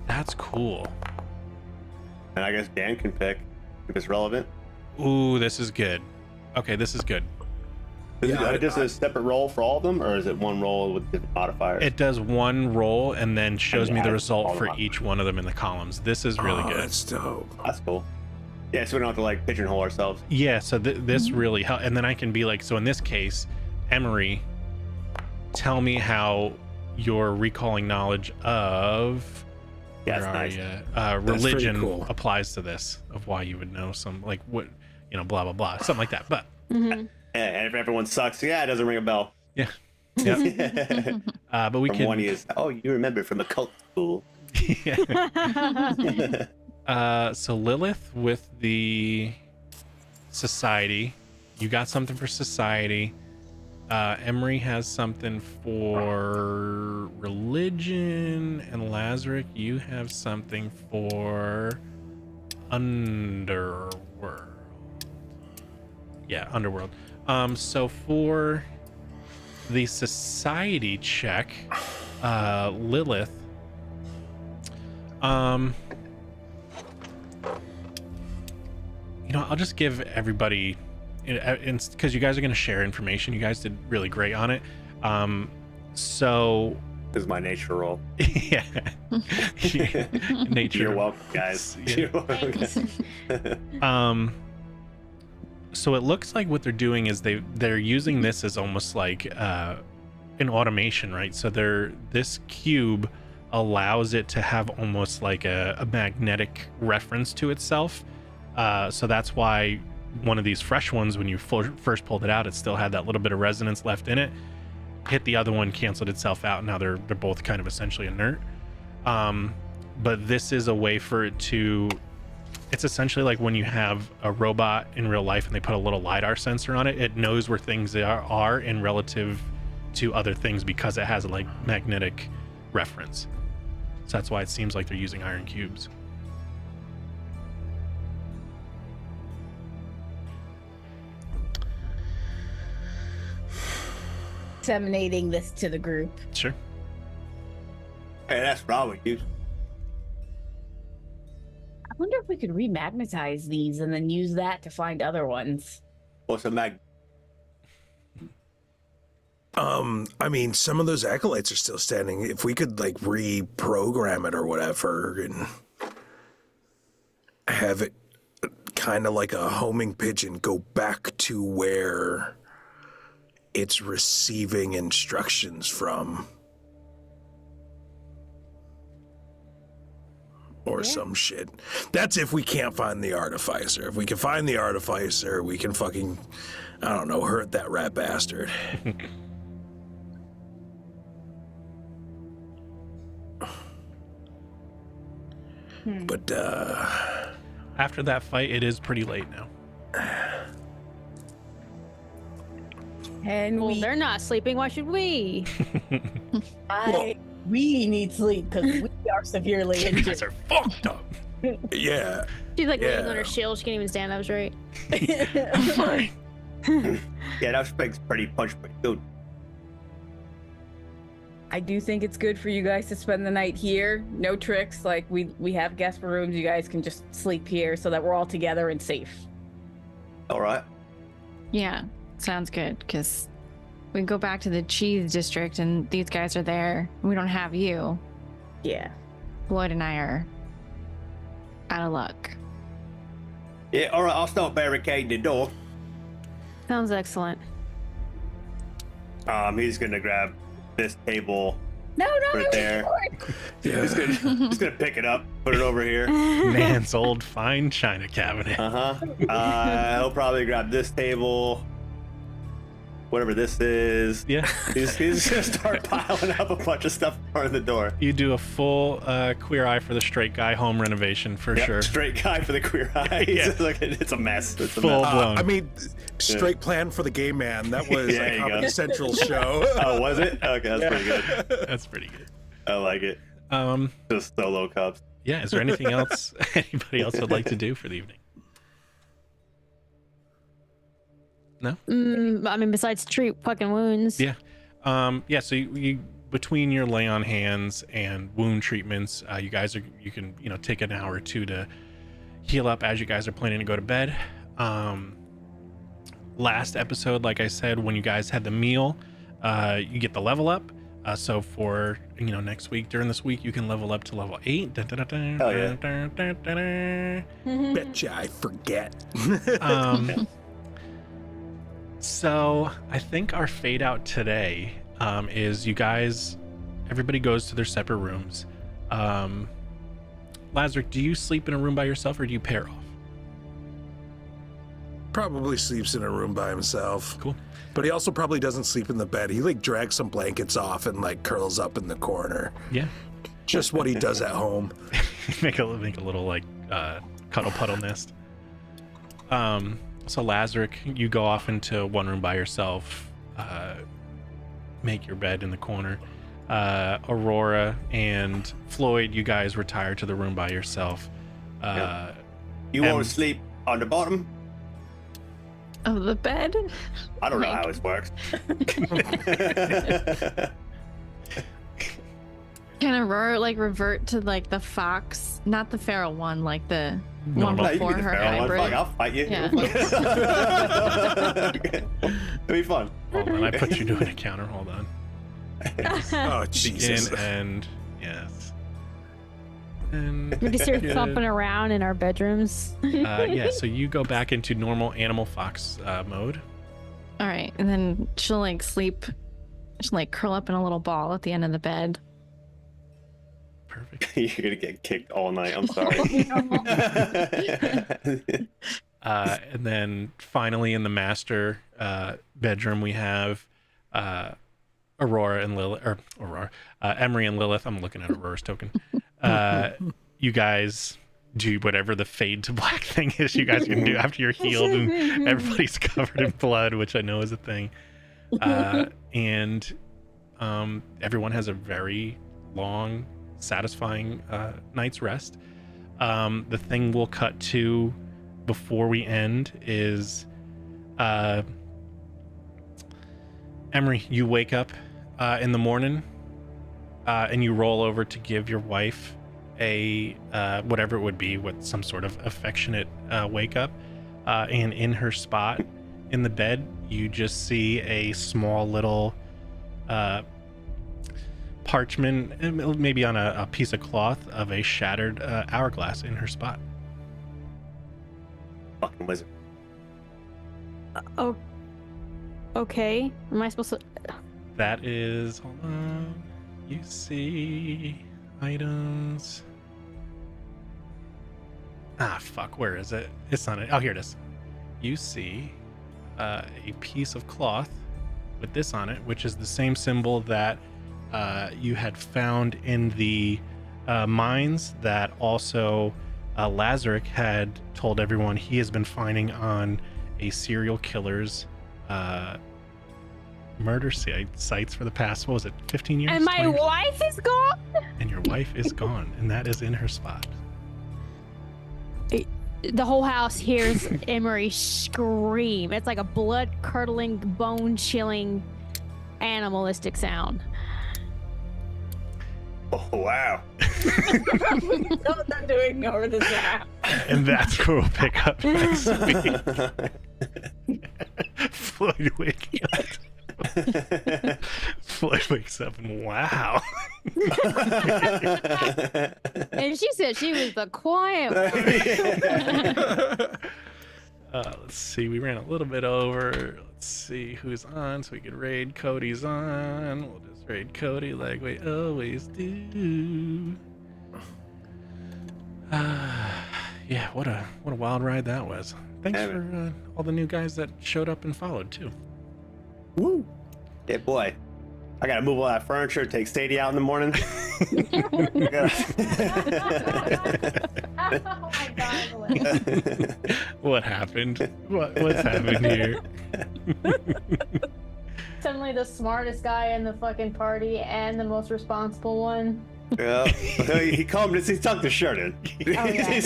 That's cool. and I guess Dan can pick if it's relevant. Ooh, this is good. Okay, this is good. Is Yeah, it just a separate roll for all of them, or is it one roll with different modifiers? It does one roll and then shows And me the adds result all for of them. each one of them in the columns. This is really good. That's dope. That's cool. Yeah, so we don't have to like pigeonhole ourselves. Yeah, so this really helps. And then I can be like, so in this case, Emery, tell me how you're recalling knowledge of Yeah, where that's are nice. ya? pretty Religion cool. applies to this, of why you would know some, like what, blah, blah, blah, something like that. But Mhm. And if everyone sucks, yeah, it doesn't ring a bell. yeah. Yep. But we From can. one is, oh, you remember from a cult school. So Lilith with the society, you got something for society. Emery has something for religion, and Lazarick, you have something for underworld. Yeah, underworld. So for the society check, Lilith, I'll just give everybody, because you guys are going to share information. You guys did really great on it. So This is my nature roll. yeah, nature. You're welcome, guys. Yeah. You're welcome. So it looks like what they're doing is they're using this as almost like an automation, right? So this cube allows it to have almost like a magnetic reference to itself. So that's why one of these fresh ones, when you first pulled it out, it still had that little bit of resonance left in it. Hit the other one, canceled itself out. Now they're both kind of essentially inert. But this is a way for it to. It's essentially like when you have a robot in real life and they put a little LiDAR sensor on it. It knows where things are in relative to other things because it has a like magnetic reference. So that's why it seems like they're using iron cubes. Disseminating this to the group. Sure. Hey, that's probably you. I wonder if we could remagnetize these and then use that to find other ones. What's a mag? I mean, some of those acolytes are still standing. If we could like reprogram it or whatever and have it kind of like a homing pigeon go back to where it's receiving instructions from. Or some shit. That's if we can't find the artificer. If we can find the artificer, we can fucking, I don't know, hurt that rat bastard. But After that fight, it is pretty late now. And Well, they're not sleeping. Why should we? we need sleep because we are severely You injured. guys are fucked up. Yeah. She's like leaning on Yeah. her shield. She can't even stand up straight. I'm fine. Yeah, that spike's pretty good. I do think it's good for you guys to spend the night here. No tricks. Like we have guest rooms. You guys can just sleep here so that we're all together and safe. All right. Yeah, sounds good. Because we can go back to the cheese district, and these guys are there. We don't have you. Yeah. Lloyd and I are out of luck. Yeah, all right. I'll start barricading the door. Sounds excellent. He's gonna grab this table, No, put it there. Yeah. Just gonna pick it up, put it over here. Man's old fine china cabinet. He'll probably grab this table, whatever this is. Yeah. He's gonna start piling up a bunch of stuff in front of the door. You do a full queer eye for the straight guy home renovation for Yep, sure. Straight guy for the queer eyes. Yeah. It's a mess. It's a Full mess. blown. I mean, straight plan for the gay man. That was There a you go. Comedy Central show. Oh, was it? Okay, that's pretty good. That's pretty good. I like it. Just solo cups. Yeah. Is there anything else anybody else would like to do for the evening? No? I mean, besides treat fucking wounds. Yeah. Yeah. So you between your lay on hands and wound treatments, you can take an hour or two to heal up as you guys are planning to go to bed. Last episode, like I said, when you guys had the meal, you get the level up. So for next week, during this week, you can level up to level 8. Hell yeah. Betcha I forget. So I think our fade out today is everybody goes to their separate rooms. Lazarus, do you sleep in a room by yourself or do you pair off? Probably sleeps in a room by himself. Cool. But he also probably doesn't sleep in the bed. He drags some blankets off and curls up in the corner. Yeah. Just what he does at home. make a little cuddle puddle nest. So Lazarus, you go off into one room by yourself, make your bed in the corner. Aurora and Floyd, you guys retire to the room by yourself. You want to sleep on the bottom? Of the bed? I don't know how it works. Can Aurora revert to the fox, not the feral one, like the one Normal. No, you before can be the her feral one. hybrid? Fuck, I'll fight you. Yeah. It'll be fun. Hold on, I put you doing a counter. Hold on. Oh, Jesus. Begin and yes. And We just start good. thumping around in our bedrooms. Yeah, so you go back into normal animal fox mode. All right, and then she'll sleep. She'll curl up in a little ball at the end of the bed. Perfect. You're gonna get kicked all night. I'm sorry. And then finally in the master bedroom we have Aurora and Lilith, or Emery and Lilith. I'm looking at Aurora's token. You guys do whatever the fade to black thing is you guys can do after you're healed and everybody's covered in blood, which I know is a thing. And everyone has a very long, satisfying night's rest. The thing we'll cut to before we end is Emery, you wake up in the morning and you roll over to give your wife a whatever it would be, with some sort of affectionate wake up, and in her spot in the bed you just see a small little parchment, maybe on a piece of cloth, of a shattered hourglass in her spot. Fucking wizard. Oh, okay. Am I supposed to? That is, hold on, you see items. Fuck, where is it? It's not it. Oh, here it is. You see a piece of cloth with this on it, which is the same symbol that you had found in the mines that also Lazarick had told everyone he has been finding on a serial killer's murder sites for the past, what was it, 15 years? And my 20 years? wife is gone. And your wife is gone, and that is in her spot. The whole house hears Emery scream. It's like a blood-curdling, bone-chilling, animalistic sound. Oh, wow. What they're doing over the app. And that's where we'll pick up next week. Floyd waking up. Floyd wakes up and wow. And she said she was the quiet one. Let's see, we ran a little bit over. Let's see who's on so we can raid. Cody's on. We'll just raid Cody like we always do. Yeah, what a wild ride that was. Thanks for all the new guys that showed up and followed too. Woo. Yeah, boy. I gotta move all that furniture, take Sadie out in the morning. Oh my god. What happened? What's happened here? Suddenly the smartest guy in the fucking party and the most responsible one. Yeah. He calmed his, he tucked his shirt in. He tucked his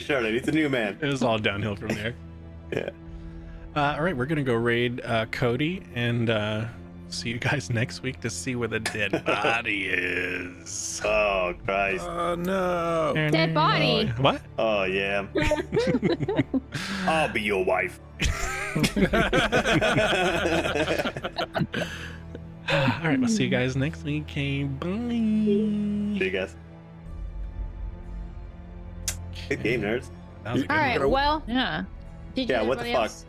shirt in. He's a new man. It was all downhill from there. Yeah. All right, we're gonna go raid Cody and see you guys next week to see where the dead body is. Oh, Christ. Oh no. Dead body. What? Oh, yeah. I'll be your wife. All right, we'll see you guys next week. Okay, bye. See you guys. Good game, nerds. That was a good All one. right, well, Yeah. did you Yeah, what the everybody fuck? else?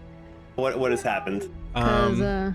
What has happened? 'Cause,